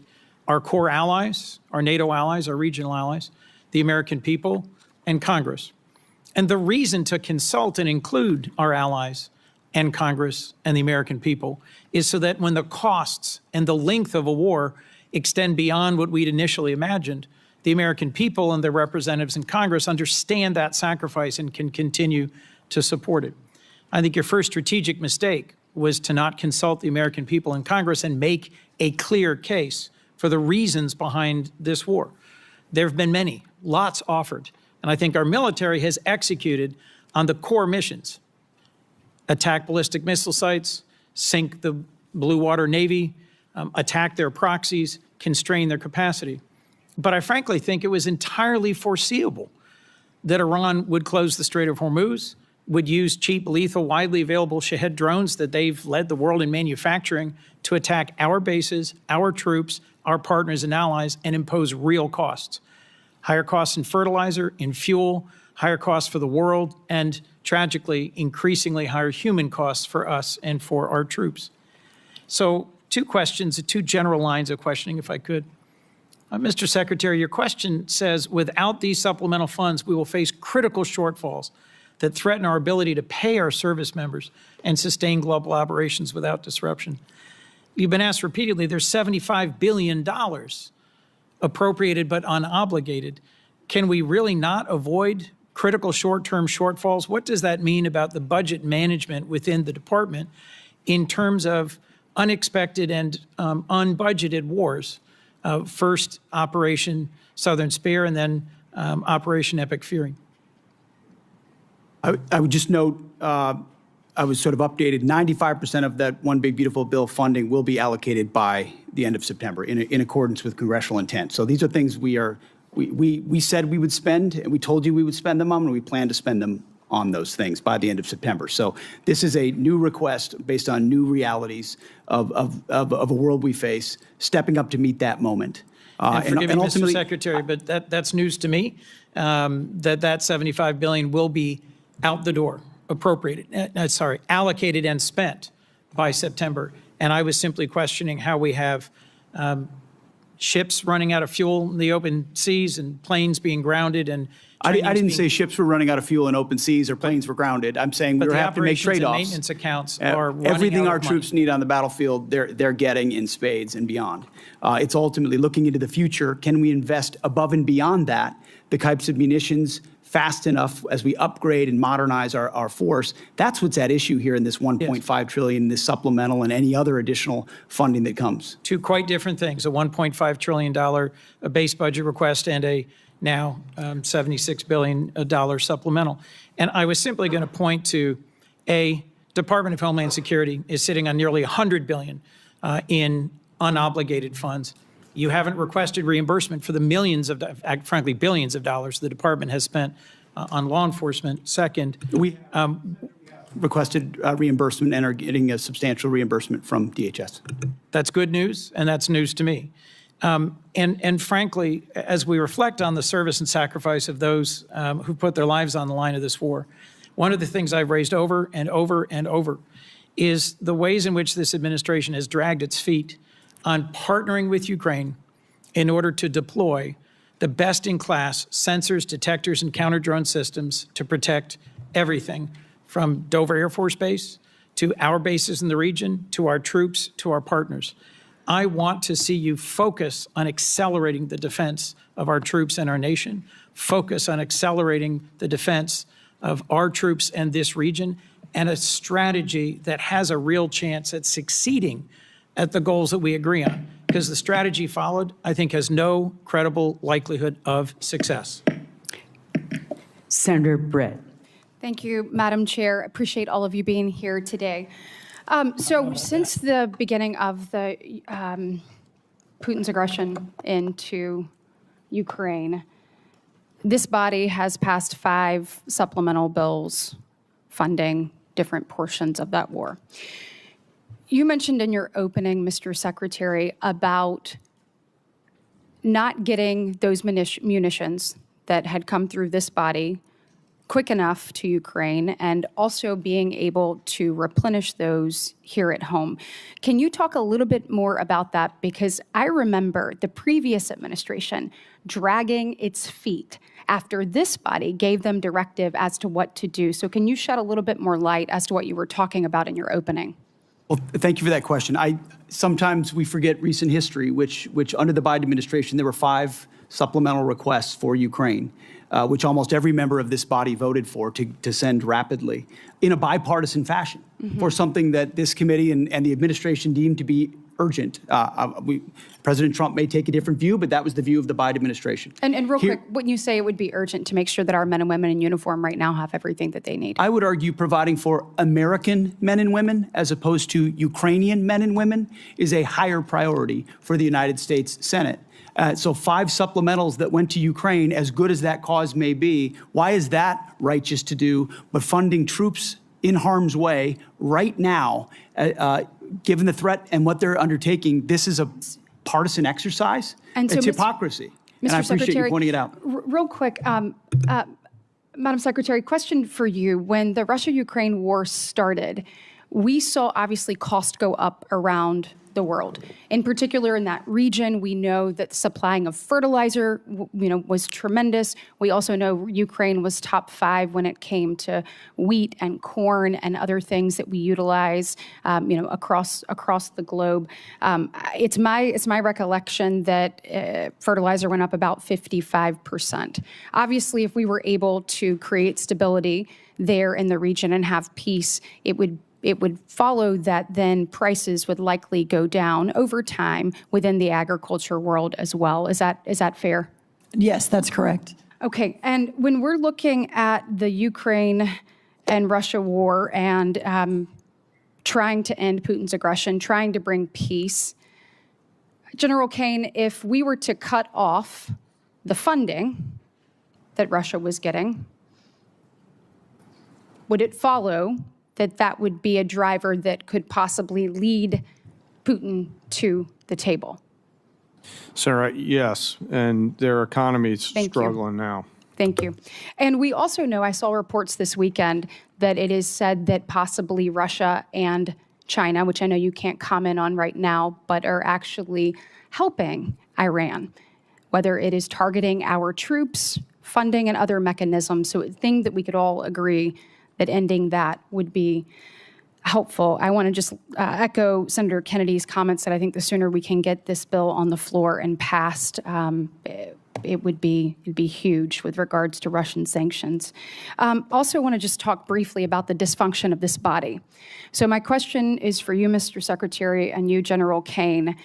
S20: our core allies, our NATO allies, our regional allies, the American people, and Congress. And the reason to consult and include our allies and Congress and the American people is so that when the costs and the length of a war extend beyond what we'd initially imagined, the American people and their representatives in Congress understand that sacrifice and can continue to support it. I think your first strategic mistake was to not consult the American people in Congress and make a clear case for the reasons behind this war. There have been many, lots offered, and I think our military has executed on the core missions: attack ballistic missile sites, sink the Blue Water Navy, attack their proxies, constrain their capacity. But I frankly think it was entirely foreseeable that Iran would close the Strait of Hormuz, would use cheap, lethal, widely available Shahed drones that they've led the world in manufacturing to attack our bases, our troops, our partners and allies, and impose real costs. Higher costs in fertilizer, in fuel, higher costs for the world, and tragically, increasingly higher human costs for us and for our troops. So two questions, two general lines of questioning, if I could. Mr. Secretary, your question says, without these supplemental funds, we will face critical shortfalls that threaten our ability to pay our service members and sustain global operations without disruption. You've been asked repeatedly, there's $75 billion appropriated but unobligated. Can we really not avoid critical short-term shortfalls? What does that mean about the budget management within the department in terms of unexpected and unbudgeted wars? First, Operation Southern Spear, and then Operation Epic Fury.
S7: I would just note, I was sort of updated, 95% of that One Big Beautiful Bill funding will be allocated by the end of September in accordance with congressional intent. So these are things we said we would spend, and we told you we would spend them on, and we plan to spend them on those things by the end of September. So this is a new request based on new realities of a world we face, stepping up to meet that moment.
S20: And forgive me, Mr. Secretary, but that's news to me, that $75 billion will be out the door, allocated and spent by September. And I was simply questioning how we have ships running out of fuel in the open seas and planes being grounded and
S7: I didn't say ships were running out of fuel in open seas or planes were grounded. I'm saying we have to make trade-offs.
S20: Maintenance accounts are running
S7: everything
S20: out
S7: our
S20: of money.
S7: troops need on the battlefield, they're getting in spades and beyond. It's ultimately looking into the future. Can we invest above and beyond that, the types of munitions fast enough as we upgrade and modernize our force? That's what's at issue here in this $1.5 trillion, this supplemental, and any other additional funding that comes.
S20: Two quite different things: a $1.5 trillion base budget request and a now $76 billion supplemental. And I was simply going to point to Department of Homeland Security is sitting on nearly $100 billion in unobligated funds. You haven't requested reimbursement for the millions of, frankly, billions of dollars the department has spent on law enforcement. Second,
S7: We requested reimbursement and are getting a substantial reimbursement from DHS.
S20: that's good news, and that's news to me. And frankly, as we reflect on the service and sacrifice of those who put their lives on the line of this war, one of the things I've raised over and over and over is the ways in which this administration has dragged its feet on partnering with Ukraine in order to deploy the best-in-class sensors, detectors, and counter-drone systems to protect everything from Dover Air Force Base to our bases in the region, to our troops, to our partners. I want to see you focus on accelerating the defense of our troops and our nation, focus on accelerating the defense of our troops and this region, and a strategy that has a real chance at succeeding at the goals that we agree on. Because the strategy followed, I think, has no credible likelihood of success.
S3: Senator Britt.
S21: Thank you, Madam Chair. Appreciate all of you being here today. So since the beginning of the Putin's aggression into Ukraine, this body has passed 5 supplemental bills funding different portions of that war. You mentioned in your opening, Mr. Secretary, about not getting those munitions that had come through this body quick enough to Ukraine, and also being able to replenish those here at home. Can you talk a little bit more about that? Because I remember the previous administration dragging its feet after this body gave them directive as to what to do. So can you shed a little bit more light as to what you were talking about in your opening?
S7: Well, thank you for that question. Sometimes we forget recent history, which under the Biden administration, there were 5 supplemental requests for Ukraine, which almost every member of this body voted for to send rapidly in a bipartisan fashion for something that this committee and the administration deemed to be urgent. President Trump may take a different view, but that was the view of the Biden administration.
S21: And real quick, wouldn't you say it would be urgent to make sure that our men and women in uniform right now have everything that they need?
S7: I would argue providing for American men and women as opposed to Ukrainian men and women is a higher priority for the United States Senate. So 5 supplementals that went to Ukraine, as good as that cause may be, why is that righteous to do? But funding troops in harm's way right now, given the threat and what they're undertaking, this is a partisan exercise.
S21: And so,
S7: it's hypocrisy. And I appreciate you pointing it out.
S21: Real quick, Madam Secretary, question for you. When the Russia-Ukraine war started, we saw obviously costs go up around the world. In particular, in that region, we know that supplying of fertilizer, was tremendous. We also know Ukraine was top 5 when it came to wheat and corn and other things that we utilize, across the globe. It's my recollection that fertilizer went up about 55%. Obviously, if we were able to create stability there in the region and have peace, it would follow that then prices would likely go down over time within the agriculture world as well. Is that fair?
S10: Yes, that's correct.
S21: Okay, and when we're looking at the Ukraine and Russia war and trying to end Putin's aggression, trying to bring peace, General Caine, if we were to cut off the funding that Russia was getting, would it follow that would be a driver that could possibly lead Putin to the table?
S9: Sarah, yes, and their economy's struggling now.
S21: Thank you. And we also know, I saw reports this weekend, that it is said that possibly Russia and China, which I know you can't comment on right now, but are actually helping Iran, whether it is targeting our troops, funding, and other mechanisms. So a thing that we could all agree that ending that would be helpful. I want to just echo Senator Kennedy's comments that I think the sooner we can get this bill on the floor and passed, it'd be huge with regards to Russian sanctions. Also want to just talk briefly about the dysfunction of this body. So my question is for you, Mr. Secretary, and you, General Caine.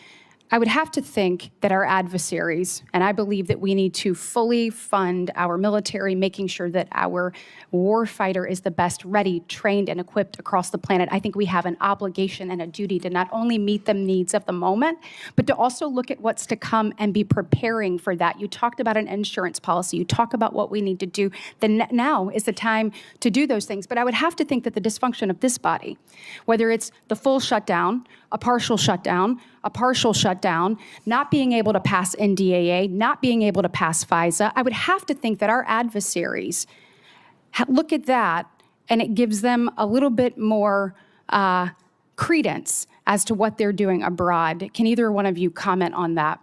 S21: I would have to think that our adversaries, and I believe that we need to fully fund our military, making sure that our warfighter is the best ready, trained, and equipped across the planet. I think we have an obligation and a duty to not only meet the needs of the moment, but to also look at what's to come and be preparing for that. You talked about an insurance policy. You talk about what we need to do. Now is the time to do those things. But I would have to think that the dysfunction of this body, whether it's the full shutdown, a partial shutdown, not being able to pass NDAA, not being able to pass FISA, I would have to think that our adversaries look at that and it gives them a little bit more credence as to what they're doing abroad. Can either one of you comment on that?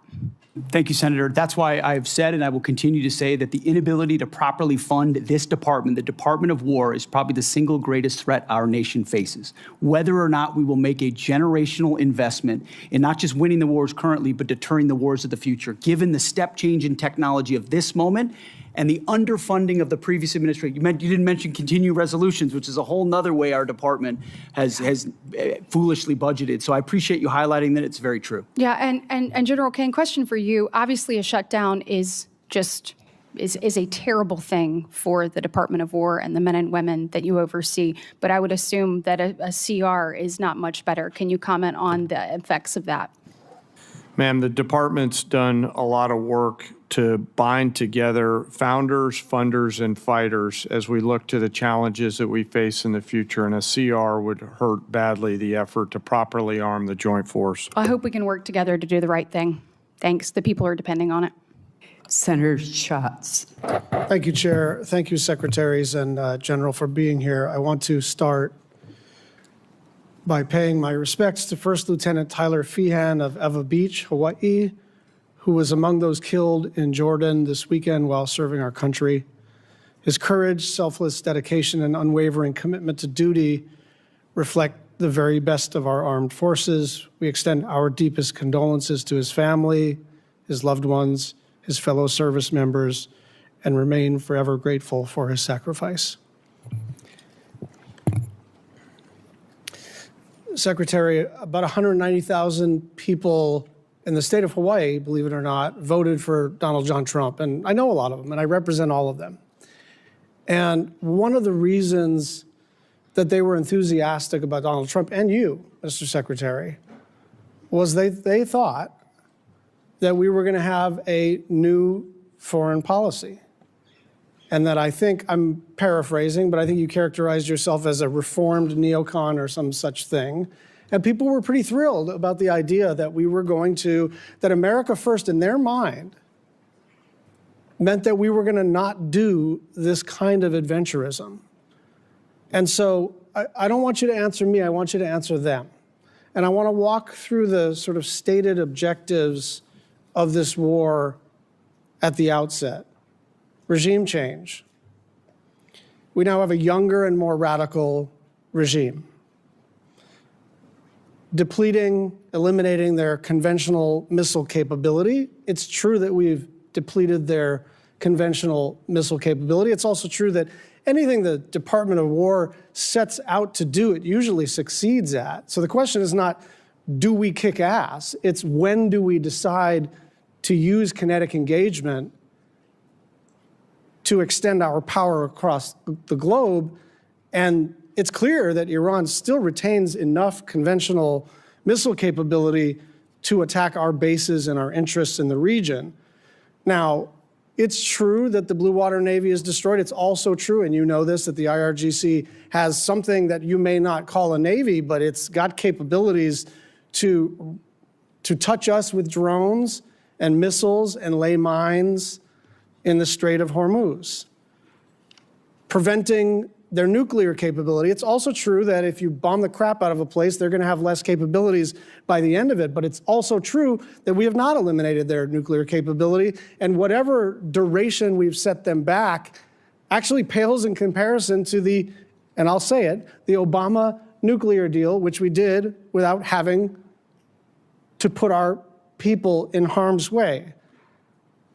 S7: Thank you, Senator. That's why I've said, and I will continue to say, that the inability to properly fund this department, the Department of War, is probably the single greatest threat our nation faces. Whether or not we will make a generational investment in not just winning the wars currently, but deterring the wars of the future, given the step change in technology of this moment and the underfunding of the previous administration. You didn't mention continuing resolutions, which is a whole nother way our department has foolishly budgeted. So I appreciate you highlighting that. It's very true.
S21: Yeah, and General Caine, question for you. Obviously, a shutdown is a terrible thing for the Department of War and the men and women that you oversee. But I would assume that a CR is not much better. Can you comment on the effects of that?
S9: Ma'am, the department's done a lot of work to bind together founders, funders, and fighters as we look to the challenges that we face in the future, and a CR would hurt badly the effort to properly arm the joint force.
S21: I hope we can work together to do the right thing. Thanks. The people are depending on it.
S3: Senator Schatz.
S2: Thank you, Chair. Thank you, Secretaries and General, for being here. I want to start by paying my respects to First Lieutenant Tyler Feehan of Eva Beach, Hawaii, who was among those killed in Jordan this weekend while serving our country. His courage, selfless dedication, and unwavering commitment to duty reflect the very best of our armed forces. We extend our deepest condolences to his family, his loved ones, his fellow service members, and remain forever grateful for his sacrifice. Secretary, about 190,000 people in the state of Hawaii, believe it or not, voted for Donald John Trump. And I know a lot of them, and I represent all of them. And one of the reasons that they were enthusiastic about Donald Trump, and you, Mr. Secretary, was they thought that we were going to have a new foreign policy. And that I think, I'm paraphrasing, but I think you characterized yourself as a reformed neocon or some such thing. And people were pretty thrilled about the idea that we were going to, that America first in their mind meant that we were going to not do this kind of adventurism. And so I don't want you to answer me, I want you to answer them. And I want to walk through the sort of stated objectives of this war at the outset. Regime change. We now have a younger and more radical regime. Depleting, eliminating their conventional missile capability. It's true that we've depleted their conventional missile capability. It's also true that anything the Department of War sets out to do, it usually succeeds at. So the question is not, do we kick ass? It's when do we decide to use kinetic engagement to extend our power across the globe. And it's clear that Iran still retains enough conventional missile capability to attack our bases and our interests in the region. Now, it's true that the Blue Water Navy is destroyed. It's also true, and you know this, that the IRGC has something that you may not call a navy, but it's got capabilities to touch us with drones and missiles and lay mines in the Strait of Hormuz, preventing their nuclear capability. It's also true that if you bomb the crap out of a place, they're going to have less capabilities by the end of it. But it's also true that we have not eliminated their nuclear capability, and whatever duration we've set them back actually pales in comparison to the, and I'll say it, the Obama nuclear deal, which we did without having to put our people in harm's way.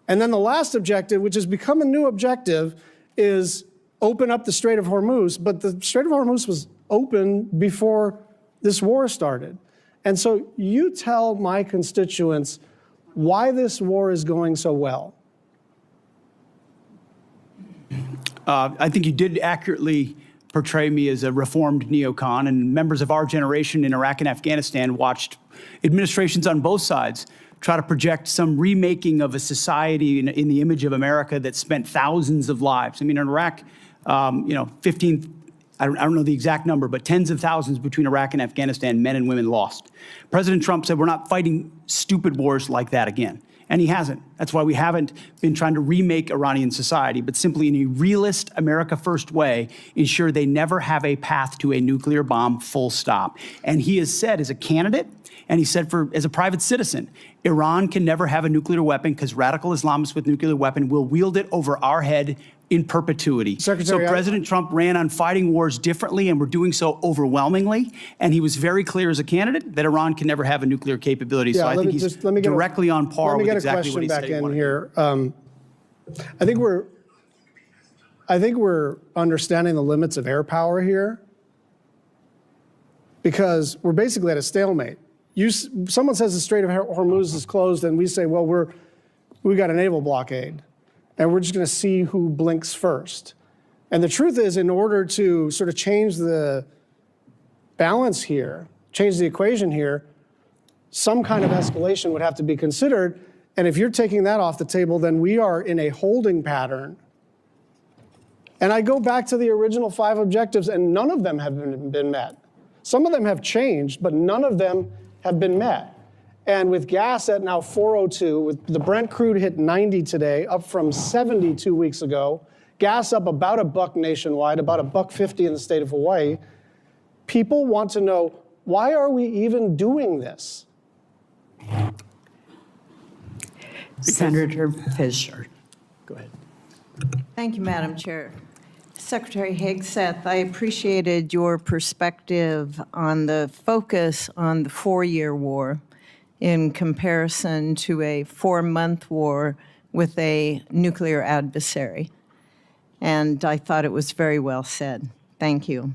S2: And then the last objective, which has become a new objective, is open up the Strait of Hormuz. But the Strait of Hormuz was open before this war started. And so you tell my constituents why this war is going so well.
S7: I think you did accurately portray me as a reformed neocon, and members of our generation in Iraq and Afghanistan watched administrations on both sides try to project some remaking of a society in the image of America that spent thousands of lives. I mean, in Iraq, 15, I don't know the exact number, but tens of thousands between Iraq and Afghanistan, men and women lost. President Trump said we're not fighting stupid wars like that again. And he hasn't. That's why we haven't been trying to remake Iranian society, but simply in a realist, America first way, ensure they never have a path to a nuclear bomb, full stop. And he has said as a candidate, and he said as a private citizen, Iran can never have a nuclear weapon because radical Islamists with nuclear weapon will wield it over our head in perpetuity.
S2: Secretary,
S7: so President Trump ran on fighting wars differently, and we're doing so overwhelmingly. And he was very clear as a candidate that Iran can never have a nuclear capability.
S2: Yeah,
S7: so I think he's directly on par with exactly what he said he wanted.
S2: Here. I think we're understanding the limits of air power here, because we're basically at a stalemate. Someone says the Strait of Hormuz is closed, and we say, well, we got a naval blockade, and we're just going to see who blinks first. And the truth is, in order to sort of change the balance here, change the equation here, some kind of escalation would have to be considered. And if you're taking that off the table, then we are in a holding pattern. And I go back to the original 5 objectives, and none of them have been met. Some of them have changed, but none of them have been met. And with gas at now 402, with the Brent crude hit 90 today, up from 70 2 weeks ago, gas up about $1 nationwide, about $1.50 in the state of Hawaii, people want to know, why are we even doing this?
S3: Senator Fisher.
S7: Go ahead.
S4: Thank you, Madam Chair. Secretary Hegseth, I appreciated your perspective on the focus on the 4-year war in comparison to a 4-month war with a nuclear adversary. And I thought it was very well said. Thank you.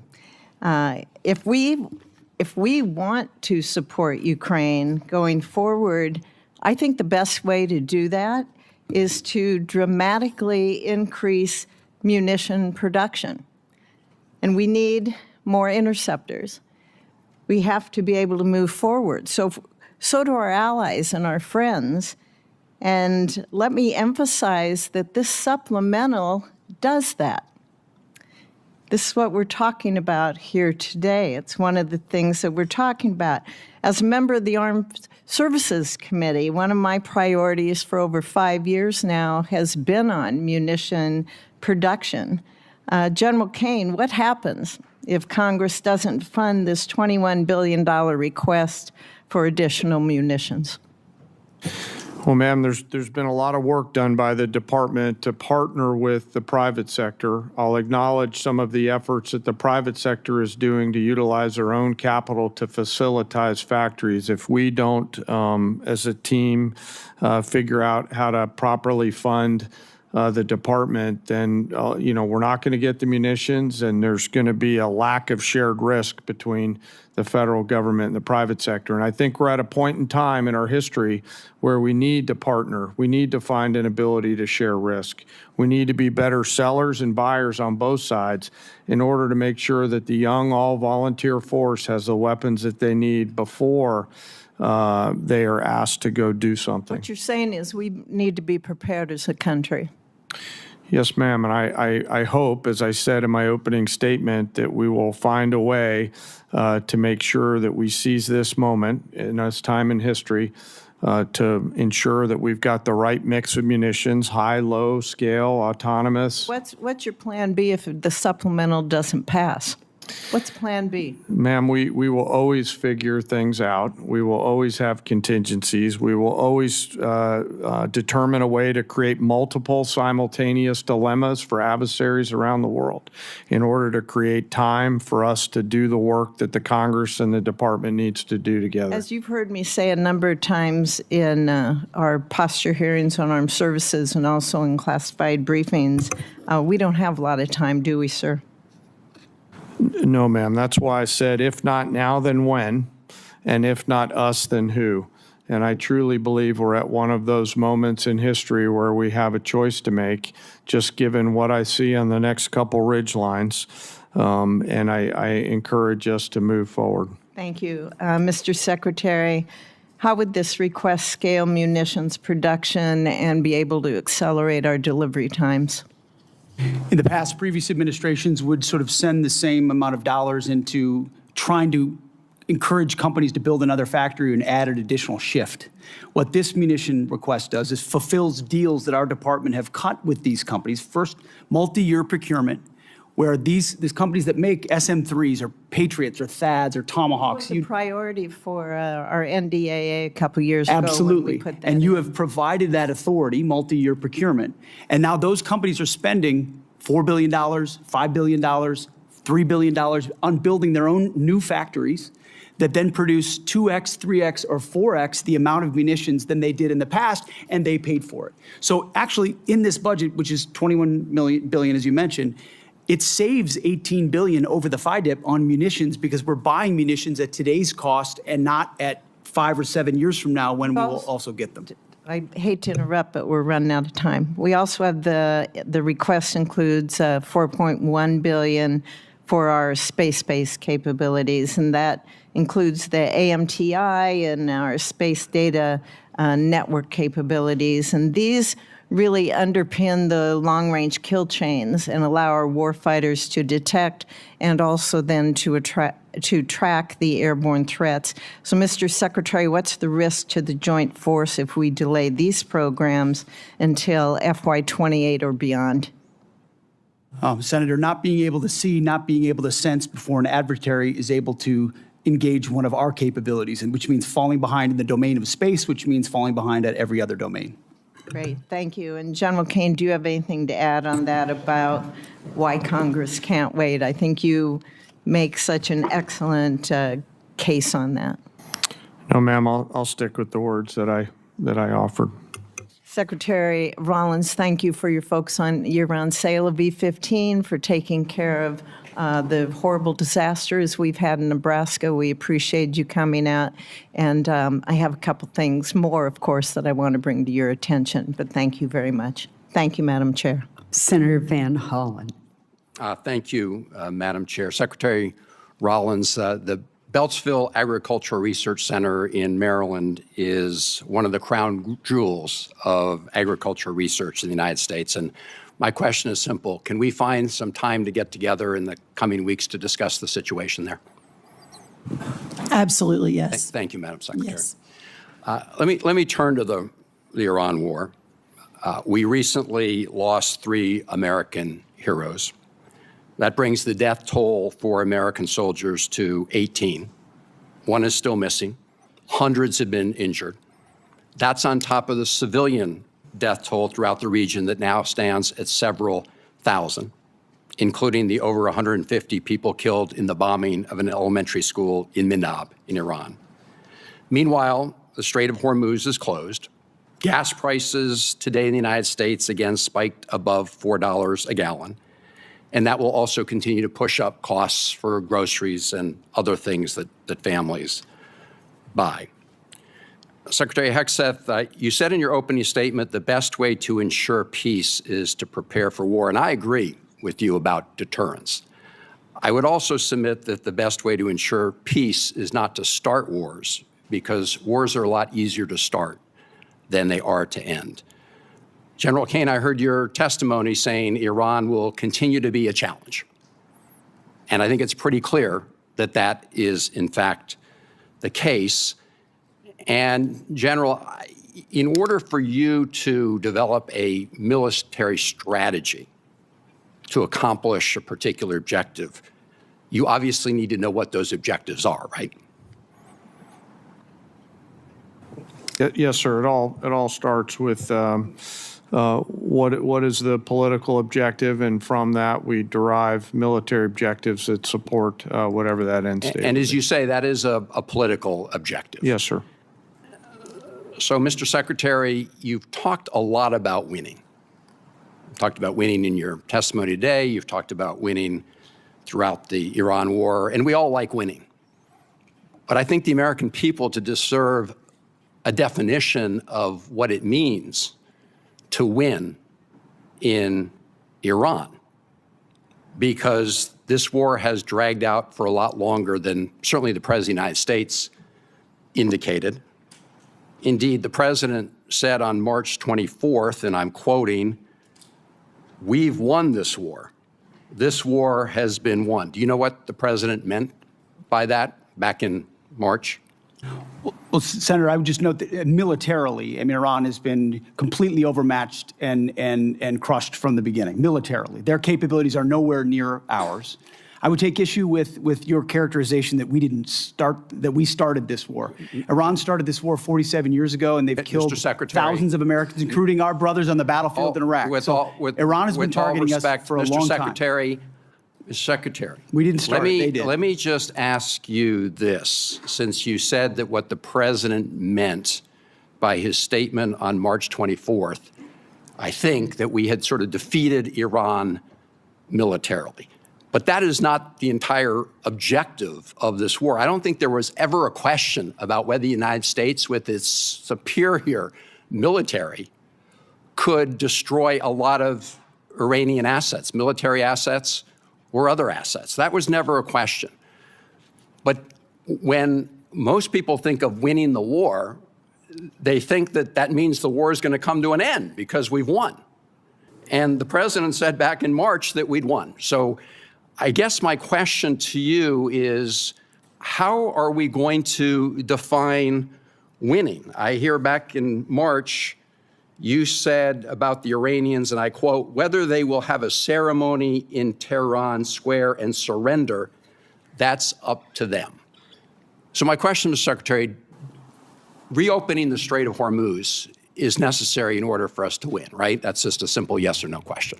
S4: If we want to support Ukraine going forward, I think the best way to do that is to dramatically increase munition production. And we need more interceptors. We have to be able to move forward. So do our allies and our friends. And let me emphasize that this supplemental does that. This is what we're talking about here today. It's one of the things that we're talking about. As a member of the Armed Services Committee, one of my priorities for over 5 years now has been on munition production. General Caine, what happens if Congress doesn't fund this $21 billion request for additional munitions?
S9: Well, ma'am, there's been a lot of work done by the department to partner with the private sector. I'll acknowledge some of the efforts that the private sector is doing to utilize their own capital to facilitate factories. If we don't, as a team, figure out how to properly fund the department, then we're not going to get the munitions, and there's going to be a lack of shared risk between the federal government and the private sector. And I think we're at a point in time in our history where we need to partner. We need to find an ability to share risk. We need to be better sellers and buyers on both sides in order to make sure that the young all-volunteer force has the weapons that they need before they are asked to go do something.
S4: What you're saying is we need to be prepared as a country.
S9: Yes, ma'am, and I hope, as I said in my opening statement, that we will find a way to make sure that we seize this moment in this time in history to ensure that we've got the right mix of munitions, high, low, scale, autonomous.
S4: What's your plan B if the supplemental doesn't pass? What's plan B?
S9: Ma'am, we will always figure things out. We will always have contingencies. We will always determine a way to create multiple simultaneous dilemmas for adversaries around the world in order to create time for us to do the work that the Congress and the department needs to do together.
S4: As you've heard me say a number of times in our posture hearings on armed services and also in classified briefings, we don't have a lot of time, do we, sir?
S9: No, ma'am. That's why I said, if not now, then when? And if not us, then who? And I truly believe we're at one of those moments in history where we have a choice to make, just given what I see on the next couple ridge lines. And I encourage us to move forward.
S4: Thank you. Mr. Secretary, how would this request scale munitions production and be able to accelerate our delivery times?
S7: In the past, previous administrations would sort of send the same amount of dollars into trying to encourage companies to build another factory and add an additional shift. What this munition request does is fulfills deals that our department have cut with these companies. First, multi-year procurement, where these companies that make SM-3s or Patriots or THAADs or Tomahawks.
S4: What was the priority for our NDAA a couple years ago?
S7: Absolutely.
S4: When we put that
S7: And you
S4: in?
S7: have provided that authority, multi-year procurement. And now those companies are spending $4 billion, $5 billion, $3 billion on building their own new factories that then produce 2x, 3x, or 4x the amount of munitions than they did in the past, and they paid for it. So actually, in this budget, which is $21 billion, as you mentioned, it saves $18 billion over the FIDIP on munitions because we're buying munitions at today's cost and not at 5 or 7 years from now when we will also get them.
S4: I hate to interrupt, but we're running out of time. We also have the request includes $4.1 billion for our space-based capabilities, and that includes the AMTI and our space data network capabilities. And these really underpin the long-range kill chains and allow our warfighters to detect and also then to track the airborne threats. So, Mr. Secretary, what's the risk to the joint force if we delay these programs until FY28 or beyond?
S7: Senator, not being able to see, not being able to sense before an adversary is able to engage one of our capabilities, and which means falling behind in the domain of space, which means falling behind at every other domain.
S4: Great, thank you. And General Caine, do you have anything to add on that about why Congress can't wait? I think you make such an excellent case on that.
S9: No, ma'am, I'll stick with the words that I offered.
S4: Secretary Rollins, thank you for your focus on year-round sale of B-15, for taking care of the horrible disasters we've had in Nebraska. We appreciate you coming out. And I have a couple things more, of course, that I want to bring to your attention, but thank you very much. Thank you, Madam Chair.
S3: Senator Van Hollen.
S13: Thank you, Madam Chair. Secretary Rollins, the Beltsville Agricultural Research Center in Maryland is one of the crown jewels of agricultural research in the United States. And my question is simple. Can we find some time to get together in the coming weeks to discuss the situation there?
S10: Absolutely, yes.
S13: Thank you, Madam Secretary.
S10: Yes.
S13: Let me turn to the Iran war. We recently lost 3 American heroes. That brings the death toll for American soldiers to 18. 1 is still missing. Hundreds have been injured. That's on top of the civilian death toll throughout the region that now stands at several thousand, including the over 150 people killed in the bombing of an elementary school in Minab in Iran. Meanwhile, the Strait of Hormuz is closed. Gas prices today in the United States again spiked above $4 a gallon. And that will also continue to push up costs for groceries and other things that families buy. Secretary Hegseth, you said in your opening statement the best way to ensure peace is to prepare for war, and I agree with you about deterrence. I would also submit that the best way to ensure peace is not to start wars, because wars are a lot easier to start than they are to end. General Caine, I heard your testimony saying Iran will continue to be a challenge. And I think it's pretty clear that that is, in fact, the case. And, General, in order for you to develop a military strategy to accomplish a particular objective, you obviously need to know what those objectives are, right?
S9: Yes, sir. It all starts with what is the political objective, and from that we derive military objectives that support whatever that end state.
S13: And as you say, that is a political objective.
S9: Yes, sir.
S13: So, Mr. Secretary, you've talked a lot about winning. You've talked about winning in your testimony today. You've talked about winning throughout the Iran war, and we all like winning. But I think the American people deserve a definition of what it means to win in Iran, because this war has dragged out for a lot longer than certainly the President of the United States indicated. Indeed, the President said on March 24th, and I'm quoting, "We've won this war. This war has been won." Do you know what the President meant by that back in March?
S7: Well, Senator, I would just note that militarily, I mean, Iran has been completely overmatched and crushed from the beginning, militarily. Their capabilities are nowhere near ours. I would take issue with your characterization that we started this war. Iran started this war 47 years ago, and they've killed thousands of Americans, including our brothers on the battlefield in Iraq. Iran has been targeting us for a long time.
S13: Mr. Secretary,
S7: we didn't start it, they did.
S13: Let me just ask you this, since you said that what the President meant by his statement on March 24th, I think that we had sort of defeated Iran militarily. But that is not the entire objective of this war. I don't think there was ever a question about whether the United States, with its superior military, could destroy a lot of Iranian assets, military assets, or other assets. That was never a question. But when most people think of winning the war, they think that that means the war is going to come to an end because we've won. And the President said back in March that we'd won. So I guess my question to you is, how are we going to define winning? I hear back in March, you said about the Iranians, and I quote, "Whether they will have a ceremony in Tehran Square and surrender, that's up to them." So my question, Mr. Secretary, reopening the Strait of Hormuz is necessary in order for us to win, right? That's just a simple yes or no question.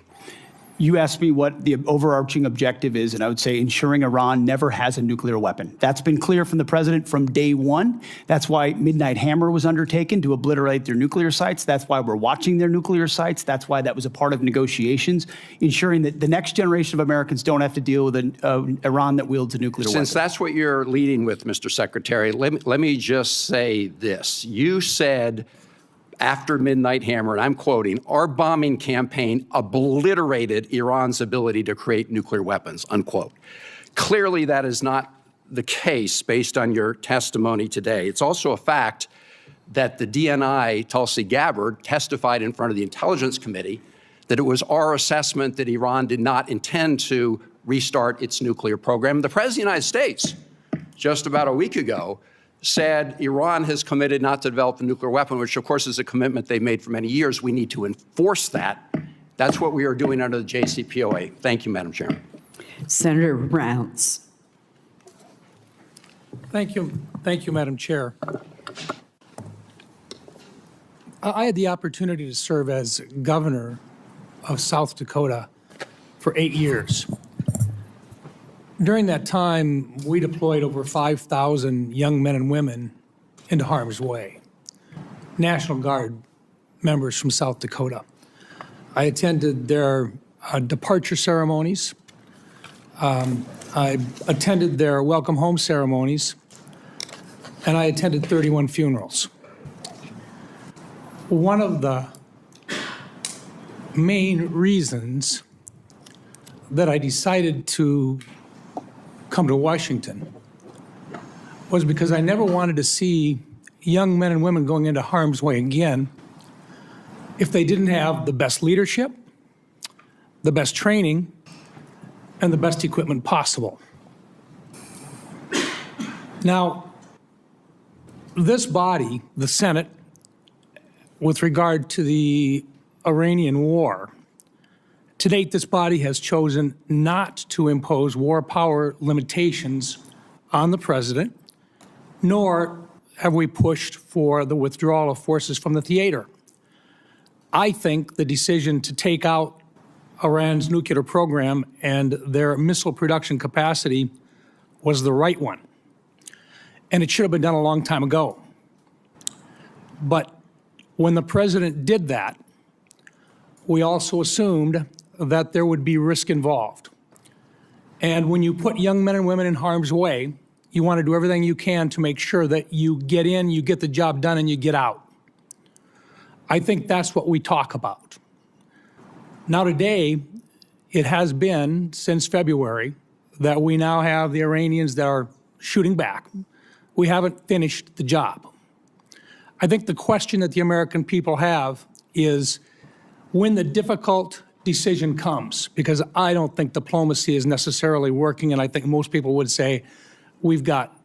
S7: You asked me what the overarching objective is, and I would say ensuring Iran never has a nuclear weapon. That's been clear from the President from day one. That's why Midnight Hammer was undertaken, to obliterate their nuclear sites. That's why we're watching their nuclear sites. That's why that was a part of negotiations, ensuring that the next generation of Americans don't have to deal with an Iran that wields a nuclear weapon.
S13: Since that's what you're leading with, Mr. Secretary, let me just say this. You said after Midnight Hammer, and I'm quoting, "Our bombing campaign obliterated Iran's ability to create nuclear weapons," unquote. Clearly, that is not the case based on your testimony today. It's also a fact that the DNI, Tulsi Gabbard, testified in front of the Intelligence Committee that it was our assessment that Iran did not intend to restart its nuclear program. The President of the United States, just about a week ago, said Iran has committed not to develop a nuclear weapon, which of course is a commitment they've made for many years. We need to enforce that. That's what we are doing under the JCPOA. Thank you, Madam Chairman.
S3: Senator Rounds.
S5: Thank you, Madam Chair. I had the opportunity to serve as governor of South Dakota for 8 years. During that time, we deployed over 5,000 young men and women into harm's way, National Guard members from South Dakota. I attended their departure ceremonies. I attended their welcome home ceremonies, and I attended 31 funerals. One of the main reasons that I decided to come to Washington was because I never wanted to see young men and women going into harm's way again if they didn't have the best leadership, the best training, and the best equipment possible. Now, this body, the Senate, with regard to the Iranian war, to date, this body has chosen not to impose war power limitations on the President, nor have we pushed for the withdrawal of forces from the theater. I think the decision to take out Iran's nuclear program and their missile production capacity was the right one. And it should have been done a long time ago. But when the President did that, we also assumed that there would be risk involved. And when you put young men and women in harm's way, you want to do everything you can to make sure that you get in, you get the job done, and you get out. I think that's what we talk about. Now today, it has been since February that we now have the Iranians that are shooting back. We haven't finished the job. I think the question that the American people have is when the difficult decision comes, because I don't think diplomacy is necessarily working, and I think most people would say we've got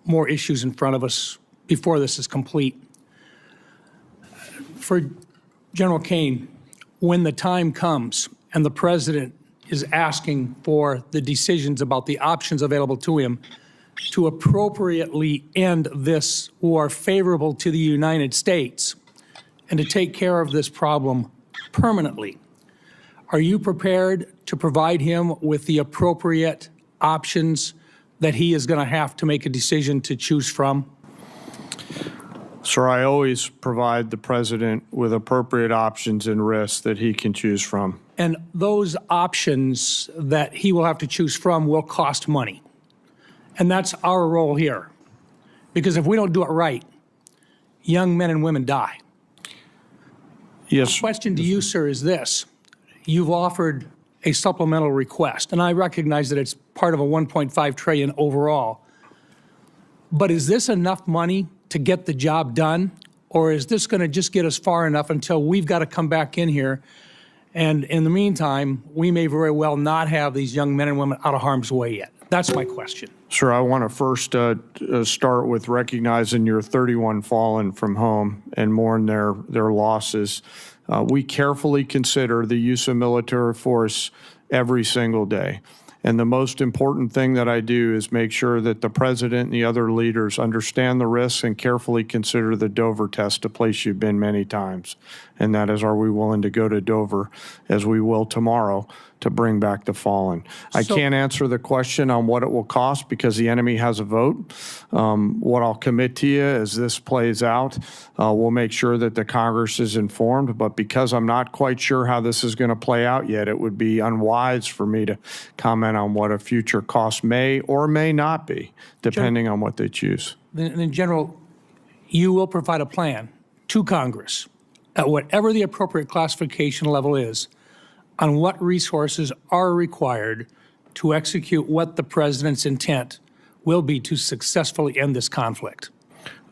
S5: more issues in front of us before this is complete. For General Caine, when the time comes and the president is asking for the decisions about the options available to him to appropriately end this war favorable to the United States and to take care of this problem permanently, are you prepared to provide him with the appropriate options that he is going to have to make a decision to choose from?
S9: Sir, I always provide the president with appropriate options and risks that he can choose from.
S5: And those options that he will have to choose from will cost money. And that's our role here. Because if we don't do it right, young men and women die.
S9: Yes.
S5: The question to you, sir, is this. You've offered a supplemental request, and I recognize that it's part of a $1.5 trillion overall. But is this enough money to get the job done, or is this going to just get us far enough until we've got to come back in here, and in the meantime, we may very well not have these young men and women out of harm's way yet? That's my question.
S9: Sir, I want to first start with recognizing your 31 fallen from home and mourn their losses. We carefully consider the use of military force every single day. And the most important thing that I do is make sure that the president and the other leaders understand the risks and carefully consider the Dover test, a place you've been many times. And that is, are we willing to go to Dover, as we will tomorrow, to bring back the fallen? I can't answer the question on what it will cost because the enemy has a vote. What I'll commit to you as this plays out, we'll make sure that the Congress is informed. But because I'm not quite sure how this is going to play out yet, it would be unwise for me to comment on what a future cost may or may not be, depending on what they choose.
S5: Then, General, you will provide a plan to Congress at whatever the appropriate classification level is on what resources are required to execute what the president's intent will be to successfully end this conflict.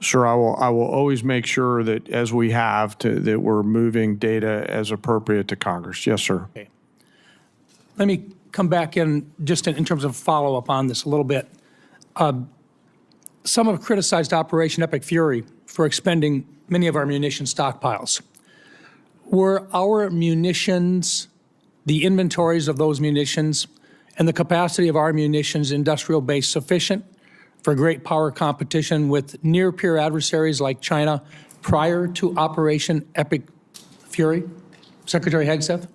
S9: Sure, I will always make sure that, as we have, that we're moving data as appropriate to Congress. Yes, sir.
S5: Okay. Let me come back in just in terms of follow-up on this a little bit. Some have criticized Operation Epic Fury for expending many of our munition stockpiles. Were our munitions, the inventories of those munitions, and the capacity of our munitions industrial base sufficient for great power competition with near-peer adversaries like China prior to Operation Epic Fury? Secretary Hegseth?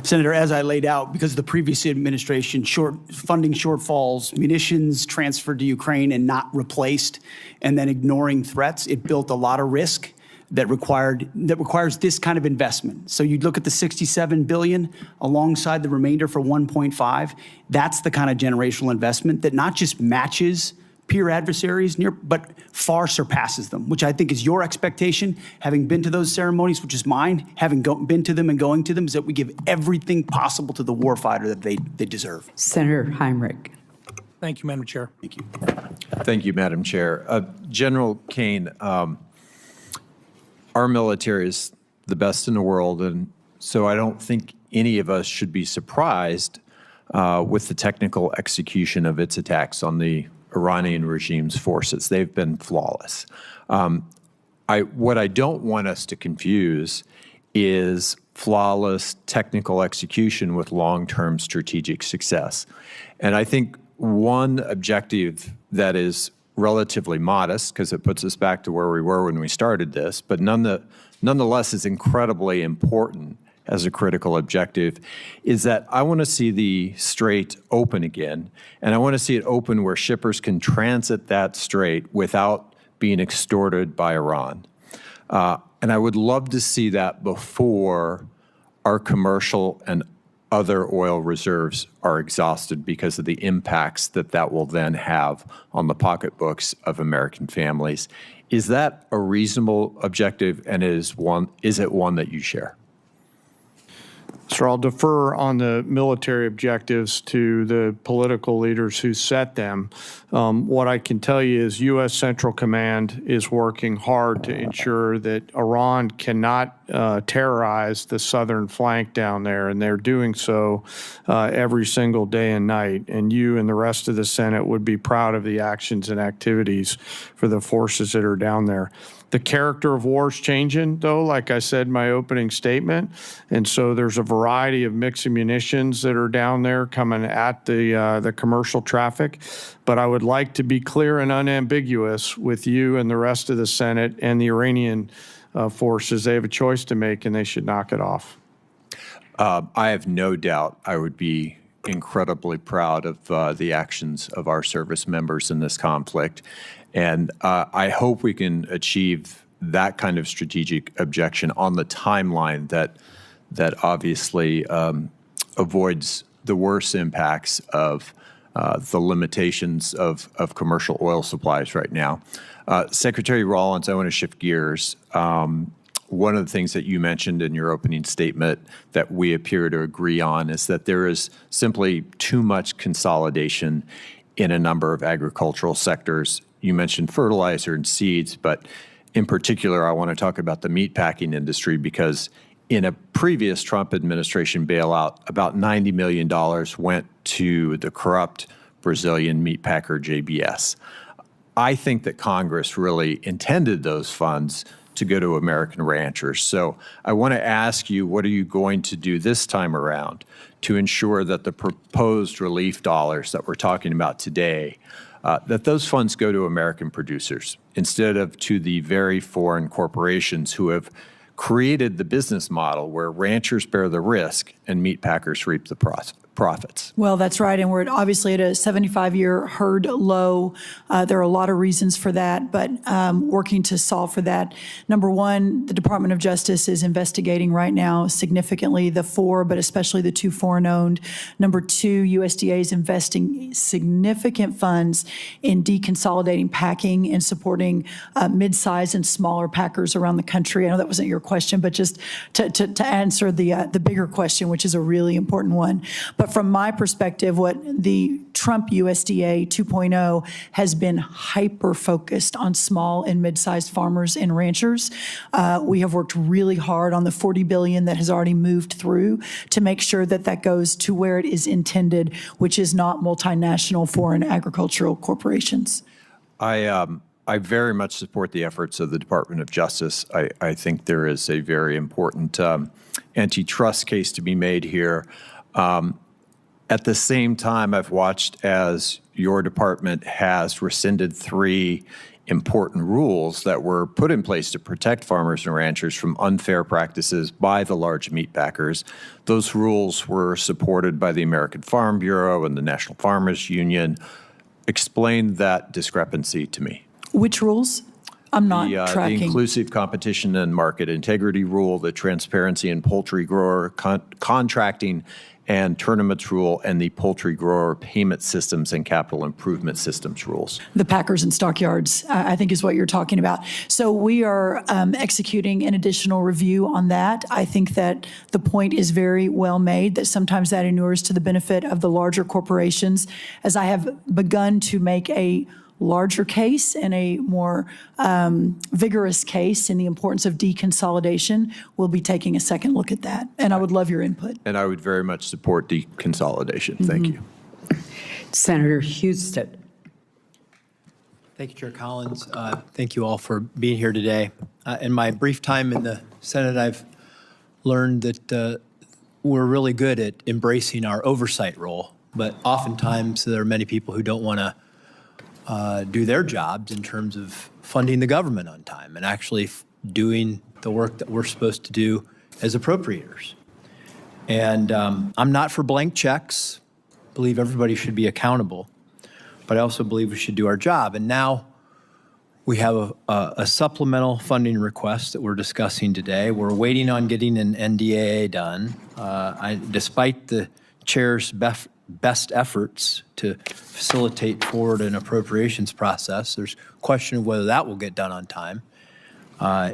S7: Senator, as I laid out, because of the previous administration, funding shortfalls, munitions transferred to Ukraine and not replaced, and then ignoring threats, it built a lot of risk that requires this kind of investment. So you look at the $67 billion alongside the remainder for 1.5. That's the kind of generational investment that not just matches peer adversaries, but far surpasses them, which I think is your expectation, having been to those ceremonies, which is mine, having been to them and going to them, is that we give everything possible to the warfighter that they deserve.
S3: Senator Heinrich.
S5: Thank you, Madam Chair.
S7: Thank you.
S6: Thank you, Madam Chair. General Caine, our military is the best in the world, and so I don't think any of us should be surprised with the technical execution of its attacks on the Iranian regime's forces. They've been flawless. What I don't want us to confuse is flawless technical execution with long-term strategic success. And I think one objective that is relatively modest, because it puts us back to where we were when we started this, but nonetheless is incredibly important as a critical objective, is that I want to see the strait open again, and I want to see it open where shippers can transit that strait without being extorted by Iran. And I would love to see that before our commercial and other oil reserves are exhausted because of the impacts that that will then have on the pocketbooks of American families. Is that a reasonable objective, and is it one that you share?
S9: Sir, I'll defer on the military objectives to the political leaders who set them. What I can tell you is U.S. Central Command is working hard to ensure that Iran cannot terrorize the southern flank down there, and they're doing so every single day and night. And you and the rest of the Senate would be proud of the actions and activities for the forces that are down there. The character of war is changing, though, like I said in my opening statement. And so there's a variety of mixed munitions that are down there coming at the commercial traffic. But I would like to be clear and unambiguous with you and the rest of the Senate and the Iranian forces. They have a choice to make, and they should knock it off.
S6: I have no doubt I would be incredibly proud of the actions of our service members in this conflict. And I hope we can achieve that kind of strategic objection on the timeline that obviously avoids the worst impacts of the limitations of commercial oil supplies right now. Secretary Rollins, I want to shift gears. One of the things that you mentioned in your opening statement that we appear to agree on is that there is simply too much consolidation in a number of agricultural sectors. You mentioned fertilizer and seeds, but in particular, I want to talk about the meatpacking industry because in a previous Trump administration bailout, about $90 million went to the corrupt Brazilian meatpacker JBS. I think that Congress really intended those funds to go to American ranchers. So I want to ask you, what are you going to do this time around to ensure that the proposed relief dollars that we're talking about today, that those funds go to American producers instead of to the very foreign corporations who have created the business model where ranchers bear the risk and meat packers reap the profits?
S10: Well, that's right, and we're obviously at a 75-year herd low. There are a lot of reasons for that, but working to solve for that. Number one, the Department of Justice is investigating right now significantly the four, but especially the two foreign-owned. Number two, USDA is investing significant funds in deconsolidating packing and supporting mid-size and smaller packers around the country. I know that wasn't your question, but just to answer the bigger question, which is a really important one. But from my perspective, what the Trump USDA 2.0 has been hyper-focused on small and mid-sized farmers and ranchers. We have worked really hard on the $40 billion that has already moved through to make sure that that goes to where it is intended, which is not multinational foreign agricultural corporations.
S6: I very much support the efforts of the Department of Justice. I think there is a very important antitrust case to be made here. At the same time, I've watched as your department has rescinded 3 important rules that were put in place to protect farmers and ranchers from unfair practices by the large meat packers. Those rules were supported by the American Farm Bureau and the National Farmers Union. Explain that discrepancy to me.
S10: Which rules? I'm not tracking.
S6: The inclusive competition and market integrity rule, the transparency in poultry grower contracting and tournaments rule, and the poultry grower payment systems and capital improvement systems rules.
S10: The packers and stockyards, I think is what you're talking about. So we are executing an additional review on that. I think that the point is very well made, that sometimes that inures to the benefit of the larger corporations. As I have begun to make a larger case and a more vigorous case in the importance of deconsolidation, we'll be taking a second look at that. And I would love your input.
S6: And I would very much support deconsolidation. Thank you.
S3: Senator Houston.
S8: Thank you, Chair Collins. Thank you all for being here today. In my brief time in the Senate, I've learned that we're really good at embracing our oversight role, but oftentimes there are many people who don't want to do their jobs in terms of funding the government on time and actually doing the work that we're supposed to do as appropriators. And I'm not for blank checks. I believe everybody should be accountable, but I also believe we should do our job. And now We have a supplemental funding request that we're discussing today. We're waiting on getting an NDAA done. Despite the chair's best efforts to facilitate forward an appropriations process, there's question of whether that will get done on time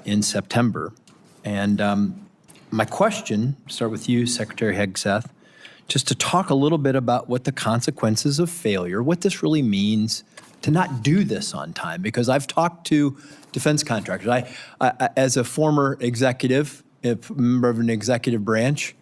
S8: in September. And my question, start with you, Secretary Hegseth, just to talk a little bit about what the consequences of failure, what this really means to not do this on time, because I've talked to defense contractors. I as a former executive, a member of an executive branch,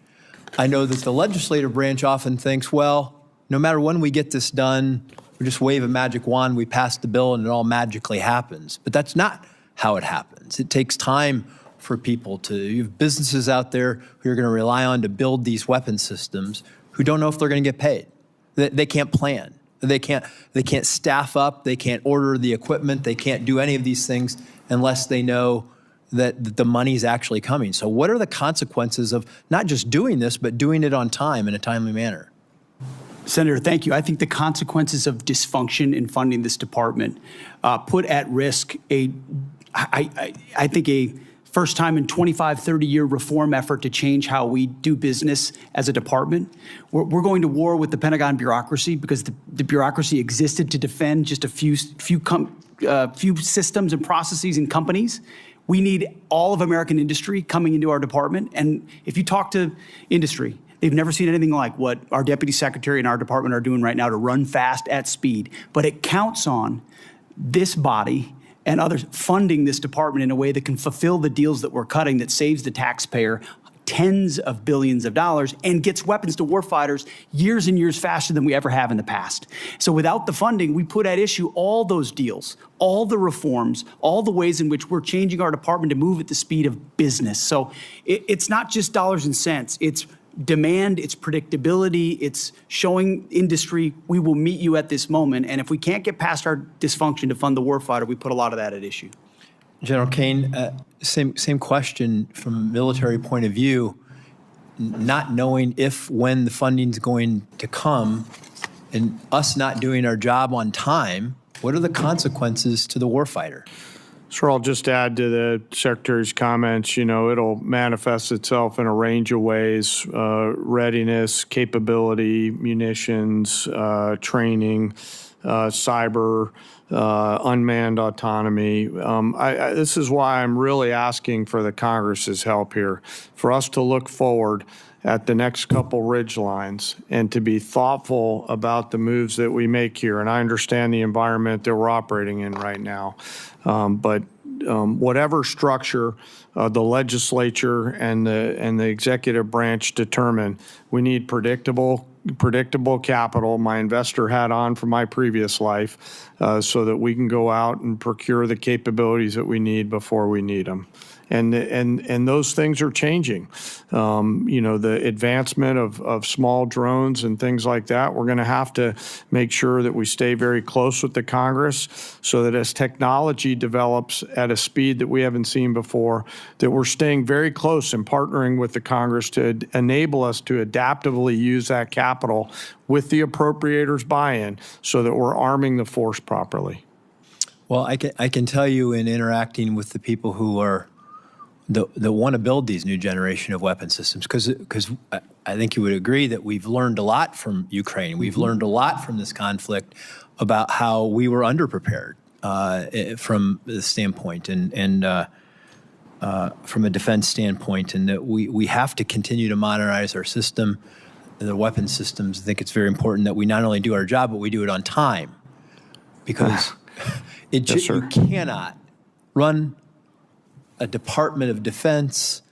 S8: I know that the legislative branch often thinks, well, no matter when we get this done, we just wave a magic wand, we pass the bill, and it all magically happens. But that's not how it happens. It takes time for people to, you have businesses out there who are going to rely on to build these weapon systems who don't know if they're going to get paid. They can't plan. They can't staff up. They can't order the equipment. They can't do any of these things unless they know that the money's actually coming. So what are the consequences of not just doing this, but doing it on time in a timely manner?
S7: Senator, thank you. I think the consequences of dysfunction in funding this department put at risk I think a first time in 25, 30-year reform effort to change how we do business as a department. We're going to war with the Pentagon bureaucracy because the bureaucracy existed to defend just a few systems and processes and companies. We need all of American industry coming into our department. And if you talk to industry, they've never seen anything like what our deputy secretary and our department are doing right now to run fast at speed. But it counts on this body and others funding this department in a way that can fulfill the deals that we're cutting that saves the taxpayer tens of billions of dollars and gets weapons to warfighters years and years faster than we ever have in the past. So without the funding, we put at issue all those deals, all the reforms, all the ways in which we're changing our department to move at the speed of business. So it's not just dollars and cents. It's demand, it's predictability, it's showing industry we will meet you at this moment. And if we can't get past our dysfunction to fund the warfighter, we put a lot of that at issue.
S8: General Caine, same question from a military point of view, not knowing if, when the funding's going to come, and us not doing our job on time, what are the consequences to the warfighter?
S9: Sure, I'll just add to the Secretary's comments. You know, it'll manifest itself in a range of ways: readiness, capability, munitions, training, cyber, unmanned autonomy. This is why I'm really asking for the Congress's help here, for us to look forward at the next couple ridge lines and to be thoughtful about the moves that we make here. And I understand the environment that we're operating in right now. But whatever structure the legislature and the executive branch determine, we need predictable capital, my investor hat on from my previous life, so that we can go out and procure the capabilities that we need before we need them. And those things are changing. You know, the advancement of small drones and things like that, we're going to have to make sure that we stay very close with the Congress so that as technology develops at a speed that we haven't seen before, that we're staying very close and partnering with the Congress to enable us to adaptively use that capital with the appropriators' buy-in so that we're arming the force properly.
S8: Well, I can tell you in interacting with the people who are that want to build these new generation of weapon systems, because I think you would agree that we've learned a lot from Ukraine. We've learned a lot from this conflict about how we were underprepared from the standpoint and from a defense standpoint, and that we have to continue to modernize our system, the weapon systems. I think it's very important that we not only do our job, but we do it on time, because you cannot run a Department of Defense,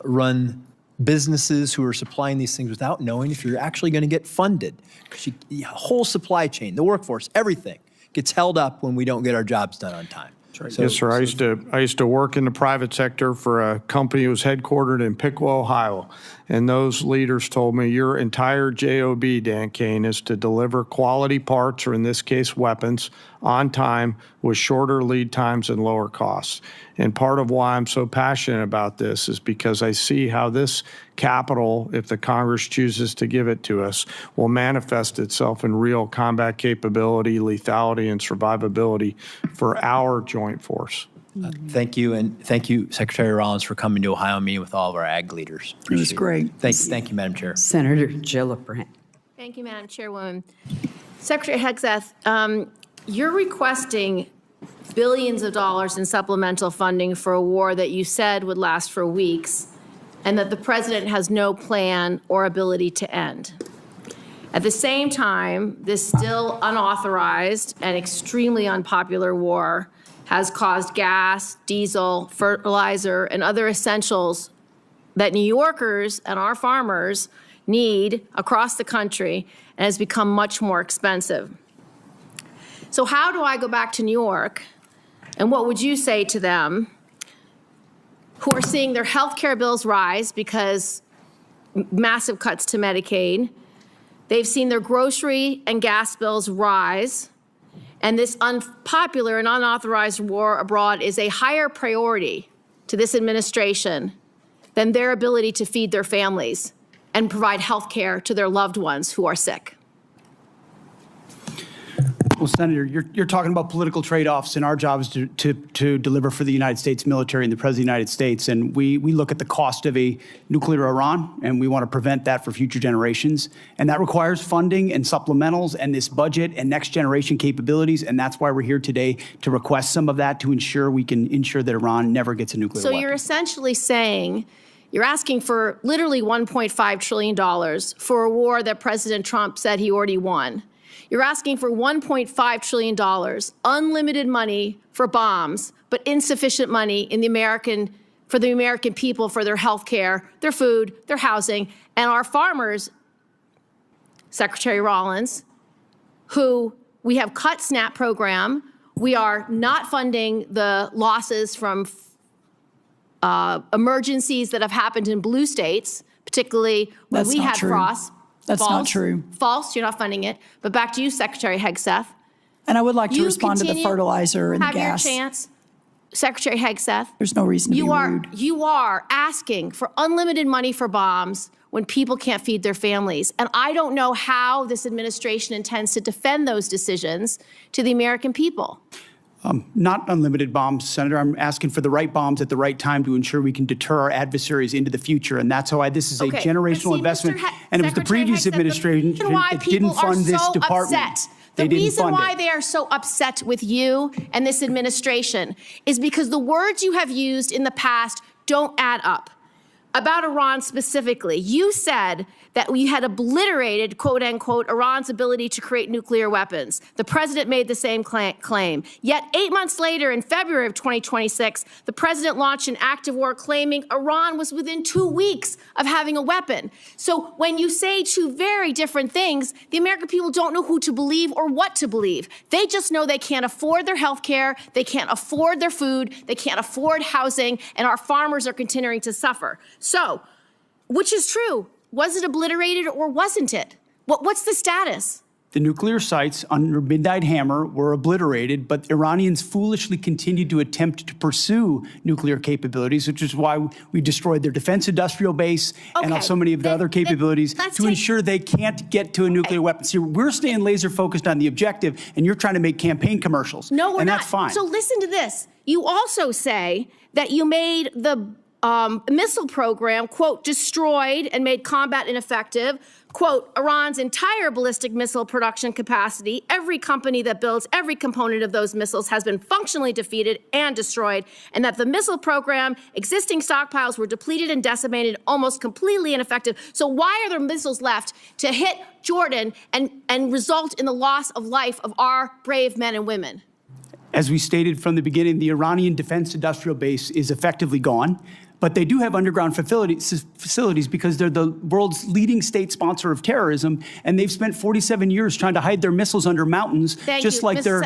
S8: run businesses who are supplying these things without knowing if you're actually going to get funded. Because the whole supply chain, the workforce, everything gets held up when we don't get our jobs done on time.
S9: So, yes, sir. I used to work in the private sector for a company that was headquartered in Piqua, Ohio. And those leaders told me, your entire job, Dan Caine, is to deliver quality parts, or in this case, weapons, on time with shorter lead times and lower costs. And part of why I'm so passionate about this is because I see how this capital, if the Congress chooses to give it to us, will manifest itself in real combat capability, lethality, and survivability for our joint joint force.
S8: Thank you, and thank you, Secretary Rollins, for coming to Ohio and meeting with all of our ag leaders.
S10: It was great.
S8: Thank you, Madam Chair.
S3: Senator Gillibrand.
S1: Thank you, Madam Chairwoman. Secretary Hegseth, you're requesting billions of dollars in supplemental funding for a war that you said would last for weeks and that the president has no plan or ability to end. At the same time, this still unauthorized and extremely unpopular war has caused gas, diesel, fertilizer, and other essentials that New Yorkers and our farmers need across the country and has become much more expensive. So how do I go back to New York, and what would you say to them who are seeing their health care bills rise because massive cuts to Medicaid? They've seen their grocery and gas bills rise, and this unpopular and unauthorized war abroad is a higher priority to this administration than their ability to feed their families and provide health care to their loved ones who are sick.
S7: Well, Senator, you're talking about political trade-offs, and our job is to deliver for the United States military and the President of the United States. And we look at the cost of a nuclear Iran, and we want to prevent that for future generations. And that requires funding and supplementals and this budget and next generation capabilities. And that's why we're here today to request some of that to ensure we can ensure that Iran never gets a nuclear weapon.
S1: So you're essentially saying you're asking for literally $1.5 trillion for a war that President Trump said he already won. You're asking for $1.5 trillion, unlimited money for bombs, but insufficient money in for the American people, for their health care, their food, their housing, and our farmers, Secretary Rollins, who we have cut SNAP program. We are not funding the losses from emergencies that have happened in blue states, particularly when we had frost.
S10: That's not true.
S1: False, you're not funding it. But back to you, Secretary Hegseth.
S10: And I would like to respond to the fertilizer and the gas.
S1: Have your chance, Secretary Hegseth.
S10: There's no reason to be rude.
S1: You are asking for unlimited money for bombs when people can't feed their families. And I don't know how this administration intends to defend those decisions to the American people.
S7: Not unlimited bombs, Senator. I'm asking for the right bombs at the right time to ensure we can deter our adversaries into the future. And that's how this is a generational investment. And it was the previous administration that didn't fund this department.
S1: The reason why they are so upset with you and this administration is because the words you have used in the past don't add up. About Iran specifically, you said that we had obliterated, quote unquote, Iran's ability to create nuclear weapons. The president made the same claim. Yet 8 months later, in February of 2026, the president launched an active war claiming Iran was within 2 weeks of having a weapon. So when you say two very different things, the American people don't know who to believe or what to believe. They just know they can't afford their health care, they can't afford their food, they can't afford housing, and our farmers are continuing to suffer. So, which is true? Was it obliterated or wasn't it? What's the status?
S7: The nuclear sites under Midnight Hammer were obliterated, but Iranians foolishly continued to attempt to pursue nuclear capabilities, which is why we destroyed their defense industrial base and so many of the other capabilities to ensure they can't get to a nuclear weapon. See, we're staying laser focused on the objective, and you're trying to make campaign commercials.
S1: No, we're not.
S7: And that's fine.
S1: So listen to this. You also say that you made the missile program, quote, destroyed and made combat ineffective, quote, Iran's entire ballistic missile production capacity. Every company that builds every component of those missiles has been functionally defeated and destroyed, and that the missile program, existing stockpiles were depleted and decimated, almost completely ineffective. So why are there missiles left to hit Jordan and result in the loss of life of our brave men and women?
S7: As we stated from the beginning, the Iranian defense industrial base is effectively gone. But they do have underground facilities because they're the world's leading state sponsor of terrorism, and they've spent 47 years trying to hide their missiles under mountains, just like their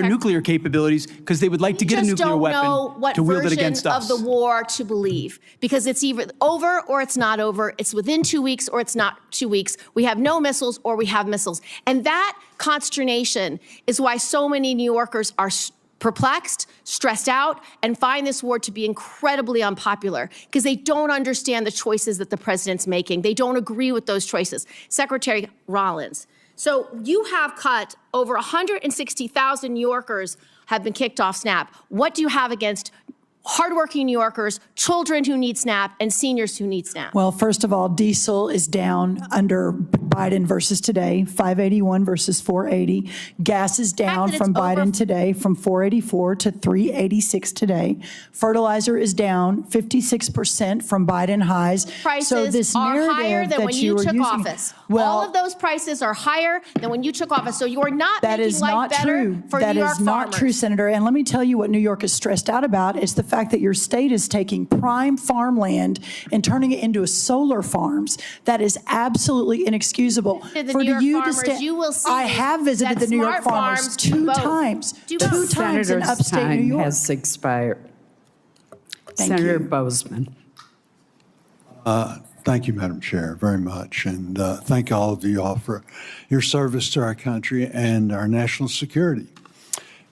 S7: nuclear capabilities, because they would like to get a nuclear weapon to wield it against us.
S1: You just don't know what version of the war to believe, because it's either over or it's not over. It's within 2 weeks or it's not 2 weeks. We have no missiles or we have missiles, and that consternation is why so many New Yorkers are perplexed, stressed out, and find this war to be incredibly unpopular because they don't understand the choices that the president's making. They don't agree with those choices. Secretary Rollins, So you have cut over 160,000 New Yorkers have been kicked off SNAP. What do you have against hardworking New Yorkers, children who need SNAP, and seniors who need SNAP?
S10: Well, first of all, diesel is down under Biden versus today, 581 versus 480. Gas is down from Biden today from 484 to 386 today. Fertilizer is down 56% from Biden highs.
S1: Prices
S10: so this
S1: are
S10: narrative
S1: higher than
S10: that
S1: when you
S10: are
S1: took
S10: using,
S1: office.
S10: Well,
S1: all of those prices are higher than when you took office. So you are not
S10: that
S1: making
S10: is
S1: life
S10: not
S1: better
S10: true.
S1: for
S10: That
S1: New York
S10: is not
S1: farmers.
S10: true, Senator. And let me tell you what New York is stressed out about is the fact that your state is taking prime farmland and turning it into solar farms. That is absolutely inexcusable.
S1: The New York farmers, you will see
S10: I have visited
S1: that
S10: the New York
S1: smart
S10: farmers
S1: farms
S10: two
S1: do both.
S10: times.
S1: Do
S10: Two
S1: both.
S10: times in
S3: Senator's
S10: upstate
S3: time
S10: New York.
S3: has expired.
S10: Thank
S3: Senator
S10: you.
S3: Bozeman.
S11: Thank you, Madam Chair, very much. And thank all of you all for your service to our country and our national security.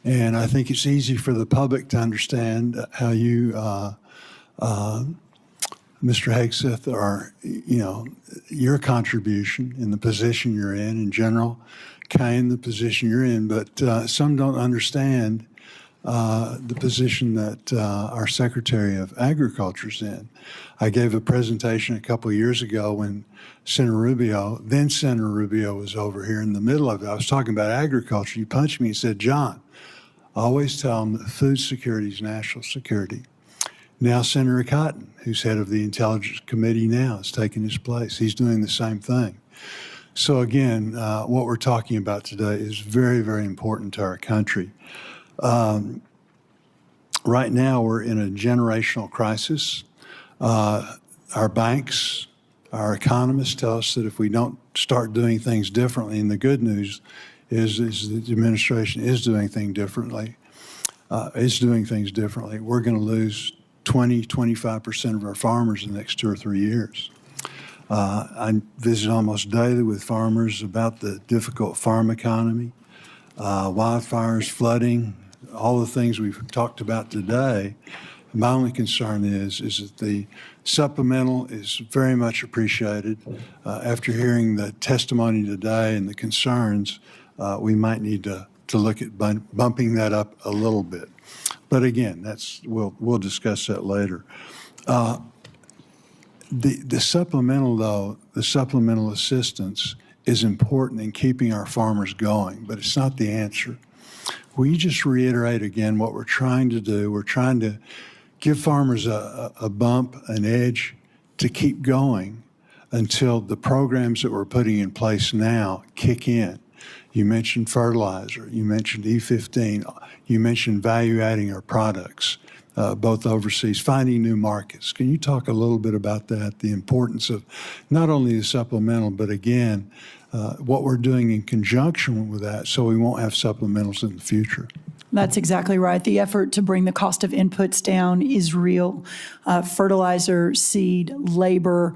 S11: And I think it's easy for the public to understand how you, Mr. Hegseth, are, your contribution in the position you're in general, Caine, the position you're in. But some don't understand the position that our Secretary of Agriculture's in. I gave a presentation a couple of years ago when Senator Rubio was over here in the middle of it. I was talking about agriculture. He punched me and said, John, always tell them that food security is national security. Now Senator Cotton, who's head of the Intelligence Committee now, is taking his place. He's doing the same thing. So again, what we're talking about today is very, very important to our country. Right now, we're in a generational crisis. Our banks, our economists tell us that if we don't start doing things differently, and the good news is the administration is doing things differently, we're going to lose 25% of our farmers in the next 2 or 3 years. I visit almost daily with farmers about the difficult farm economy, wildfires, flooding, all the things we've talked about today. My only concern is that the supplemental is very much appreciated. After hearing the testimony today and the concerns, we might need to look at bumping that up a little bit. But again, we'll discuss that later. The supplemental, though, the supplemental assistance is important in keeping our farmers going, but it's not the answer. Will you just reiterate again what we're trying to do? We're trying to give farmers a bump, an edge to keep going until the programs that we're putting in place now kick in. You mentioned fertilizer, you mentioned E15, you mentioned value adding our products, both overseas, finding new markets. Can you talk a little bit about that, the importance of not only the supplemental, but again, what we're doing in conjunction with that so we won't have supplementals in the future?
S10: That's exactly right. The effort to bring the cost of inputs down is real. Fertilizer, seed, labor,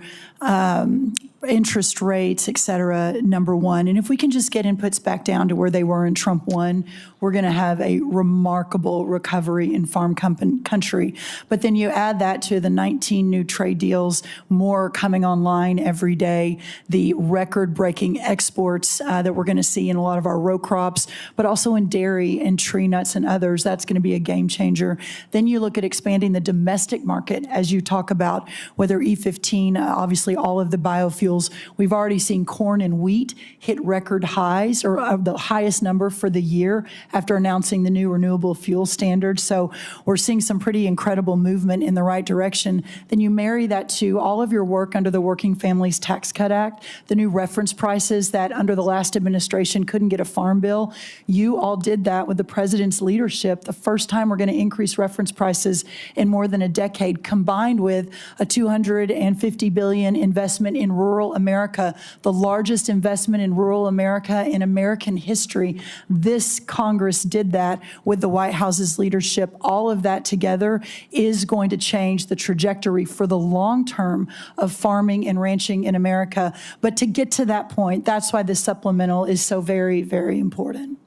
S10: interest rates, et cetera, number one. And if we can just get inputs back down to where they were in Trump 1, we're going to have a remarkable recovery in farm country. But then you add that to the 19 new trade deals, more coming online every day, the record-breaking exports that we're going to see in a lot of our row crops, but also in dairy and tree nuts and others. That's going to be a game changer. Then you look at expanding the domestic market, as you talk about, whether E15, obviously all of the biofuels. We've already seen corn and wheat hit record highs, or the highest number for the year after announcing the new renewable fuel standard. So we're seeing some pretty incredible movement in the right direction. Then you marry that to all of your work under the Working Families Tax Cut Act, the new reference prices that under the last administration couldn't get a farm bill. You all did that with the president's leadership. The first time we're going to increase reference prices in more than a decade, combined with a $250 billion investment in rural America, the largest investment in rural America in American history. This Congress did that with the White House's leadership. All of that together is going to change the trajectory for the long term of farming and ranching in America. But to get to that point, that's why this supplemental is so very, very important.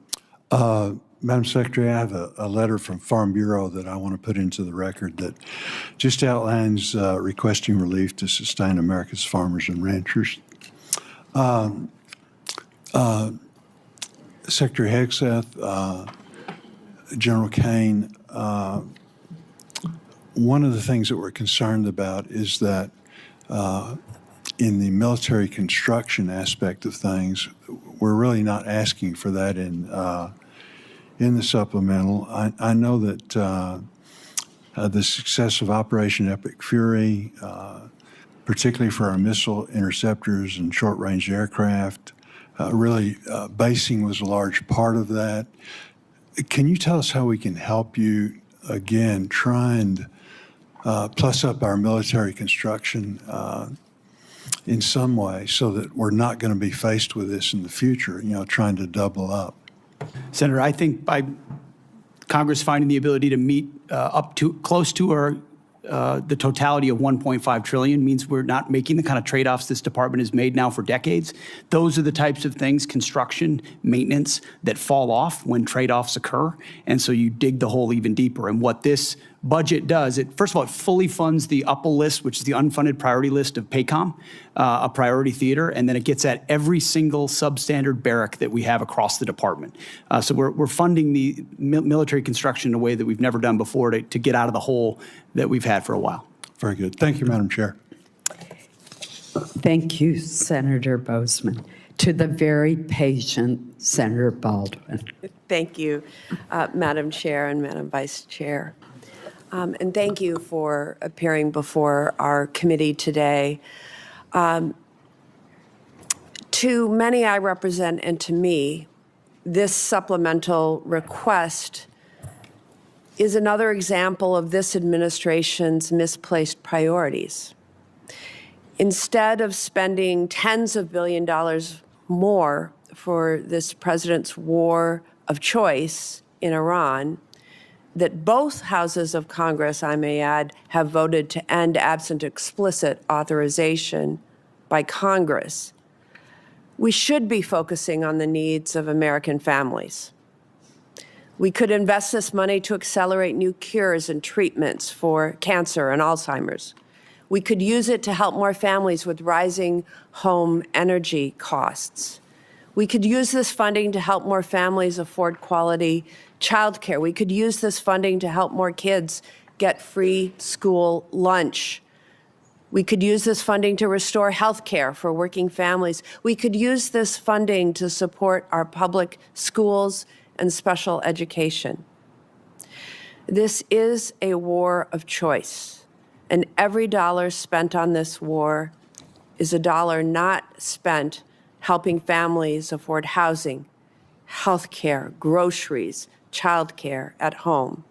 S11: Madam Secretary, I have a letter from Farm Bureau that I want to put into the record that just outlines requesting relief to sustain America's farmers and ranchers. Secretary Hegseth, General Caine, one of the things that we're concerned about is that in the military construction aspect of things, we're really not asking for that in the supplemental. I know that the success of Operation Epic Fury, particularly for our missile interceptors and short-range aircraft, really basing was a large part of that. Can you tell us how we can help you, again, try and plus up our military construction in some way so that we're not going to be faced with this in the future, trying to double up?
S7: Senator, I think by Congress finding the ability to meet up to close to our the totality of $1.5 trillion means we're not making the kind of trade-offs this department has made now for decades. Those are the types of things, construction, maintenance, that fall off when trade-offs occur. And so you dig the hole even deeper. And what this budget does, first of all, it fully funds the UPA list, which is the unfunded priority list of PACOM, a priority theater, and then it gets at every single substandard barrack that we have across the department. So we're funding the military construction in a way that we've never done before to get out of the hole that we've had for a while.
S11: Very good. Thank you, Madam Chair.
S3: Thank you, Senator Bozeman. To the very patient Senator Baldwin.
S12: Thank you, Madam Chair and Madam Vice Chair. And thank you for appearing before our committee today. To many I represent and to me, this supplemental request is another example of this administration's misplaced priorities. Instead of spending tens of billions of dollars more for this president's war of choice in Iran, that both houses of Congress, I may add, have voted to end absent explicit authorization by Congress, we should be focusing on the needs of American families. We could invest this money to accelerate new cures and treatments for cancer and Alzheimer's. We could use it to help more families with rising home energy costs. We could use this funding to help more families afford quality childcare. We could use this funding to help more kids get free school lunch. We could use this funding to restore health care for working families. We could use this funding to support our public schools and special education. This is a war of choice, and every dollar spent on this war is a dollar not spent helping families afford housing, health care, groceries, child care at home,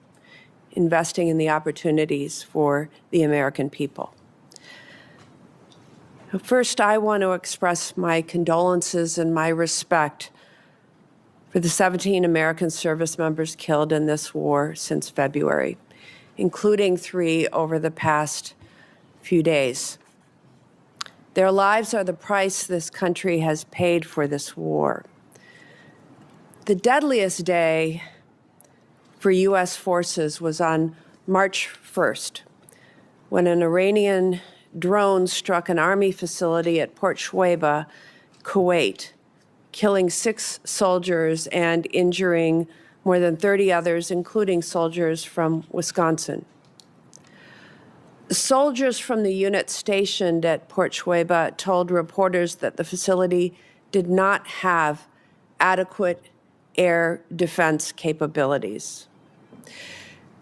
S12: investing in the opportunities for the American people. First, I want to express my condolences and my respect for the 17 American service members killed in this war since February, including 3 over the past few days. Their lives are the price this country has paid for this war. The deadliest day for U.S. forces was on March 1st, when an Iranian drone struck an Army facility at Port Shuaibah, Kuwait, killing 6 soldiers and injuring more than 30 others, including soldiers from Wisconsin. Soldiers from the unit stationed at Port Shuaibah told reporters that the facility did not have adequate air defense capabilities.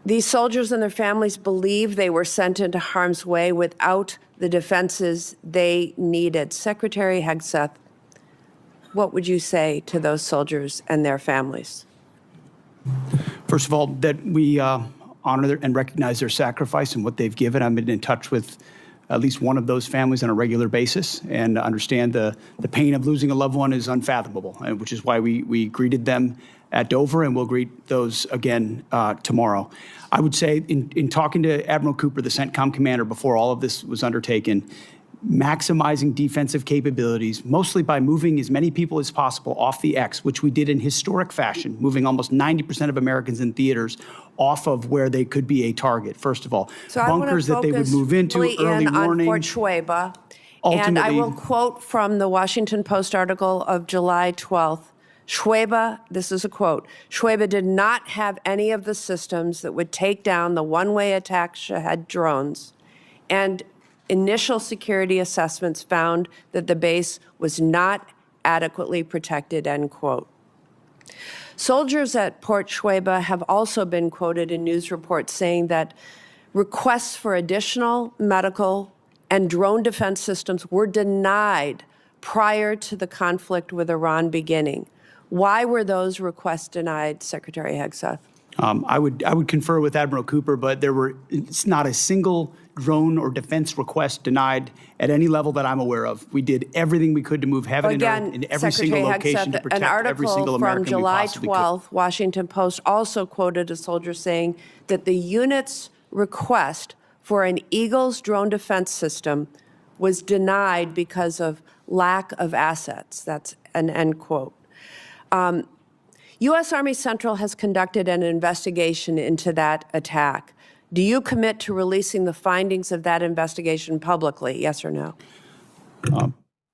S12: These soldiers and their families believed they were sent into harm's way without the defenses they needed. Secretary Hegseth, what would you say to those soldiers and their families?
S7: First of all, that we honor and recognize their sacrifice and what they've given. I've been in touch with at least one of those families on a regular basis and understand the pain of losing a loved one is unfathomable, which is why we greeted them at Dover, and we'll greet those again tomorrow. I would say in talking to Admiral Cooper, the CENTCOM commander, before all of this was undertaken, maximizing defensive capabilities, mostly by moving as many people as possible off the X, which we did in historic fashion, moving almost 90% of Americans in theaters off of where they could be a target, first of all.
S12: So
S7: bunkers that they would move into, early warning.
S12: on Fort Shuaibah And I
S7: Ultimately,
S12: will quote from the Washington Post article of July 12th. Schwebe, this is a quote, Schwebe did not have any of the systems that would take down the one-way attack Shahed drones, and initial security assessments found that the base was not adequately protected, end quote. Soldiers at Port Schwebe have also been quoted in news reports saying that requests for additional medical and drone defense systems were denied prior to the conflict with Iran beginning. Why were those requests denied, Secretary Hegseth?
S7: I would confer with Admiral Cooper, but it's not a single drone or defense request denied at any level that I'm aware of. We did everything we could to move heaven and earth in every single location to protect every single American we possibly could.
S12: An article from July 12th, Washington Post also quoted a soldier saying that the unit's request for an Eagles drone defense system was denied because of lack of assets. That's an end quote. U.S. Army Central has conducted an investigation into that attack. Do you commit to releasing the findings of that investigation publicly, yes or no?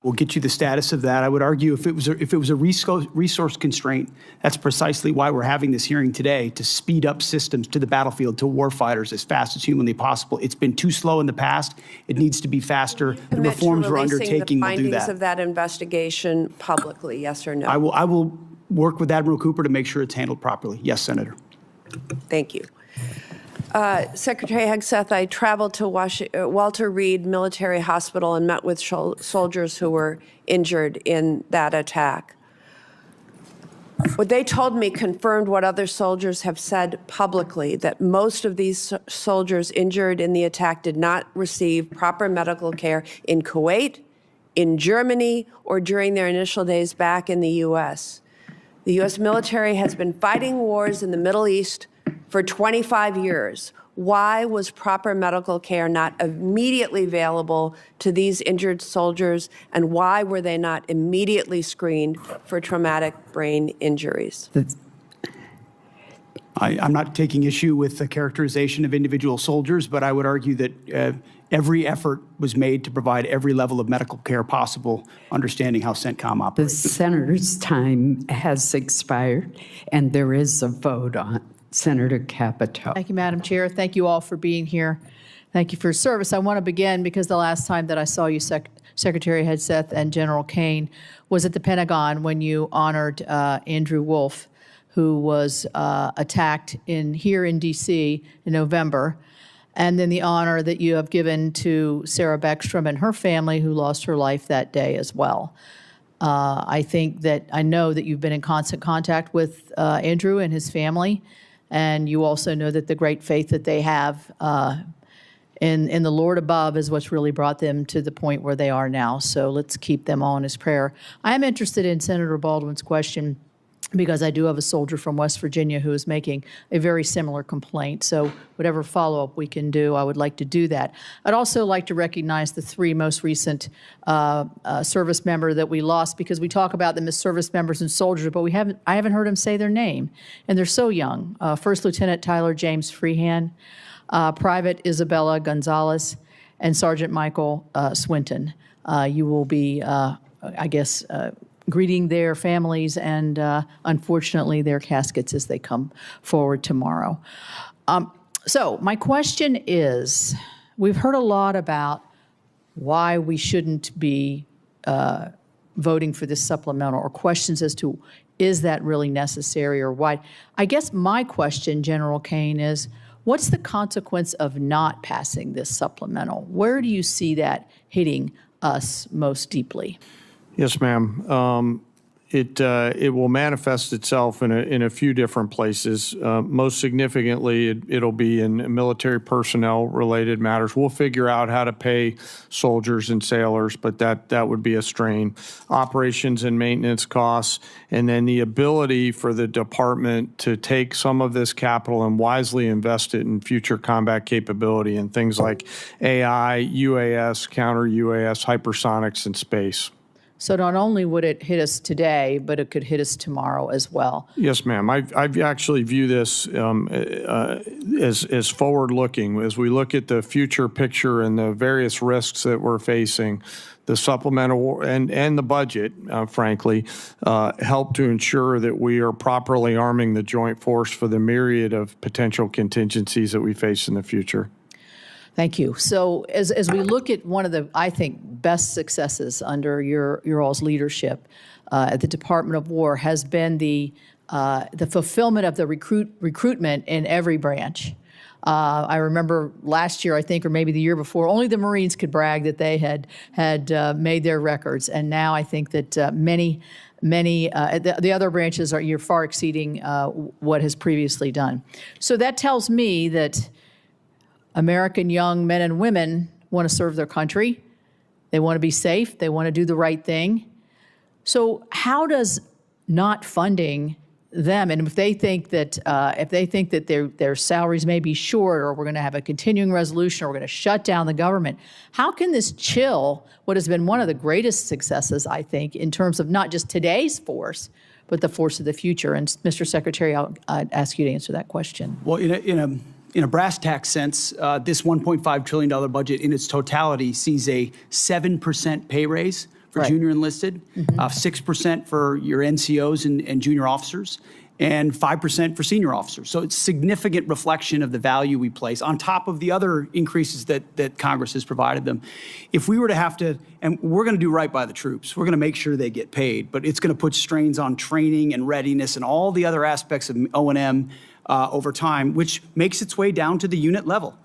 S7: We'll get you the status of that. I would argue if it was a resource constraint, that's precisely why we're having this hearing today, to speed up systems to the battlefield, to warfighters as fast as humanly possible. It's been too slow in the past. It needs to be faster. The reforms we're undertaking will do
S12: the findings
S7: that.
S12: of that investigation publicly, yes or no?
S7: I will work with Admiral Cooper to make sure it's handled properly. Yes, Senator.
S12: Thank you. Secretary Hegseth, I traveled to Walter Reed Military Hospital and met with soldiers who were injured in that attack. What they told me confirmed what other soldiers have said publicly, that most of these soldiers injured in the attack did not receive proper medical care in Kuwait, in Germany, or during their initial days back in the U.S. The U.S. military has been fighting wars in the Middle East for 25 years. Why was proper medical care not immediately available to these injured soldiers, and why were they not immediately screened for traumatic brain injuries?
S7: I'm not taking issue with the characterization of individual soldiers, but I would argue that every effort was made to provide every level of medical care possible, understanding how CENTCOM operates.
S3: The senator's time has expired, and there is a vote on Senator Capito.
S1: Thank you, Madam Chair. Thank you all for being here. Thank you for your service. I want to begin because the last time that I saw you, Secretary Hegseth and General Caine, was at the Pentagon when you honored Andrew Wolf, who was attacked here in D.C. in November, and then the honor that you have given to Sarah Beckstrom and her family, who lost her life that day as well. I know that you've been in constant contact with Andrew and his family, and you also know that the great faith that they have in the Lord above is what's really brought them to the point where they are now. So let's keep them all in his prayer. I am interested in Senator Baldwin's question because I do have a soldier from West Virginia who is making a very similar complaint. So whatever follow-up we can do, I would like to do that. I'd also like to recognize the three most recent service members that we lost, because we talk about them as service members and soldiers, but I haven't heard them say their name, and they're so young. First Lieutenant Tyler James Freehan, Private Isabella Gonzalez, and Sergeant Michael Swinton. You will be, greeting their families and, unfortunately, their caskets as they come forward tomorrow. So my question is, we've heard a lot about why we shouldn't be voting for this supplemental, or questions as to, is that really necessary, or why? I guess my question, General Caine, is, what's the consequence of not passing this supplemental? Where do you see that hitting us most deeply?
S9: Yes, ma'am. It will manifest itself in a few different places. Most significantly, it'll be in military personnel-related matters. We'll figure out how to pay soldiers and sailors, but that would be a strain. Operations and maintenance costs, and then the ability for the department to take some of this capital and wisely invest it in future combat capability and things like AI, UAS, counter-UAS, hypersonics, and space.
S1: So not only would it hit us today, but it could hit us tomorrow as well.
S9: Yes, ma'am. I actually view this as forward-looking. As we look at the future picture and the various risks that we're facing, the supplemental and the budget, frankly, help to ensure that we are properly arming the joint force for the myriad of potential contingencies that we face in the future.
S14: Thank you. So as we look at one of the, I think, best successes under your all's leadership at the Department of War has been the fulfillment of the recruitment in every branch. I remember last year, I think, or maybe the year before, only the Marines could brag that they had made their records, and now I think that many the other branches you're far exceeding what has previously done. So that tells me that American young men and women want to serve their country. They want to be safe. They want to do the right thing. So how does not funding them, and if they think that their salaries may be short, or we're going to have a continuing resolution, or we're going to shut down the government, how can this chill what has been one of the greatest successes, I think, in terms of not just today's force, but the force of the future? And Mr. Secretary, I'll ask you to answer that question.
S7: Well, in a brass tax sense, this $1.5 trillion budget in its totality sees a 7% pay raise for junior enlisted, 6% for your NCOs and junior officers, and 5% for senior officers. So it's a significant reflection of the value we place on top of the other increases that Congress has provided them. If we were to have to, and we're going to do right by the troops, we're going to make sure they get paid, but it's going to put strains on training and readiness and all the other aspects of O&M over time, which makes its way down to the unit level.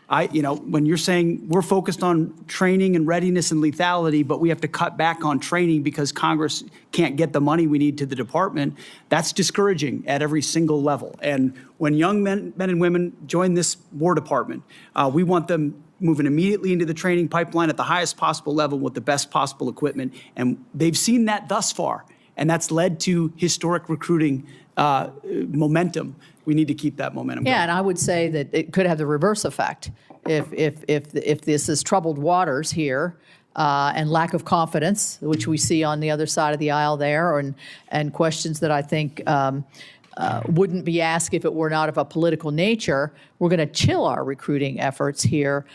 S7: When you're saying we're focused on training and readiness and lethality, but we have to cut back on training because Congress can't get the money we need to the department, that's discouraging at every single level. And when young men and women join this War Department, we want them moving immediately into the training pipeline at the highest possible level with the best possible equipment. And they've seen that thus far, and that's led to historic recruiting momentum. We need to keep that momentum going.
S14: Yeah, and I would say that it could have the reverse effect. If this is troubled waters here and lack of confidence, which we see on the other side of the aisle there, and questions that I think wouldn't be asked if it were not of a political nature, we're going to chill our recruiting efforts here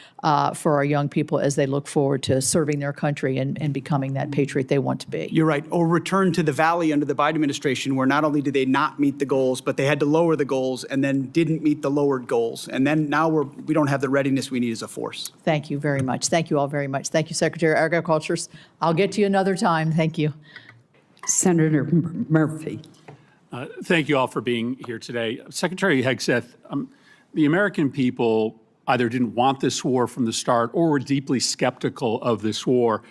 S14: for our young people as they look forward to serving their country and becoming that patriot they want to be.
S7: You're right. Or return to the valley under the Biden administration, where not only did they not meet the goals, but they had to lower the goals and then didn't meet the lowered goals. And then now we don't have the readiness we need as a force.
S14: Thank you very much. Thank you all very much. Thank you, Secretary of Agriculture. I'll get to you another time. Thank you.
S3: Senator Murphy.
S22: Thank you all for being here today. Secretary Hegseth, the American people either didn't want this war from the start or were deeply skeptical of this war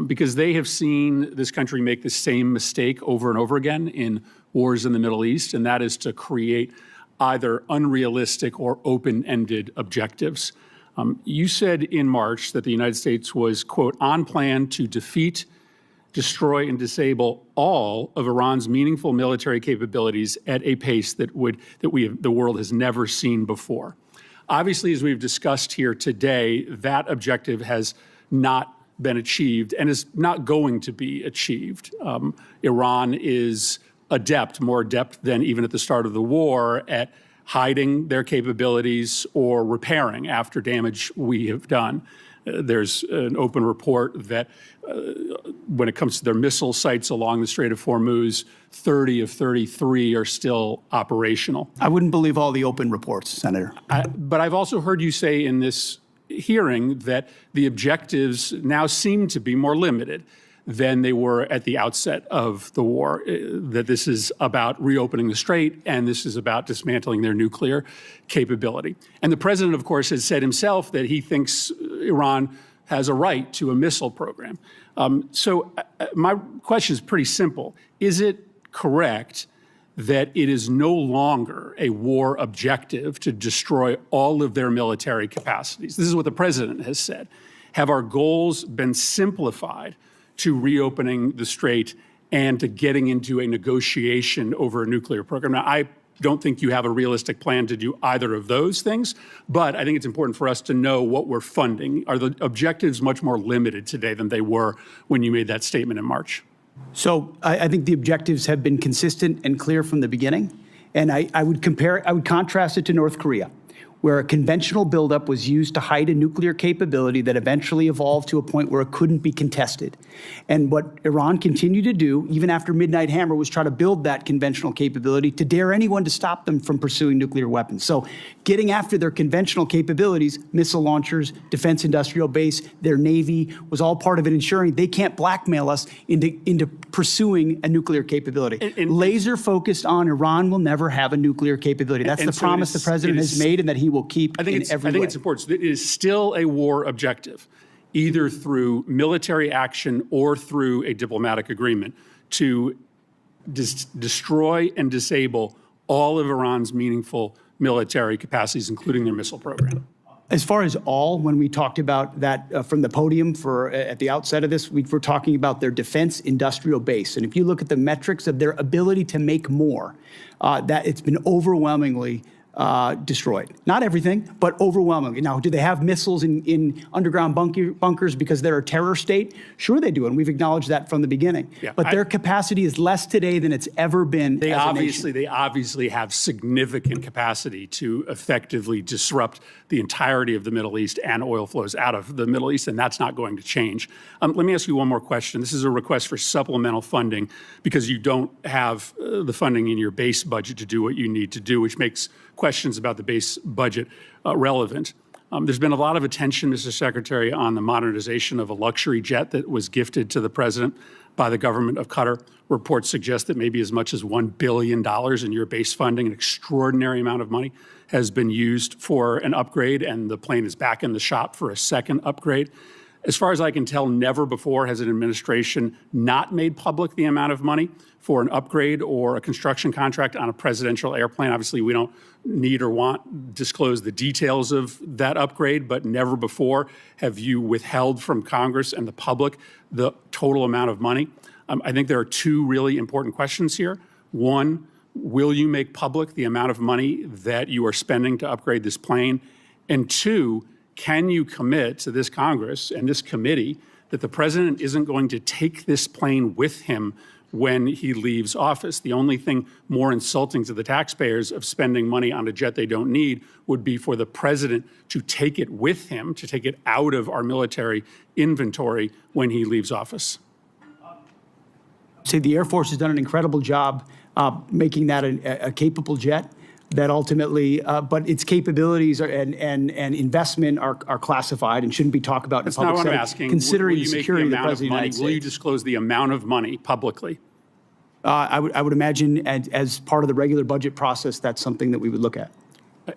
S22: because they have seen this country make the same mistake over and over again in wars in the Middle East, and that is to create either unrealistic or open-ended objectives. You said in March that the United States was, quote, on plan to defeat, destroy, and disable all of Iran's meaningful military capabilities at a pace that the world has never seen before. Obviously, as we've discussed here today, that objective has not been achieved and is not going to be achieved. Iran is adept, more adept than even at the start of the war, at hiding their capabilities or repairing after damage we have done. There's an open report that when it comes to their missile sites along the Strait of Hormuz, 30 of 33 are still operational.
S7: I wouldn't believe all the open reports, Senator.
S22: But I've also heard you say in this hearing that the objectives now seem to be more limited than they were at the outset of the war, that this is about reopening the strait and this is about dismantling their nuclear capability. And the president, of course, has said himself that he thinks Iran has a right to a missile program. So my question is pretty simple. Is it correct that it is no longer a war objective to destroy all of their military capacities? This is what the president has said. Have our goals been simplified to reopening the strait and to getting into a negotiation over a nuclear program? Now, I don't think you have a realistic plan to do either of those things, but I think it's important for us to know what we're funding. Are the objectives much more limited today than they were when you made that statement in March?
S7: So I think the objectives have been consistent and clear from the beginning. And I would contrast it to North Korea, where a conventional buildup was used to hide a nuclear capability that eventually evolved to a point where it couldn't be contested. And what Iran continued to do, even after Midnight Hammer, was try to build that conventional capability to dare anyone to stop them from pursuing nuclear weapons. So getting after their conventional capabilities, missile launchers, defense industrial base, their Navy, was all part of it ensuring they can't blackmail us into pursuing a nuclear capability. Laser focused on Iran will never have a nuclear capability. That's the promise the president has made and that he will keep in every way.
S22: I think it's important. It is still a war objective, either through military action or through a diplomatic agreement, to destroy and disable all of Iran's meaningful military capacities, including their missile program.
S7: As far as all, when we talked about that from the podium at the outset of this, we were talking about their defense industrial base. And if you look at the metrics of their ability to make more, that it's been overwhelmingly destroyed. Not everything, but overwhelmingly. Now, do they have missiles in underground bunkers because they're a terror state? Sure they do, and we've acknowledged that from the beginning. Yeah, but their capacity is less today than it's ever been
S22: They obviously have significant capacity to effectively disrupt the entirety of the Middle East and oil flows out of the Middle East, and that's not going to change. Let me ask you one more question. This is a request for supplemental funding because you don't have the funding in your base budget to do what you need to do, which makes questions about the base budget relevant. There's been a lot of attention, Mr. Secretary, on the modernization of a luxury jet that was gifted to the president by the government of Qatar. Reports suggest that maybe as much as $1 billion in your base funding, an extraordinary amount of money, has been used for an upgrade, and the plane is back in the shop for a second upgrade. As far as I can tell, never before has an administration not made public the amount of money for an upgrade or a construction contract on a presidential airplane. Obviously, we don't need or want disclose the details of that upgrade, but never before have you withheld from Congress and the public the total amount of money. I think there are two really important questions here. One, will you make public the amount of money that you are spending to upgrade this plane? And two, can you commit to this Congress and this committee that the president isn't going to take this plane with him when he leaves office? The only thing more insulting to the taxpayers of spending money on a jet they don't need would be for the president to take it with him, to take it out of our military inventory when he leaves office.
S7: Say the Air Force has done an incredible job making that a capable jet that ultimately, but its capabilities and investment are classified and shouldn't be talked about in
S22: That's
S7: a public
S22: not what
S7: setting.
S22: I'm asking.
S7: Considering
S22: Will
S7: the
S22: you make
S7: security of the
S22: amount
S7: President of the United States.
S22: Will you disclose the amount of money publicly?
S7: I would imagine as part of the regular budget process, that's something that we would look at.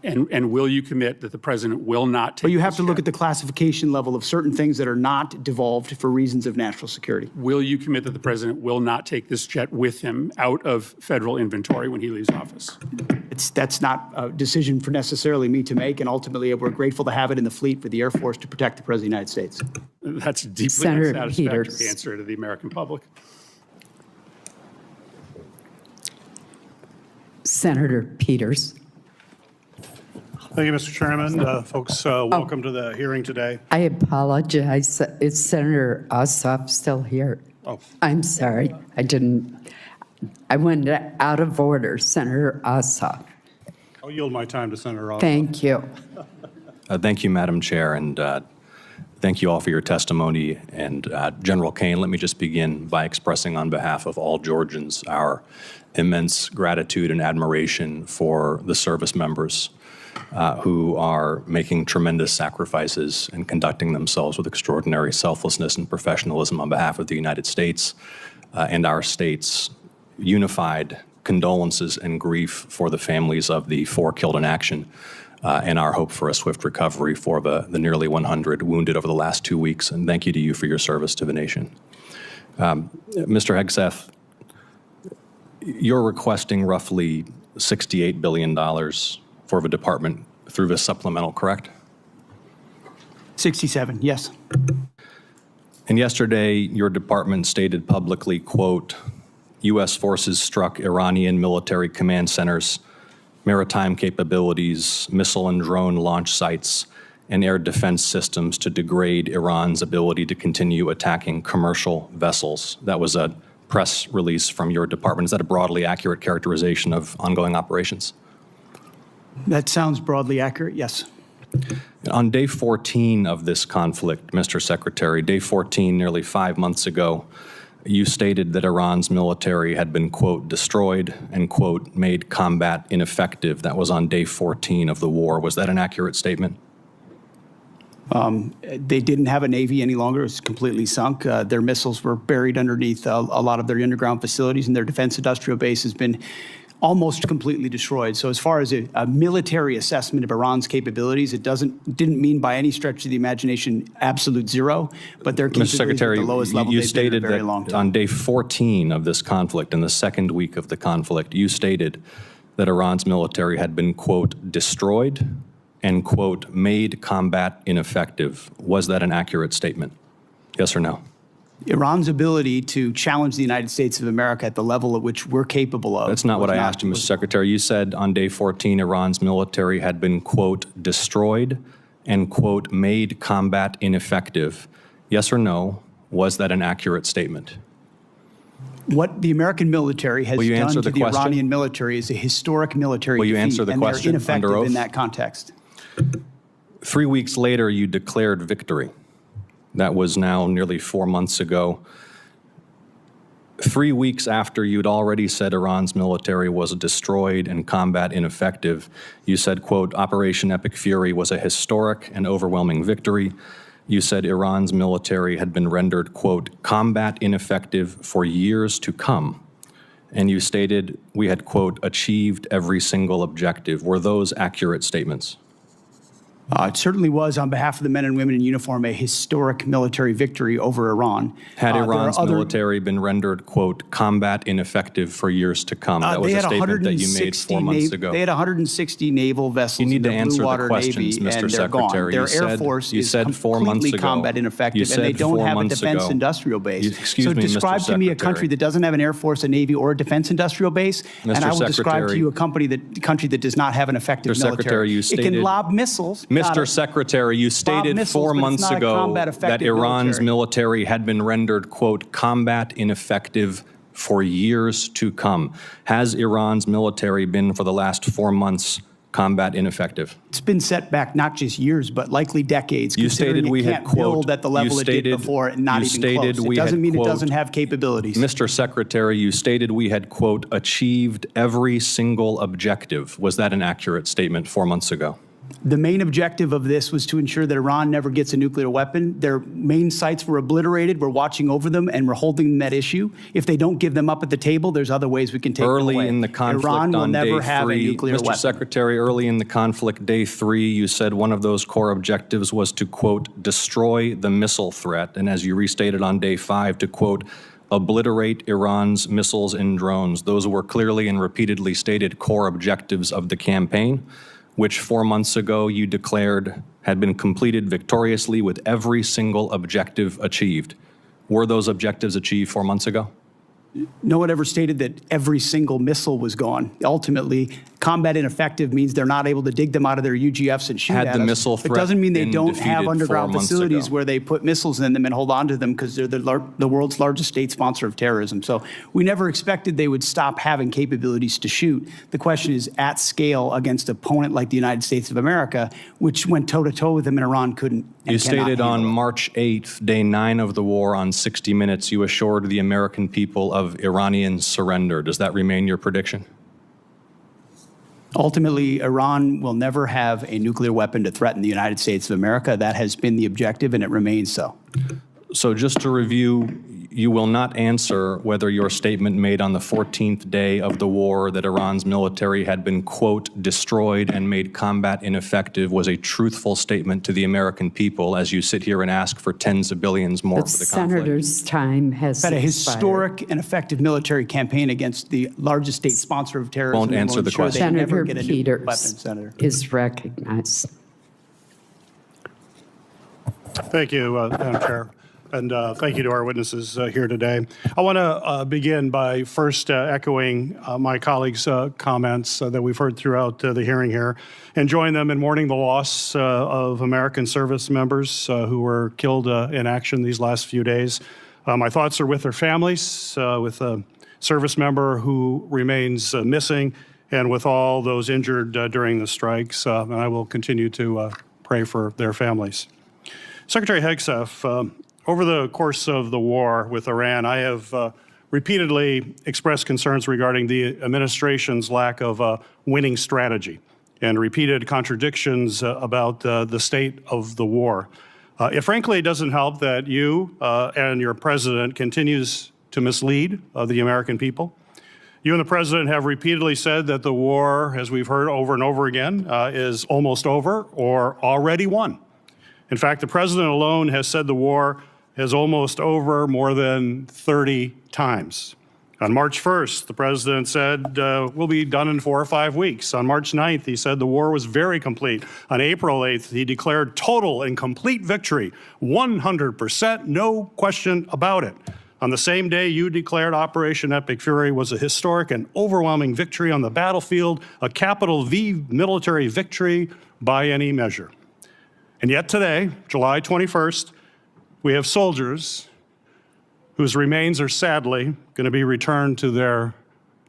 S22: And will you commit that the president will not take
S7: But you have
S22: this
S7: to look
S22: jet?
S7: at the classification level of certain things that are not devolved for reasons of national security.
S22: Will you commit that the president will not take this jet with him out of federal inventory when he leaves office?
S7: That's not a decision for necessarily me to make, and ultimately we're grateful to have it in the fleet for the Air Force to protect the President of the United States.
S22: That's a deeply
S3: Senator
S22: unsatisfactory
S3: Peters.
S22: answer to the American public.
S3: Senator Peters.
S15: Thank you, Mr. Chairman. Folks, welcome to the hearing today.
S3: I apologize. Is Senator Ossoff still here?
S15: Oh.
S3: I'm sorry. I went out of order. Senator Ossoff.
S15: I'll yield my time to Senator Ossoff.
S3: Thank you.
S16: Thank you, Madam Chair, and thank you all for your testimony. And General Caine, let me just begin by expressing on behalf of all Georgians our immense gratitude and admiration for the service members who are making tremendous sacrifices and conducting themselves with extraordinary selflessness and professionalism on behalf of the United States and our state's unified condolences and grief for the families of the 4 killed in action and our hope for a swift recovery for the nearly 100 wounded over the last 2 weeks. And thank you to you for your service to the nation. Mr. Hegseth, you're requesting roughly $68 billion for the department through this supplemental, correct?
S7: 67, yes.
S16: And yesterday, your department stated publicly, quote, U.S. forces struck Iranian military command centers, maritime capabilities, missile and drone launch sites, and air defense systems to degrade Iran's ability to continue attacking commercial vessels. That was a press release from your department. Is that a broadly accurate characterization of ongoing operations?
S7: That sounds broadly accurate, yes.
S16: On day 14 of this conflict, Mr. Secretary, day 14, nearly 5 months ago, you stated that Iran's military had been, quote, destroyed and, quote, made combat ineffective. That was on day 14 of the war. Was that an accurate statement?
S7: They didn't have a Navy any longer. It was completely sunk. Their missiles were buried underneath a lot of their underground facilities, and their defense industrial base has been almost completely destroyed. So as far as a military assessment of Iran's capabilities, it didn't mean by any stretch of the imagination absolute zero, but their capabilities
S16: Mr. Secretary,
S7: at the lowest level
S16: you
S7: they've been in
S16: stated
S7: a very
S16: that
S7: long time.
S16: on day 14 of this conflict, in the second week of the conflict, you stated that Iran's military had been, quote, destroyed and, quote, made combat ineffective. Was that an accurate statement? Yes or no?
S7: Iran's ability to challenge the United States of America at the level at which we're capable of.
S16: That's not what I asked you, Mr. Secretary. You said on day 14, Iran's military had been, quote, destroyed and, quote, made combat ineffective. Yes or no? Was that an accurate statement?
S7: What the American military has done to the Iranian military is a historic military defeat,
S16: answer the
S7: and they're
S16: question
S7: ineffective
S16: under oath?
S7: in that context.
S16: 3 weeks later, you declared victory. That was now nearly 4 months ago. 3 weeks after you'd already said Iran's military was destroyed and combat ineffective, you said, quote, Operation Epic Fury was a historic and overwhelming victory. You said Iran's military had been rendered, quote, combat ineffective for years to come. And you stated we had, quote, achieved every single objective. Were those accurate statements?
S7: It certainly was, on behalf of the men and women in uniform, a historic military victory over Iran.
S16: Had Iran's military been rendered, quote, combat ineffective for years to come? That was a statement that you made 4 months ago.
S7: They had 160 naval vessels
S16: you need
S7: in
S16: to
S7: the
S16: answer
S7: Blue Water
S16: the questions,
S7: Navy,
S16: Mr.
S7: and they're gone.
S16: Secretary.
S7: Their Air Force is completely combat ineffective, and they don't have a defense industrial base.
S16: Excuse
S7: so
S16: me,
S7: describe
S16: Mr.
S7: to me a
S16: Secretary.
S7: country that doesn't have an Air Force, a Navy, or a defense industrial base, and I will describe to you a country that does not have an effective military.
S16: Secretary, you stated,
S7: it can lob missiles.
S16: Mr. Secretary, you stated
S7: missiles,
S16: 4
S7: but it's
S16: months
S7: not a
S16: ago
S7: combat-effective
S16: that Iran's
S7: military.
S16: military had been rendered, quote, combat ineffective for years to come. Has Iran's military been, for the last 4 months, combat ineffective?
S7: It's been set back not just years, but likely decades.
S16: You stated we had,
S7: can't build
S16: quote,
S7: at the level it did before, and not even close. It doesn't mean it doesn't have capabilities.
S16: Mr. Secretary, you stated we had, quote, achieved every single objective. Was that an accurate statement 4 months ago?
S7: The main objective of this was to ensure that Iran never gets a nuclear weapon. Their main sites were obliterated. We're watching over them, and we're holding them at issue. If they don't give them up at the table, there's other ways we can take them away.
S16: Early in the conflict
S7: Iran will
S16: on
S7: never
S16: day
S7: have a
S16: 3,
S7: nuclear
S16: Mr.
S7: weapon.
S16: Secretary, early in the conflict, day 3, you said one of those core objectives was to, quote, destroy the missile threat. And as you restated on day 5, to, quote, obliterate Iran's missiles and drones. Those were clearly and repeatedly stated core objectives of the campaign, which 4 months ago you declared had been completed victoriously with every single objective achieved. Were those objectives achieved 4 months ago?
S7: No one ever stated that every single missile was gone. Ultimately, combat ineffective means they're not able to dig them out of their UGFs and shoot
S16: Had
S7: at
S16: the
S7: us.
S16: missile
S7: It
S16: threat
S7: doesn't mean they
S16: been
S7: don't have
S16: defeated
S7: underground
S16: 4 months
S7: facilities
S16: ago?
S7: where they put missiles in them and hold on to them because they're the world's largest state sponsor of terrorism. So we never expected they would stop having capabilities to shoot. The question is at scale against an opponent like the United States of America, which went toe-to-toe with them, and Iran couldn't.
S16: You stated on March 8th, day 9 of the war, on 60 Minutes, you assured the American people of Iranian surrender. Does that remain your prediction?
S7: Ultimately, Iran will never have a nuclear weapon to threaten the United States of America. That has been the objective, and it remains so.
S16: So just to review, you will not answer whether your statement made on the 14th day of the war that Iran's military had been, quote, destroyed and made combat ineffective was a truthful statement to the American people as you sit here and ask for tens of billions more for the conflict.
S3: Senator's time has
S7: Had a
S3: expired.
S7: historic and effective military campaign against the largest state sponsor of terrorism.
S16: Won't answer the question.
S7: They never
S3: Senator
S7: get a nuclear
S3: Peters
S7: weapon, Senator.
S3: is recognized.
S15: Thank you, Madam Chair. And thank you to our witnesses here today. I want to begin by first echoing my colleagues' comments that we've heard throughout the hearing here and join them in mourning the loss of American service members who were killed in action these last few days. My thoughts are with their families, with a service member who remains missing, and with all those injured during the strikes, and I will continue to pray for their families. Secretary Hegseth, over the course of the war with Iran, I have repeatedly expressed concerns regarding the administration's lack of a winning strategy and repeated contradictions about the state of the war. It frankly doesn't help that you and your president continues to mislead the American people. You and the president have repeatedly said that the war, as we've heard over and over again, is almost over or already won. In fact, the president alone has said the war is almost over more than 30 times. On March 1st, the president said, we'll be done in 4 or 5 weeks. On March 9th, he said the war was very complete. On April 8th, he declared total and complete victory, 100%, no question about it. On the same day, you declared Operation Epic Fury was a historic and overwhelming victory on the battlefield, a capital V military victory by any measure. And yet today, July 21st, we have soldiers whose remains are sadly going to be returned to their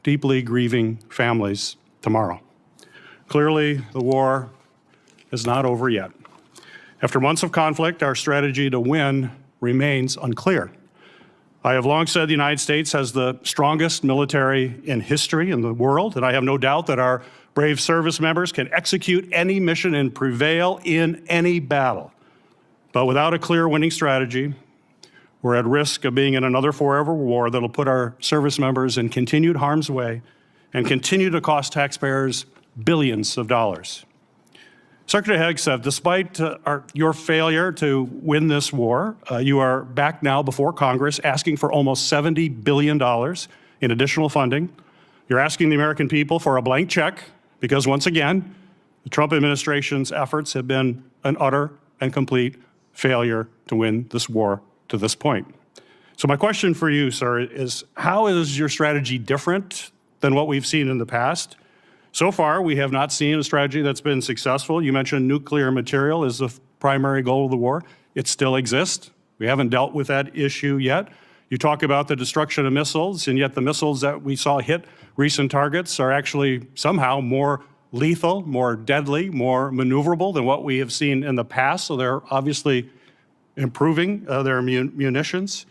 S15: deeply grieving families tomorrow. Clearly, the war is not over yet. After months of conflict, our strategy to win remains unclear. I have long said the United States has the strongest military in history in the world, and I have no doubt that our brave service members can execute any mission and prevail in any battle. But without a clear winning strategy, we're at risk of being in another forever war that'll put our service members in continued harm's way and continue to cost taxpayers billions of dollars. Secretary Hegseth, despite your failure to win this war, you are back now before Congress asking for almost $70 billion in additional funding. You're asking the American people for a blank check because, once again, the Trump administration's efforts have been an utter and complete failure to win this war to this point. So my question for you, sir, is how is your strategy different than what we've seen in the past? So far, we have not seen a strategy that's been successful. You mentioned nuclear material is the primary goal of the war. It still exists. We haven't dealt with that issue yet. You talk about the destruction of missiles, and yet the missiles that we saw hit recent targets are actually somehow more lethal, more deadly, more maneuverable than what we have seen in the past. So they're obviously improving their munitions.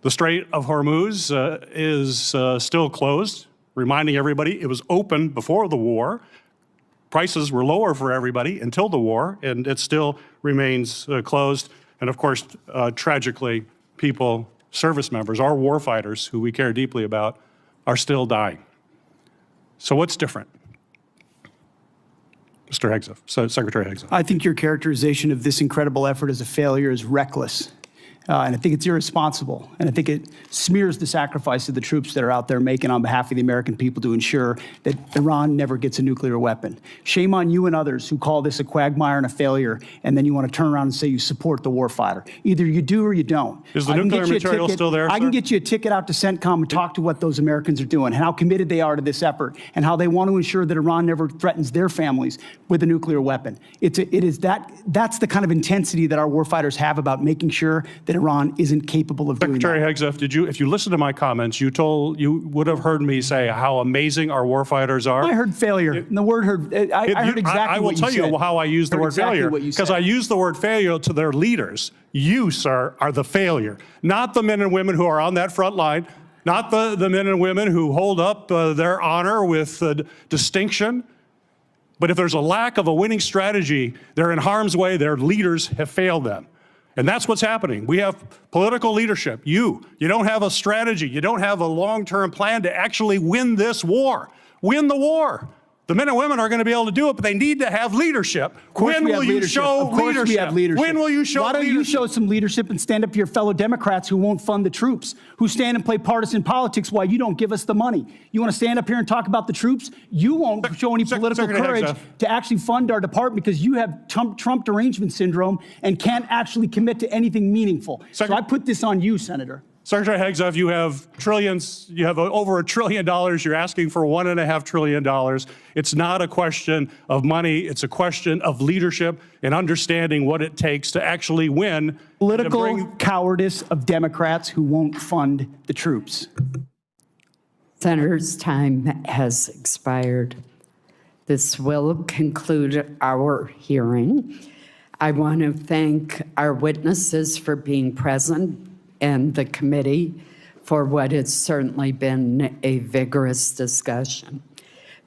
S15: The Strait of Hormuz is still closed, reminding everybody it was open before the war. Prices were lower for everybody until the war, and it still remains closed. And of course, tragically, people, service members, our war fighters, who we care deeply about, are still dying. So what's different? Mr. Hegseth, Secretary Hegseth.
S7: I think your characterization of this incredible effort as a failure is reckless. And I think it's irresponsible. And I think it smears the sacrifice of the troops that are out there making on behalf of the American people to ensure that Iran never gets a nuclear weapon. Shame on you and others who call this a quagmire and a failure, and then you want to turn around and say you support the warfighter. Either you do or you don't.
S15: Is the nuclear material still there,
S7: I can
S15: sir?
S7: get you a ticket out to CENTCOM and talk to what those Americans are doing, and how committed they are to this effort, and how they want to ensure that Iran never threatens their families with a nuclear weapon. That's the kind of intensity that our warfighters have about making sure that Iran isn't capable of doing that.
S15: Secretary Hegseth, if you listen to my comments, you would have heard me say how amazing our warfighters are.
S7: I heard failure. And the word heard, I heard exactly what you said.
S15: I will tell you how I use the word failure, because I use the word failure to their leaders. You, sir, are the failure, not the men and women who are on that front line, not the men and women who hold up their honor with distinction. But if there's a lack of a winning strategy, they're in harm's way. Their leaders have failed them. And that's what's happening. We have political leadership. You don't have a strategy. You don't have a long-term plan to actually win this war. Win the war. The men and women are going to be able to do it, but they need to have leadership. When will you show leadership?
S7: We have leadership.
S15: When will you show leadership?
S7: Why don't you show some leadership and stand up to your fellow Democrats who won't fund the troops, who stand and play partisan politics while you don't give us the money? You want to stand up here and talk about the troops? You won't show any political courage to actually fund our department because you have Trump derangement syndrome and can't actually commit to anything meaningful. So I put this on you, Senator.
S15: Secretary Hegseth, you have trillions, you have over $1 trillion, you're asking for $1.5 trillion. It's not a question of money, it's a question of leadership and understanding what it takes to actually win.
S7: Political cowardice of Democrats who won't fund the troops.
S3: Senator's time has expired. This will conclude our hearing. I want to thank our witnesses for being present and the committee for what has certainly been a vigorous discussion.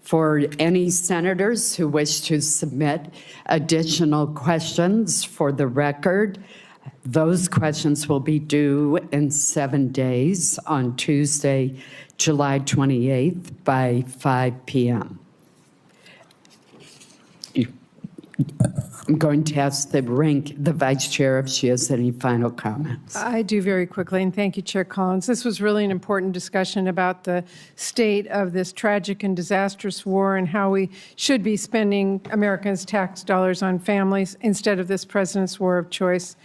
S3: For any senators who wish to submit additional questions for the record, those questions will be due in 7 days on Tuesday, July 28th by 5 p.m. I'm going to ask the Vice Chair if she has any final comments.
S17: I do very quickly, and thank you, Chair Collins. This was really an important discussion about the state of this tragic and disastrous war and how we should be spending Americans' tax dollars on families instead of this president's war of choice.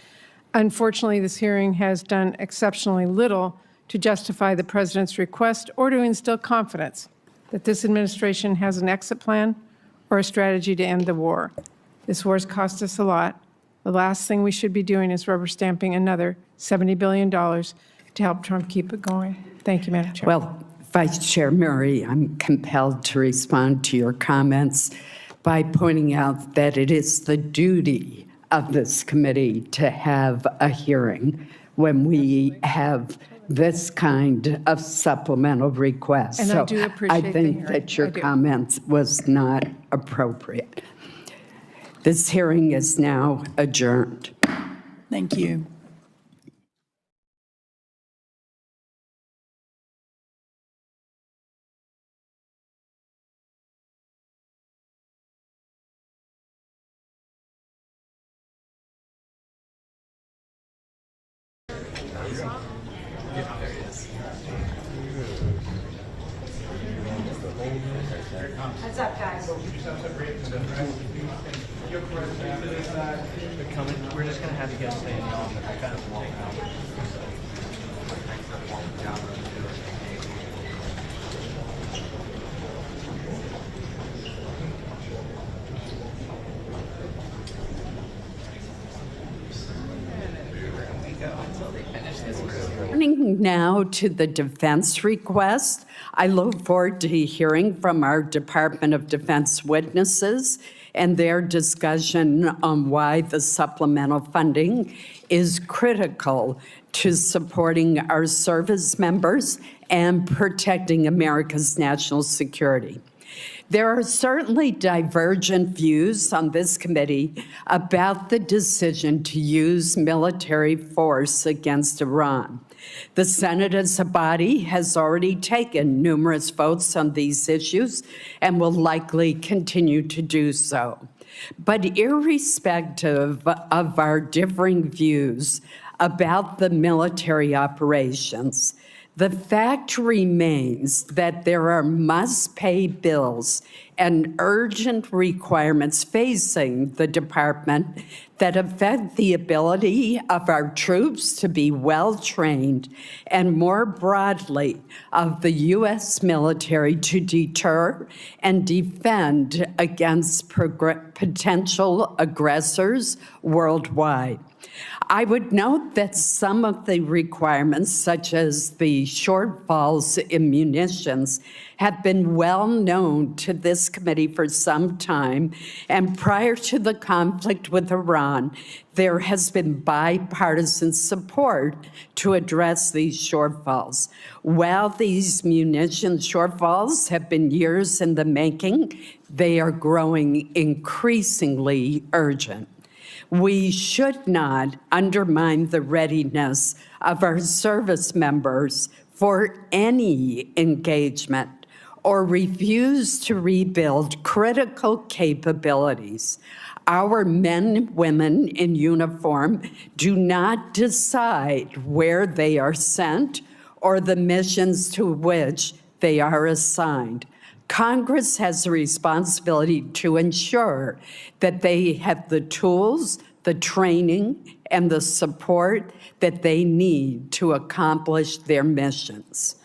S17: Unfortunately, this hearing has done exceptionally little to justify the president's request or to instill confidence that this administration has an exit plan or a strategy to end the war. This war has cost us a lot. The last thing we should be doing is rubber stamping another $70 billion to help Trump keep it going. Thank you, Madam Chair.
S3: Well, Vice Chair Murray, I'm compelled to respond to your comments by pointing out that it is the duty of this committee to have a hearing when we have this kind of supplemental request.
S17: And I do appreciate
S3: I think
S17: the hearing.
S3: that your
S17: I do.
S3: comments was not appropriate. This hearing is now adjourned.
S10: Thank you.
S17: What's up, guys?
S18: We're just going to have you guys stay in the office. I kind of walk out.
S3: Turning now to the defense request, I look forward to hearing from our Department of Defense witnesses and their discussion on why the supplemental funding is critical to supporting our service members and protecting America's national security. There are certainly divergent views on this committee about the decision to use military force against Iran. The Senate as a body has already taken numerous votes on these issues and will likely continue to do so. But irrespective of our differing views about the military operations, the fact remains that there are must-pay bills and urgent requirements facing the department that affect the ability of our troops to be well-trained and, more broadly, of the U.S. military to deter and defend against potential aggressors worldwide. I would note that some of the requirements, such as the shortfalls in munitions, have been well known to this committee for some time, and prior to the conflict with Iran, there has been bipartisan support to address these shortfalls. While these munition shortfalls have been years in the making, they are growing increasingly urgent. We should not undermine the readiness of our service members for any engagement or refuse to rebuild critical capabilities. Our men and women in uniform do not decide where they are sent or the missions to which they are assigned. Congress has a responsibility to ensure that they have the tools, the training, and the support that they need to accomplish their missions.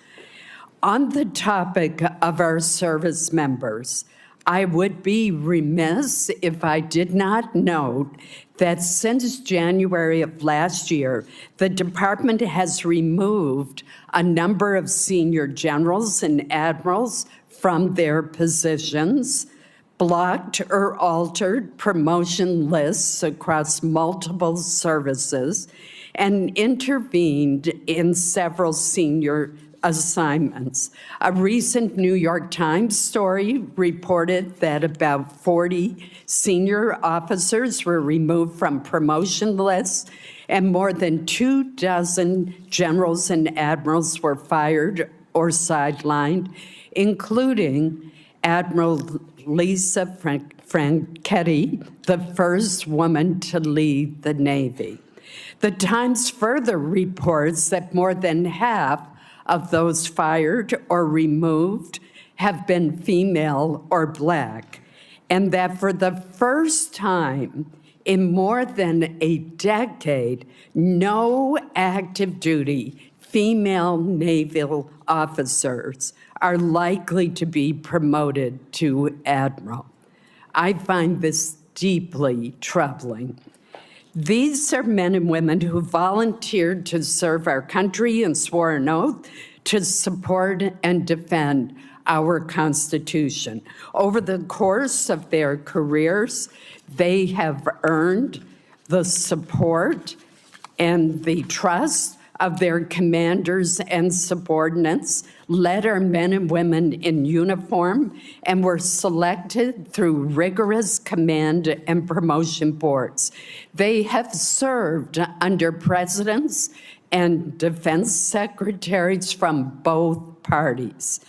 S3: On the topic of our service members, I would be remiss if I did not note that since January of last year, the department has removed a number of senior generals and admirals from their positions, blocked or altered promotion lists across multiple services, and intervened in several senior assignments. A recent New York Times story reported that about 40 senior officers were removed from promotion lists, and more than 24 generals and admirals were fired or sidelined, including Admiral Lisa Franchetti, the first woman to lead the Navy. The Times further reports that more than half of those fired or removed have been female or Black, and that for the first time in more than a decade, no active duty female naval officers are likely to be promoted to admiral. I find this deeply troubling. These are men and women who volunteered to serve our country and swore an oath to support and defend our Constitution. Over the course of their careers, they have earned the support and the trust of their commanders and subordinates, led our men and women in uniform, and were selected through rigorous command and promotion boards. They have served under presidents and defense secretaries from both parties.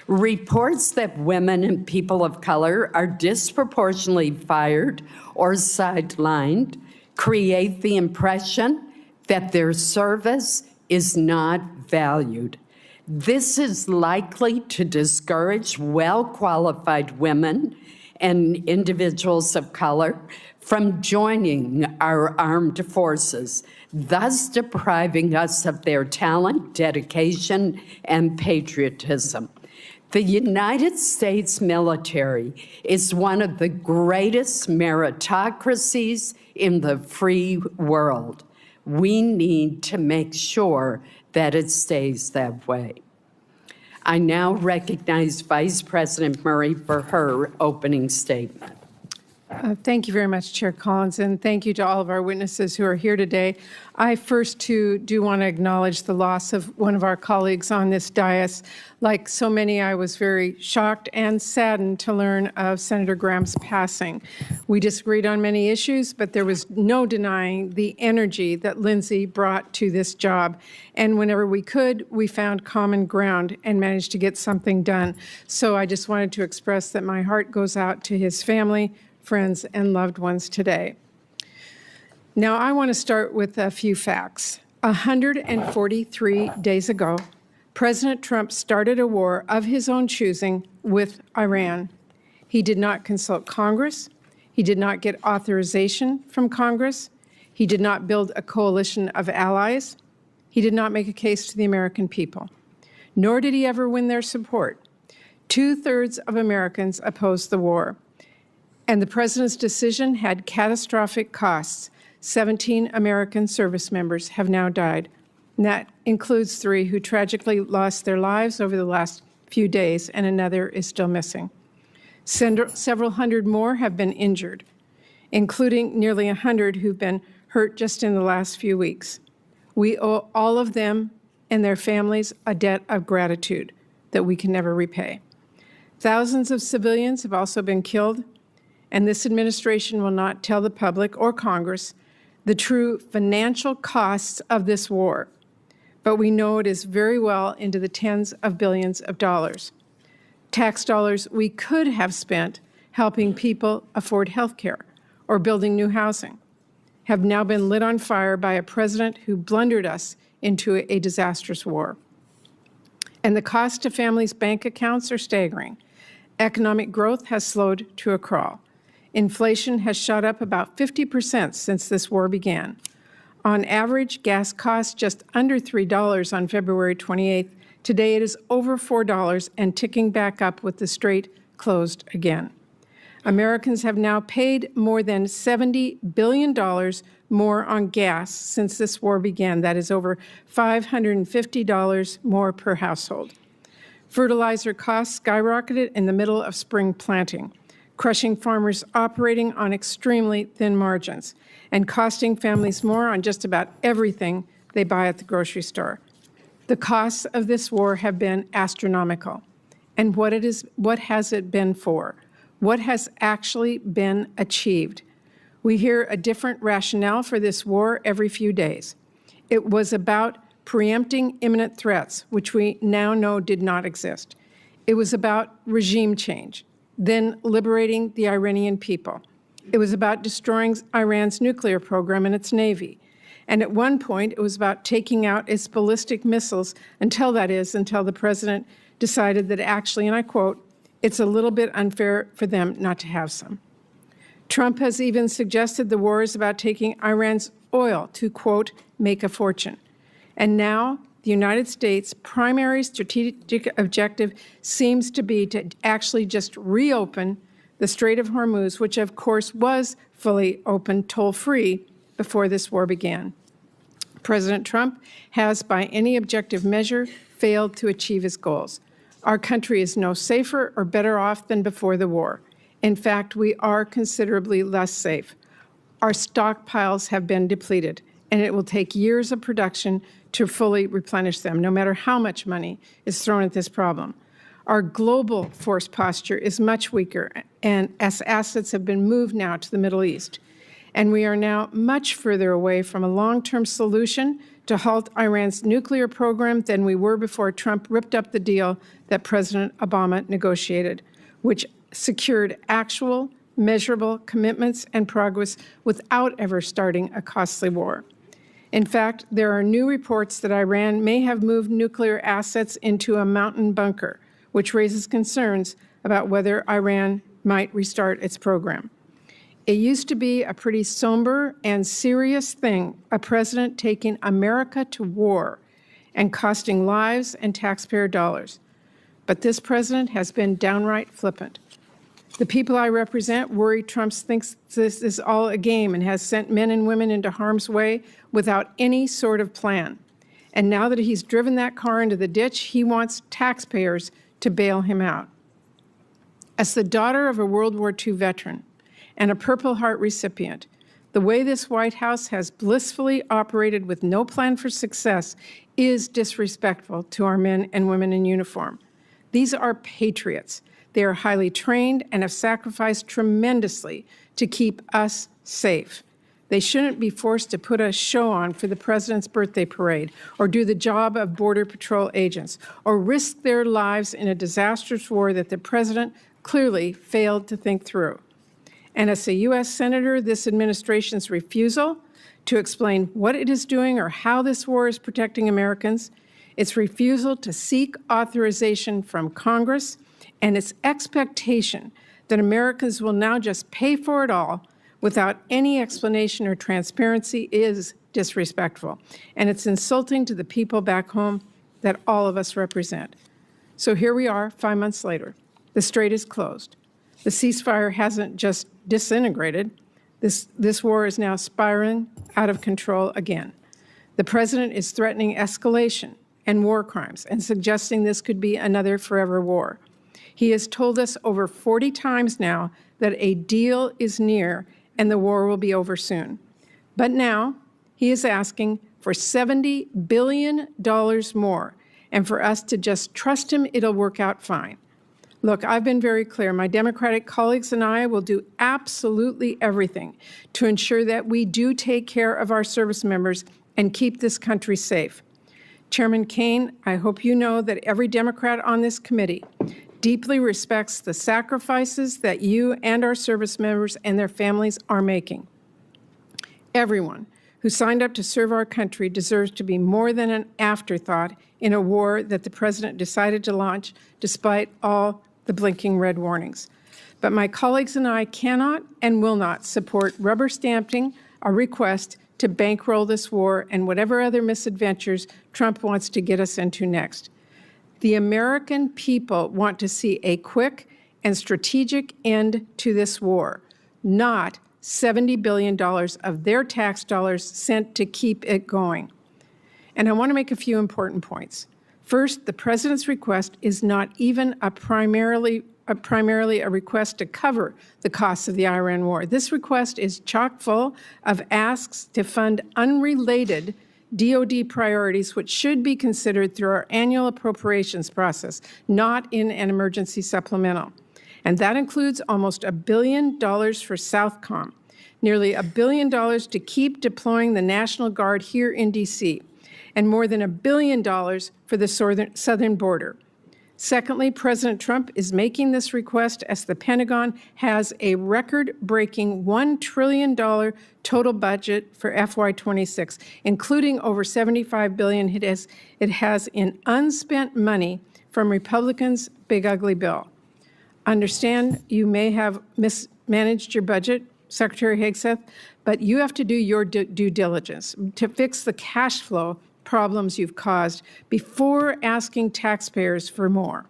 S3: Reports that women and people of color are disproportionately fired or sidelined create the impression that their service is not valued. This is likely to discourage well-qualified women and individuals of color from joining our armed forces, thus depriving us of their talent, dedication, and patriotism. The United States military is one of the greatest meritocracies in the free world. We need to make sure that it stays that way. I now recognize Vice President Murray for her opening statement.
S17: Thank you very much, Chair Collins, and thank you to all of our witnesses who are here today. I first, too, do want to acknowledge the loss of one of our colleagues on this dais. Like so many, I was very shocked and saddened to learn of Senator Graham's passing. We disagreed on many issues, but there was no denying the energy that Lindsey brought to this job. And whenever we could, we found common ground and managed to get something done. So I just wanted to express that my heart goes out to his family, friends, and loved ones today. Now, I want to start with a few facts. 143 days ago, President Trump started a war of his own choosing with Iran. He did not consult Congress. He did not get authorization from Congress. He did not build a coalition of allies. He did not make a case to the American people, nor did he ever win their support. 2/3 of Americans opposed the war. And the president's decision had catastrophic costs. 17 American service members have now died. And that includes 3 who tragically lost their lives over the last few days, and another is still missing. Several hundred more have been injured, including nearly 100 who've been hurt just in the last few weeks. We owe all of them and their families a debt of gratitude that we can never repay. Thousands of civilians have also been killed, and this administration will not tell the public or Congress the true financial costs of this war, but we know it is very well into the tens of billions of dollars. Tax dollars we could have spent helping people afford health care or building new housing have now been lit on fire by a president who blundered us into a disastrous war. And the cost to families' bank accounts are staggering. Economic growth has slowed to a crawl. Inflation has shot up about 50% since this war began. On average, gas cost just under $3 on February 28th. Today it is over $4 and ticking back up with the Strait closed again. Americans have now paid more than $70 billion more on gas since this war began. That is over $550 more per household. Fertilizer costs skyrocketed in the middle of spring planting. crushing farmers operating on extremely thin margins, and costing families more on just about everything they buy at the grocery store. The costs of this war have been astronomical. And what has it been for? What has actually been achieved? We hear a different rationale for this war every few days. It was about preempting imminent threats, which we now know did not exist. It was about regime change, then liberating the Iranian people. It was about destroying Iran's nuclear program and its navy. And at one point, it was about taking out its ballistic missiles until the president decided that actually, and I quote, "It's a little bit unfair for them not to have some." Trump has even suggested the war is about taking Iran's oil to, quote, "make a fortune." And now the United States' primary strategic objective seems to be to actually just reopen the Strait of Hormuz, which of course was fully open, toll-free, before this war began. President Trump has, by any objective measure, failed to achieve his goals. Our country is no safer or better off than before the war. In fact, we are considerably less safe. Our stockpiles have been depleted, and it will take years of production to fully replenish them, no matter how much money is thrown at this problem. Our global force posture is much weaker, and as assets have been moved now to the Middle East. And we are now much further away from a long-term solution to halt Iran's nuclear program than we were before Trump ripped up the deal that President Obama negotiated, which secured actual, measurable commitments and progress without ever starting a costly war. In fact, there are new reports that Iran may have moved nuclear assets into a mountain bunker, which raises concerns about whether Iran might restart its program. It used to be a pretty somber and serious thing, a president taking America to war and costing lives and taxpayer dollars. But this president has been downright flippant. The people I represent worry Trump thinks this is all a game and has sent men and women into harm's way without any sort of plan. And now that he's driven that car into the ditch, he wants taxpayers to bail him out. As the daughter of a World War II veteran and a Purple Heart recipient, the way this White House has blissfully operated with no plan for success is disrespectful to our men and women in uniform. These are patriots. They are highly trained and have sacrificed tremendously to keep us safe. They shouldn't be forced to put a show on for the president's birthday parade, or do the job of Border Patrol agents, or risk their lives in a disastrous war that the president clearly failed to think through. And as a U.S. Senator, this administration's refusal to explain what it is doing or how this war is protecting Americans, its refusal to seek authorization from Congress, and its expectation that Americans will now just pay for it all without any explanation or transparency is disrespectful. And it's insulting to the people back home that all of us represent. So here we are, 5 months later. The strait is closed. The ceasefire hasn't just disintegrated. This war is now spiraling out of control again. The president is threatening escalation and war crimes and suggesting this could be another forever war. He has told us over 40 times now that a deal is near and the war will be over soon. But now he is asking for $70 billion more and for us to just trust him it'll work out fine. Look, I've been very clear. My Democratic colleagues and I will do absolutely everything to ensure that we do take care of our service members and keep this country safe. Chairman Caine, I hope you know that every Democrat on this committee deeply respects the sacrifices that you and our service members and their families are making. Everyone who signed up to serve our country deserves to be more than an afterthought in a war that the president decided to launch despite all the blinking red warnings. But my colleagues and I cannot and will not support rubber stamping a request to bankroll this war and whatever other misadventures Trump wants to get us into next. The American people want to see a quick and strategic end to this war, not $70 billion of their tax dollars sent to keep it going. And I want to make a few important points. First, the president's request is not even a primarily primarily a request to cover the costs of the Iran war. This request is chock full of asks to fund unrelated DoD priorities, which should be considered through our annual appropriations process, not in an emergency supplemental. And that includes almost $1 billion for Southcom, nearly $1 billion to keep deploying the National Guard here in D.C., and more than $1 billion for the southern border. Secondly, President Trump is making this request as the Pentagon has a record-breaking $1 trillion total budget for FY26, including over $75 billion it has in unspent money from Republicans' big ugly bill. Understand you may have mismanaged your budget, Secretary Hegseth, but you have to do your due diligence to fix the cash flow problems you've caused before asking taxpayers for more.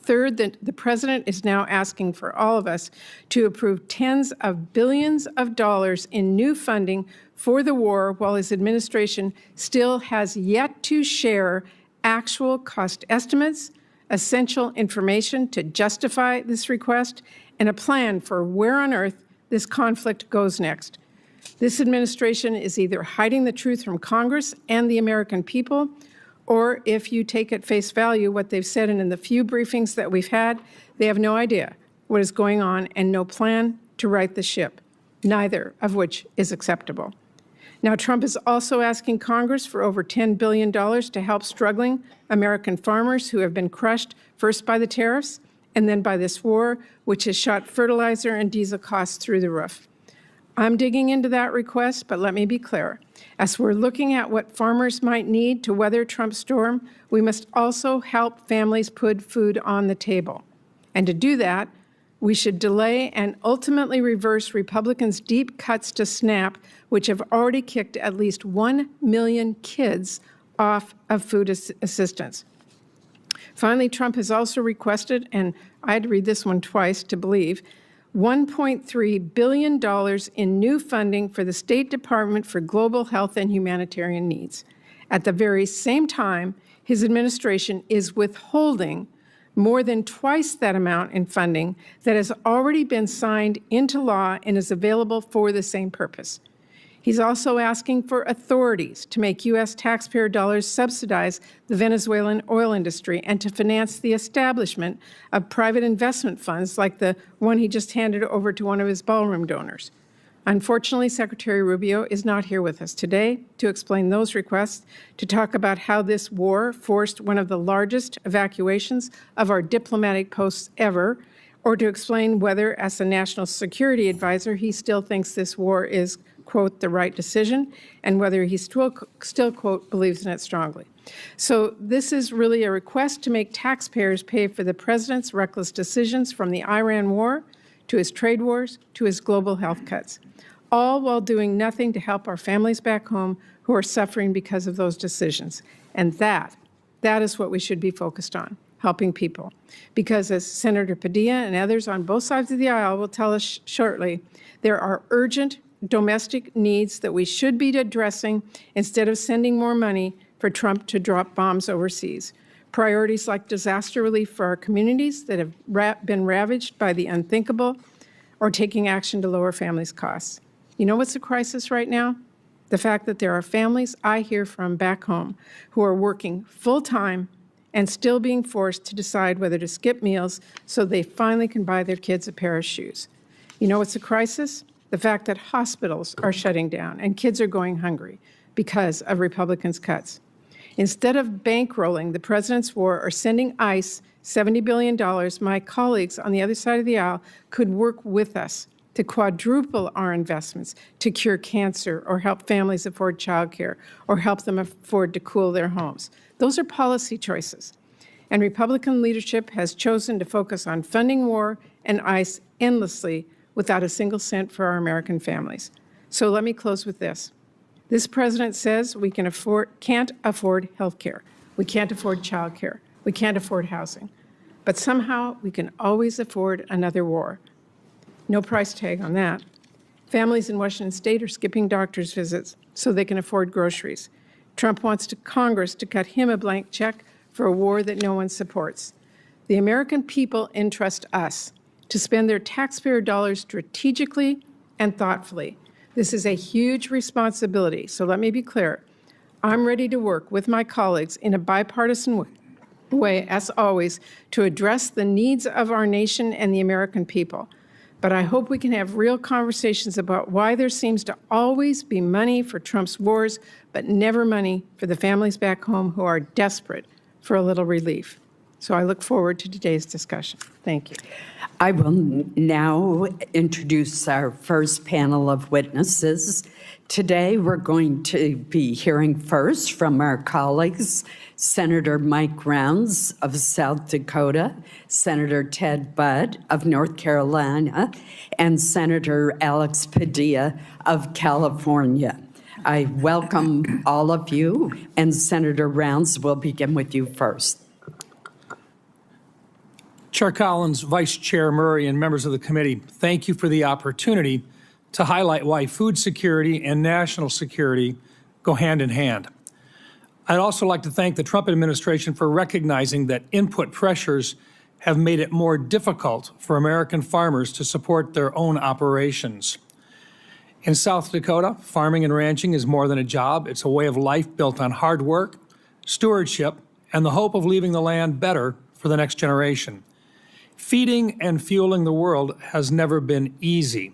S17: Third, the President is now asking for all of us to approve tens of billions of dollars in new funding for the war, while his administration still has yet to share actual cost estimates, essential information to justify this request, and a plan for where on earth this conflict goes next. This administration is either hiding the truth from Congress and the American people, or if you take at face value what they've said, and in the few briefings that we've had, they have no idea what is going on and no plan to right the ship, neither of which is acceptable. Now, Trump is also asking Congress for over $10 billion to help struggling American farmers who have been crushed first by the tariffs and then by this war, which has shot fertilizer and diesel costs through the roof. I'm digging into that request, but let me be clear. As we're looking at what farmers might need to weather Trump's storm, we must also help families put food on the table. And to do that, we should delay and ultimately reverse Republicans' deep cuts to SNAP, which have already kicked at least 1 million kids off of food assistance. Finally, Trump has also requested, and I had to read this one twice to believe, $1.3 billion in new funding for the State Department for Global Health and Humanitarian Needs. At the very same time, his administration is withholding more than twice that amount in funding that has already been signed into law and is available for the same purpose. He's also asking for authorities to make U.S. taxpayer dollars subsidize the Venezuelan oil industry and to finance the establishment of private investment funds like the one he just handed over to one of his ballroom donors. Unfortunately, Secretary Rubio is not here with us today to explain those requests, to talk about how this war forced one of the largest evacuations of our diplomatic posts ever, or to explain whether, as a national security advisor, he still thinks this war is, quote, the right decision, and whether he still, quote, believes in it strongly. So this is really a request to make taxpayers pay for the president's reckless decisions, from the Iran war to his trade wars to his global health cuts, all while doing nothing to help our families back home who are suffering because of those decisions. And that is what we should be focused on, helping people. Because as Senator Padilla and others on both sides of the aisle will tell us shortly, there are urgent domestic needs that we should be addressing instead of sending more money for Trump to drop bombs overseas. Priorities like disaster relief for our communities that have been ravaged by the unthinkable, or taking action to lower families' costs. You know what's a crisis right now? The fact that there are families I hear from back home who are working full-time and still being forced to decide whether to skip meals so they finally can buy their kids a pair of shoes. You know what's a crisis? The fact that hospitals are shutting down and kids are going hungry because of Republicans' cuts. Instead of bankrolling the president's war or sending ICE $70 billion, my colleagues on the other side of the aisle could work with us to quadruple our investments to cure cancer, or help families afford childcare, or help them afford to cool their homes. Those are policy choices. And Republican leadership has chosen to focus on funding war and ICE endlessly without a single cent for our American families. So let me close with this. This president says we can't afford health care. We can't afford child care. We can't afford housing. But somehow we can always afford another war. No price tag on that. Families in Washington State are skipping doctor's visits so they can afford groceries. Trump wants Congress to cut him a blank check for a war that no one supports. The American people entrust us to spend their taxpayer dollars strategically and thoughtfully. This is a huge responsibility, so let me be clear. I'm ready to work with my colleagues in a bipartisan way, as always, to address the needs of our nation and the American people. But I hope we can have real conversations about why there seems to always be money for Trump's wars, but never money for the families back home who are desperate for a little relief. So I look forward to today's discussion. Thank you.
S3: I will now introduce our first panel of witnesses. Today, we're going to be hearing first from our colleagues, Senator Mike Rounds of South Dakota, Senator Ted Budd of North Carolina, and Senator Alex Padilla of California. I welcome all of you, and Senator Rounds will begin with you first.
S5: Chair Collins, Vice Chair Murray, and members of the committee, thank you for the opportunity to highlight why food security and national security go hand in hand. I'd also like to thank the Trump administration for recognizing that input pressures have made it more difficult for American farmers to support their own operations. In South Dakota, farming and ranching is more than a job. It's a way of life built on hard work, stewardship, and the hope of leaving the land better for the next generation. Feeding and fueling the world has never been easy.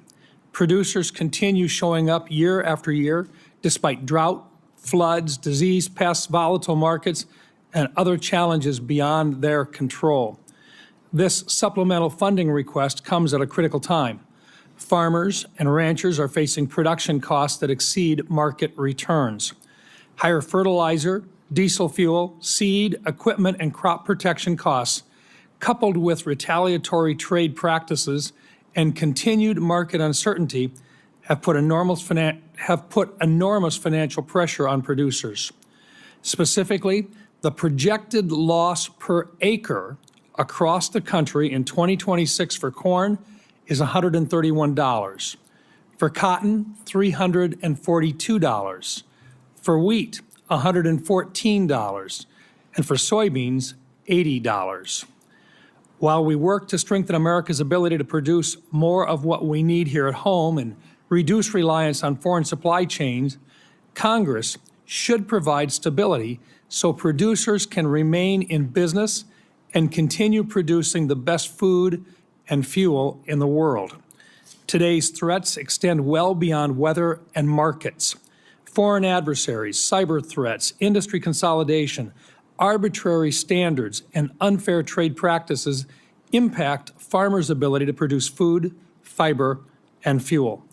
S5: Producers continue showing up year after year despite drought, floods, disease, pests, volatile markets, and other challenges beyond their control. This supplemental funding request comes at a critical time. Farmers and ranchers are facing production costs that exceed market returns. Higher fertilizer, diesel fuel, seed, equipment, and crop protection costs, coupled with retaliatory trade practices and continued market uncertainty, have put enormous financial pressure on producers. Specifically, the projected loss per acre across the country in 2026 for corn is $131. For cotton, $342. For wheat, $114. And for soybeans, $80. While we work to strengthen America's ability to produce more of what we need here at home and reduce reliance on foreign supply chains, Congress should provide stability so producers can remain in business and continue producing the best food and fuel in the world. Today's threats extend well beyond weather and markets. Foreign adversaries, cyber threats, industry consolidation, arbitrary standards, and unfair trade practices impact farmers' ability to produce food, fiber, and fuel.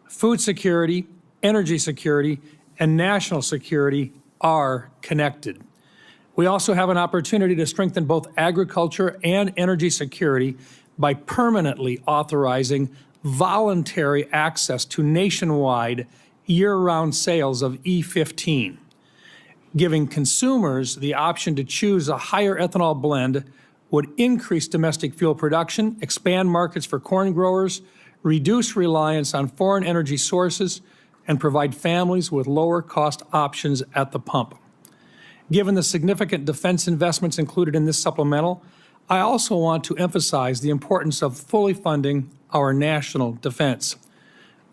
S5: Food security, energy security, and national security are connected. We also have an opportunity to strengthen both agriculture and energy security by permanently authorizing voluntary access to nationwide year-round sales of E15. Giving consumers the option to choose a higher ethanol blend would increase domestic fuel production, expand markets for corn growers, reduce reliance on foreign energy sources, and provide families with lower cost options at the pump. Given the significant defense investments included in this supplemental, I also want to emphasize the importance of fully funding our national defense.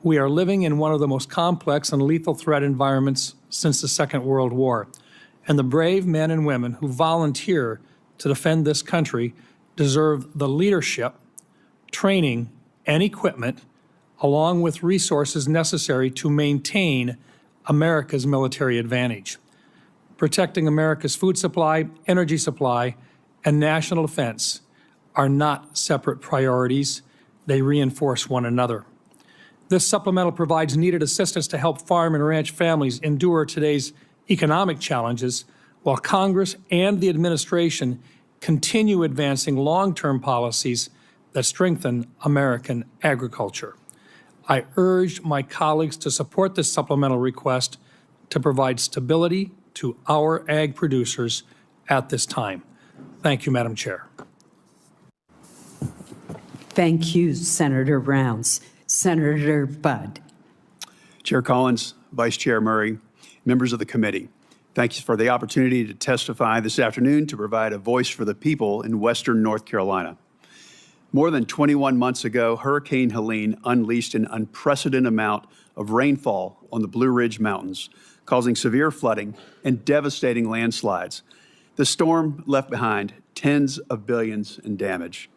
S5: We are living in one of the most complex and lethal threat environments since the Second World War, and the brave men and women who volunteer to defend this country deserve the leadership, training, and equipment, along with resources necessary to maintain America's military advantage. Protecting America's food supply, energy supply, and national defense are not separate priorities. They reinforce one another. This supplemental provides needed assistance to help farm and ranch families endure today's economic challenges, while Congress and the administration continue advancing long-term policies that strengthen American agriculture. I urge my colleagues to support this supplemental request to provide stability to our ag producers at this time. Thank you, Madam Chair.
S3: Thank you, Senator Rounds. Senator Budd.
S7: Chair Collins, Vice Chair Murray, members of the committee, Thank you for the opportunity to testify this afternoon to provide a voice for the people in Western North Carolina. More than 21 months ago, Hurricane Helene unleashed an unprecedented amount of rainfall on the Blue Ridge Mountains, causing severe flooding and devastating landslides. The storm left behind tens of billions in damage.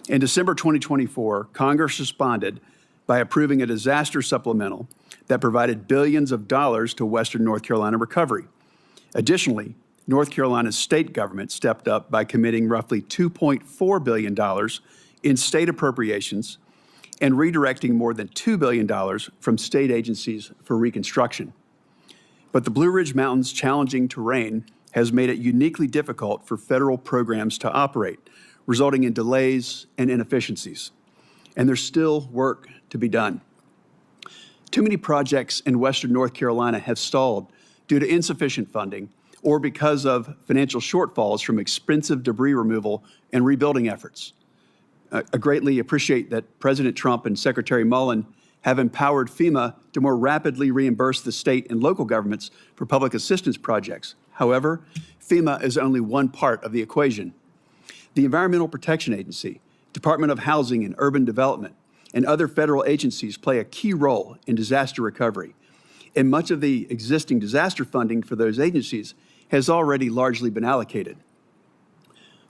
S7: In December 2024, Congress responded by approving a disaster supplemental that provided billions of dollars to Western North Carolina recovery. Additionally, North Carolina's state government stepped up by committing roughly $2.4 billion in state appropriations and redirecting more than $2 billion from state agencies for reconstruction. But the Blue Ridge Mountains' challenging terrain has made it uniquely difficult for federal programs to operate, resulting in delays and inefficiencies. And there's still work to be done. Too many projects in Western North Carolina have stalled due to insufficient funding or because of financial shortfalls from expensive debris removal and rebuilding efforts. I greatly appreciate that President Trump and Secretary Mullen have empowered FEMA to more rapidly reimburse the state and local governments for public assistance projects. However, FEMA is only one part of the equation. The Environmental Protection Agency, Department of Housing and Urban Development, and other federal agencies play a key role in disaster recovery. And much of the existing disaster funding for those agencies has already largely been allocated.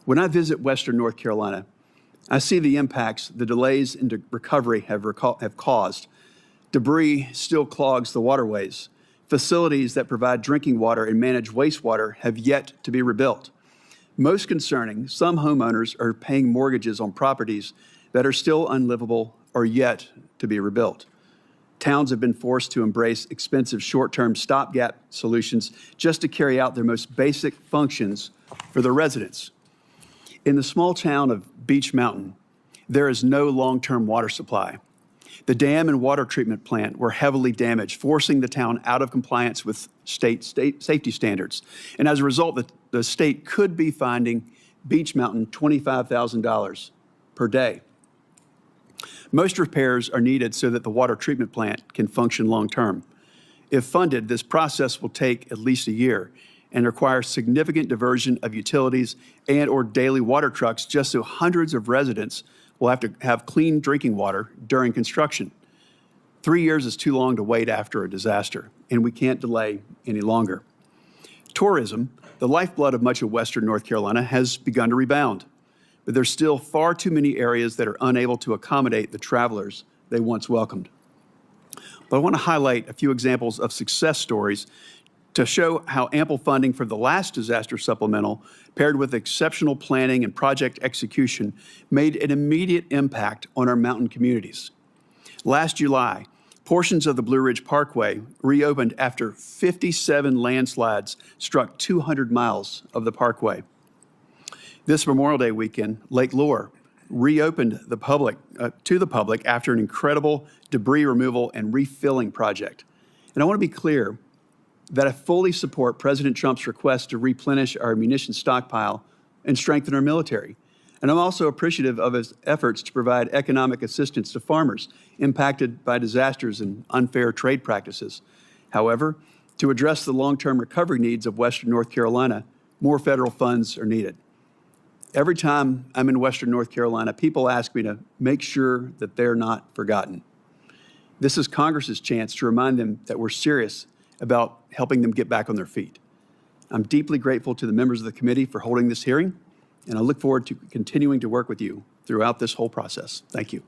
S7: When I visit Western North Carolina, I see the impacts the delays in recovery have caused. Debris still clogs the waterways. Facilities that provide drinking water and manage wastewater have yet to be rebuilt. Most concerning, some homeowners are paying mortgages on properties that are still unlivable or yet to be rebuilt. Towns have been forced to embrace expensive short-term stopgap solutions just to carry out their most basic functions for their residents. In the small town of Beech Mountain, there is no long-term water supply. The dam and water treatment plant were heavily damaged, forcing the town out of compliance with state safety standards. And as a result, the state could be finding Beech Mountain $25,000 per day. Most repairs are needed so that the water treatment plant can function long-term. If funded, this process will take at least a year and require significant diversion of utilities and/or daily water trucks just so hundreds of residents will have to have clean drinking water during construction. 3 years is too long to wait after a disaster, and we can't delay any longer. Tourism, the lifeblood of much of Western North Carolina, has begun to rebound, but there's still far too many areas that are unable to accommodate the travelers they once welcomed. But I want to highlight a few examples of success stories to show how ample funding for the last disaster supplemental, paired with exceptional planning and project execution, made an immediate impact on our mountain communities. Last July, portions of the Blue Ridge Parkway reopened after 57 landslides struck 200 miles of the parkway. This Memorial Day weekend, Lake Lure reopened to the public after an incredible debris removal and refilling project. And I want to be clear that I fully support President Trump's request to replenish our munitions stockpile and strengthen our military. And I'm also appreciative of his efforts to provide economic assistance to farmers impacted by disasters and unfair trade practices. However, to address the long-term recovery needs of Western North Carolina, more federal funds are needed. Every time I'm in Western North Carolina, people ask me to make sure that they're not forgotten. This is Congress's chance to remind them that we're serious about helping them get back on their feet. I'm deeply grateful to the members of the committee for holding this hearing, and I look forward to continuing to work with you throughout this whole process. Thank you.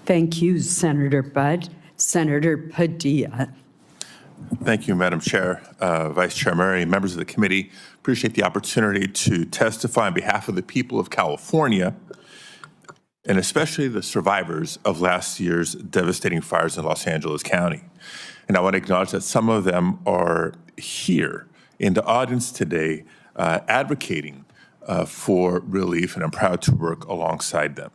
S3: Thank you, Senator Budd. Senator Padilla.
S19: Thank you, Madam Chair, Vice Chair Murray, members of the committee. Appreciate the opportunity to testify on behalf of the people of California, and especially the survivors of last year's devastating fires in Los Angeles County. And I want to acknowledge that some of them are here in the audience today advocating for relief, and I'm proud to work alongside them.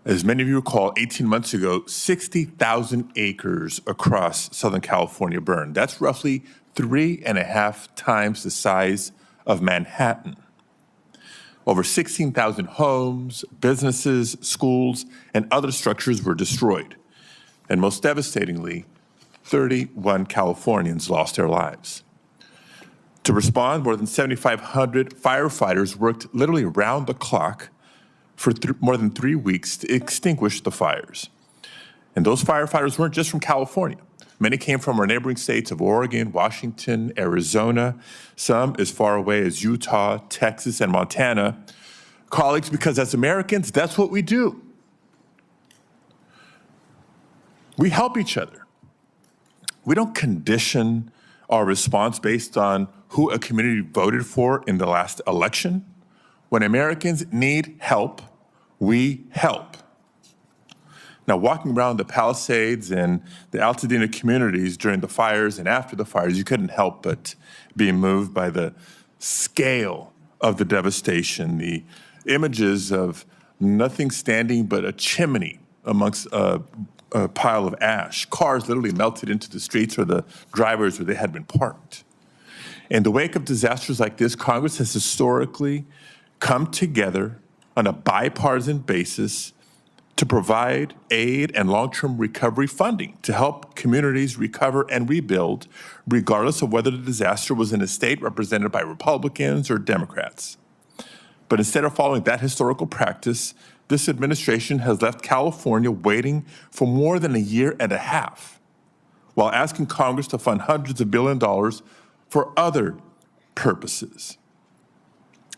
S19: As many of you recall, 18 months ago, 60,000 acres across Southern California burned. That's roughly 3.5 times the size of Manhattan. Over 16,000 homes, businesses, schools, and other structures were destroyed. And most devastatingly, 31 Californians lost their lives. To respond, more than 7,500 firefighters worked literally around the clock for more than 3 weeks to extinguish the fires. And those firefighters weren't just from California. Many came from our neighboring states of Oregon, Washington, Arizona, some as far away as Utah, Texas, and Montana. Colleagues, because as Americans, that's what we do. We help each other. We don't condition our response based on who a community voted for in the last election. When Americans need help, we help. Now, walking around the Palisades and the Altadena communities during the fires and after the fires, you couldn't help but be moved by the scale of the devastation, the images of nothing standing but a chimney amongst a pile of ash. Cars literally melted into the streets or the driveways where they had been parked. In the wake of disasters like this, Congress has historically come together on a bipartisan basis to provide aid and long-term recovery funding to help communities recover and rebuild, regardless of whether the disaster was in a state represented by Republicans or Democrats. But instead of following that historical practice, this administration has left California waiting for more than a year and a half, while asking Congress to fund hundreds of billions of dollars for other purposes.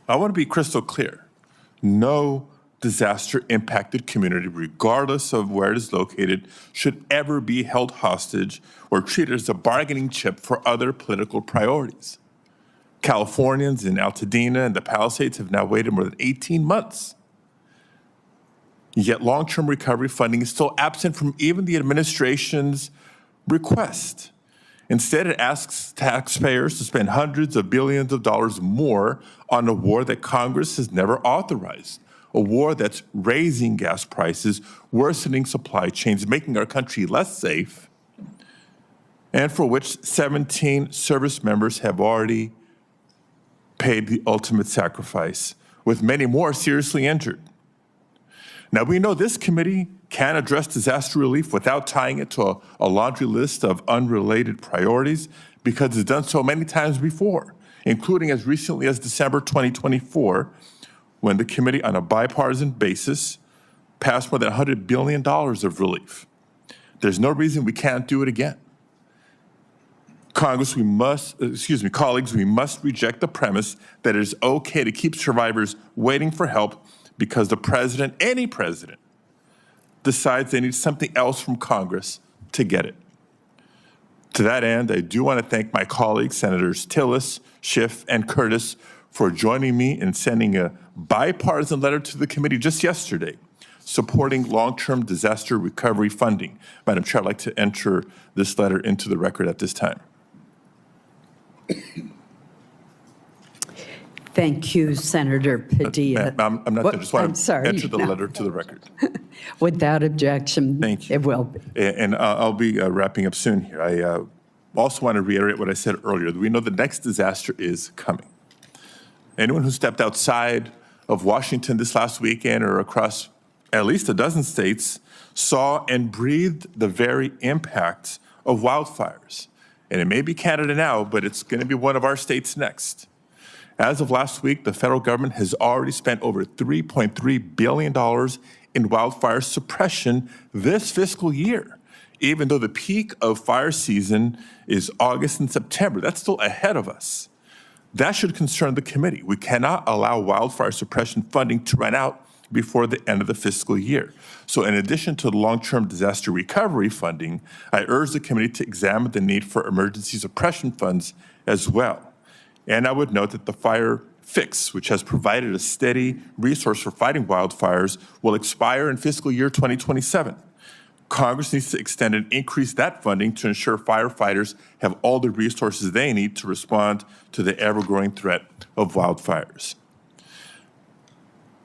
S19: I want to be crystal clear. No disaster-impacted community, regardless of where it is located, should ever be held hostage or treated as a bargaining chip for other political priorities. Californians in Altadena and the Palisades have now waited more than 18 months. Yet long-term recovery funding is still absent from even the administration's request. Instead, it asks taxpayers to spend hundreds of billions of dollars more on a war that Congress has never authorized, a war that's raising gas prices, worsening supply chains, making our country less safe, and for which 17 service members have already paid the ultimate sacrifice, with many more seriously injured. Now, we know this committee can address disaster relief without tying it to a laundry list of unrelated priorities, because it's done so many times before, including as recently as December 2024, when the committee on a bipartisan basis passed more than $100 billion of relief. There's no reason we can't do it again. Colleagues, we must reject the premise that it is okay to keep survivors waiting for help because the president, any president, decides they need something else from Congress to get it. To that end, I do want to thank my colleagues, Senators Tillis, Schiff, and Curtis, for joining me in sending a bipartisan letter to the committee just yesterday, supporting long-term disaster recovery funding. Madam Chair, I'd like to enter this letter into the record at this time.
S3: Thank you, Senator Padilla.
S19: I'm not done. I just want to enter the letter to the record.
S3: Without objection,
S19: thank you.
S3: It will be.
S19: And I'll be wrapping up soon here. I also want to reiterate what I said earlier. We know the next disaster is coming. Anyone who stepped outside of Washington this last weekend or across at least a dozen states saw and breathed the very impact of wildfires. And it may be Canada now, but it's going to be one of our states next. As of last week, the federal government has already spent over $3.3 billion in wildfire suppression this fiscal year, even though the peak of fire season is August and September. That's still ahead of us. That should concern the committee. We cannot allow wildfire suppression funding to run out before the end of the fiscal year. So in addition to the long-term disaster recovery funding, I urge the committee to examine the need for emergency suppression funds as well. And I would note that the Fire Fix, which has provided a steady resource for fighting wildfires, will expire in fiscal year 2027. Congress needs to extend and increase that funding to ensure firefighters have all the resources they need to respond to the ever-growing threat of wildfires.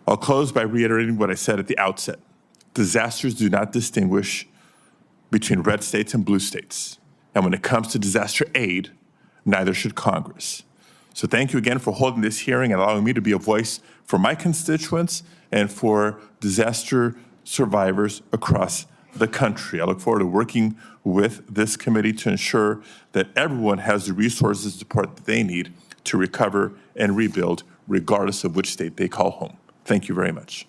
S19: I'll close by reiterating what I said at the outset. Disasters do not distinguish between red states and blue states. And when it comes to disaster aid, neither should Congress. So thank you again for holding this hearing and allowing me to be a voice for my constituents and for disaster survivors across the country. I look forward to working with this committee to ensure that everyone has the resources and support that they need to recover and rebuild, regardless of which state they call home. Thank you very much.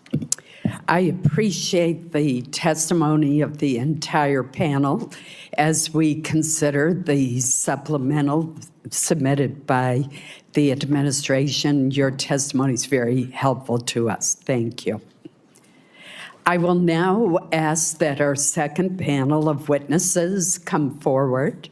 S3: I appreciate the testimony of the entire panel as we consider the supplemental submitted by the administration. Your testimony is very helpful to us. Thank you. I will now ask that our second panel of witnesses come forward.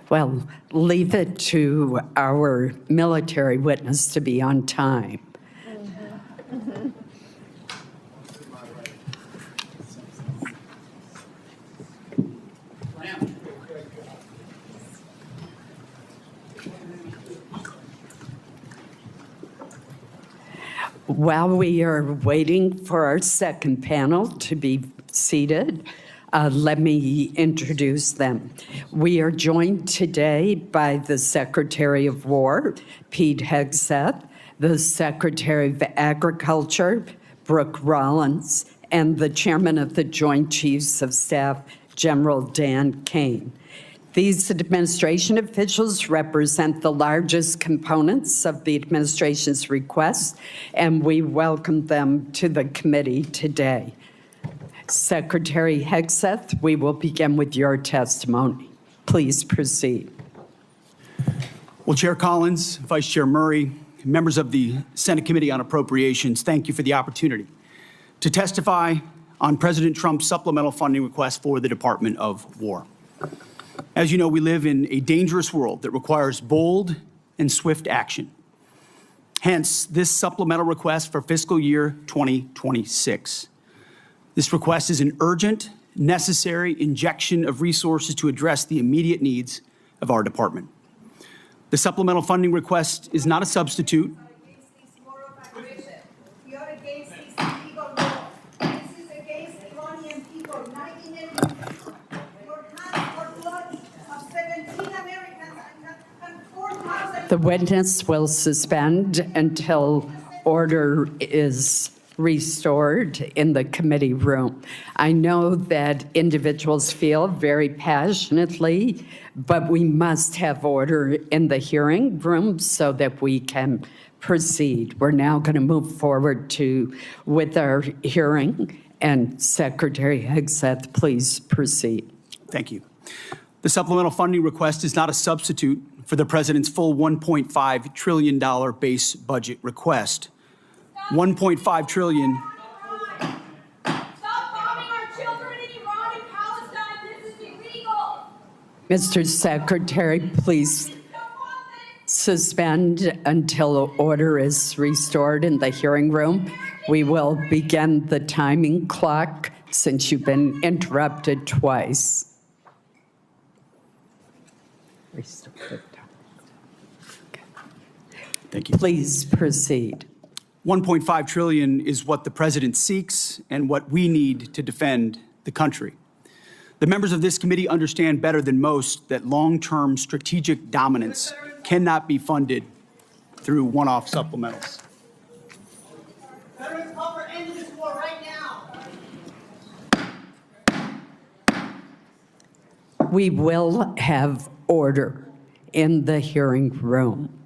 S3: Well, leave it to our military witness to be on time. While we are waiting for our second panel to be seated, let me introduce them. We are joined today by the Secretary of War, Pete Hegseth, the Secretary of Agriculture, Brooke Rollins, and the Chairman of the Joint Chiefs of Staff, General Dan Caine. These administration officials represent the largest components of the administration's request, and we welcome them to the committee today. Secretary Hegseth, we will begin with your testimony. Please proceed.
S7: Well, Chair Collins, Vice Chair Murray, members of the Senate Committee on Appropriations, thank you for the opportunity to testify on President Trump's supplemental funding request for the Department of War. As you know, we live in a dangerous world that requires bold and swift action. Hence, this supplemental request for fiscal year 2026. This request is an urgent, necessary injection of resources to address the immediate needs of our department. The supplemental funding request is not a substitute.
S3: The witness will suspend until order is restored in the committee room. I know that individuals feel very passionately, but we must have order in the hearing room so that we can proceed. We're now going to move forward with our hearing, and Secretary Hegseth, please proceed.
S7: Thank you. The supplemental funding request is not a substitute for the President's full $1.5 trillion base budget request. $1.5 trillion.
S3: Mr. Secretary, please suspend until order is restored in the hearing room. We will begin the timing clock since you've been interrupted twice.
S7: Thank you.
S3: Please proceed.
S7: $1.5 trillion is what the President seeks and what we need to defend the country. The members of this committee understand better than most that long-term strategic dominance cannot be funded through one-off supplementals.
S20: Veterans call for ending this war right now.
S3: We will have order in the hearing room.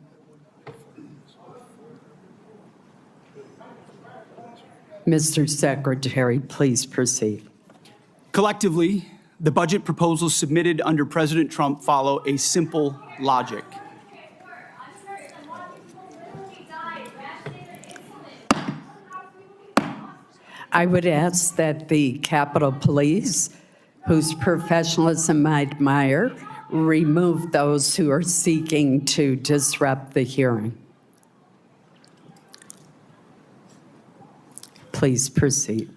S3: Mr. Secretary, please proceed.
S7: Collectively, the budget proposals submitted under President Trump follow a simple logic.
S3: I would ask that the Capitol Police, whose professionalism I admire, remove those who are seeking to disrupt the hearing. Please proceed.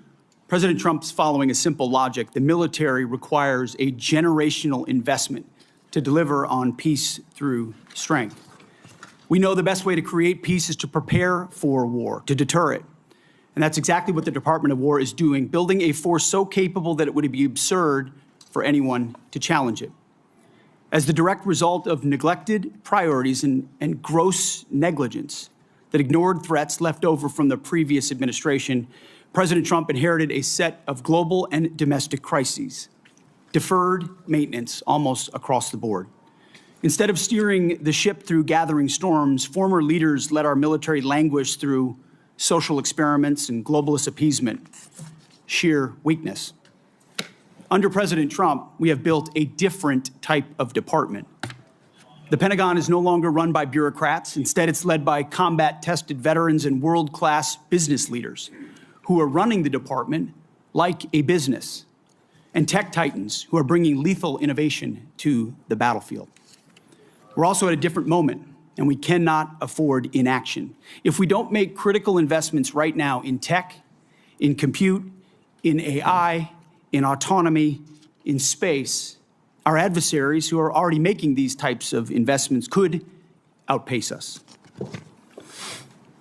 S7: President Trump's following a simple logic. The military requires a generational investment to deliver on peace through strength. We know the best way to create peace is to prepare for war, to deter it. And that's exactly what the Department of War is doing, building a force so capable that it would be absurd for anyone to challenge it. As the direct result of neglected priorities and gross negligence that ignored threats left over from the previous administration, President Trump inherited a set of global and domestic crises, deferred maintenance almost across the board. Instead of steering the ship through gathering storms, former leaders let our military languish through social experiments and globalist appeasement, sheer weakness. Under President Trump, we have built a different type of department. The Pentagon is no longer run by bureaucrats. Instead, it's led by combat-tested veterans and world-class business leaders who are running the department like a business, and tech titans who are bringing lethal innovation to the battlefield. We're also at a different moment, and we cannot afford inaction. If we don't make critical investments right now in tech, in compute, in AI, in autonomy, in space, our adversaries who are already making these types of investments could outpace us.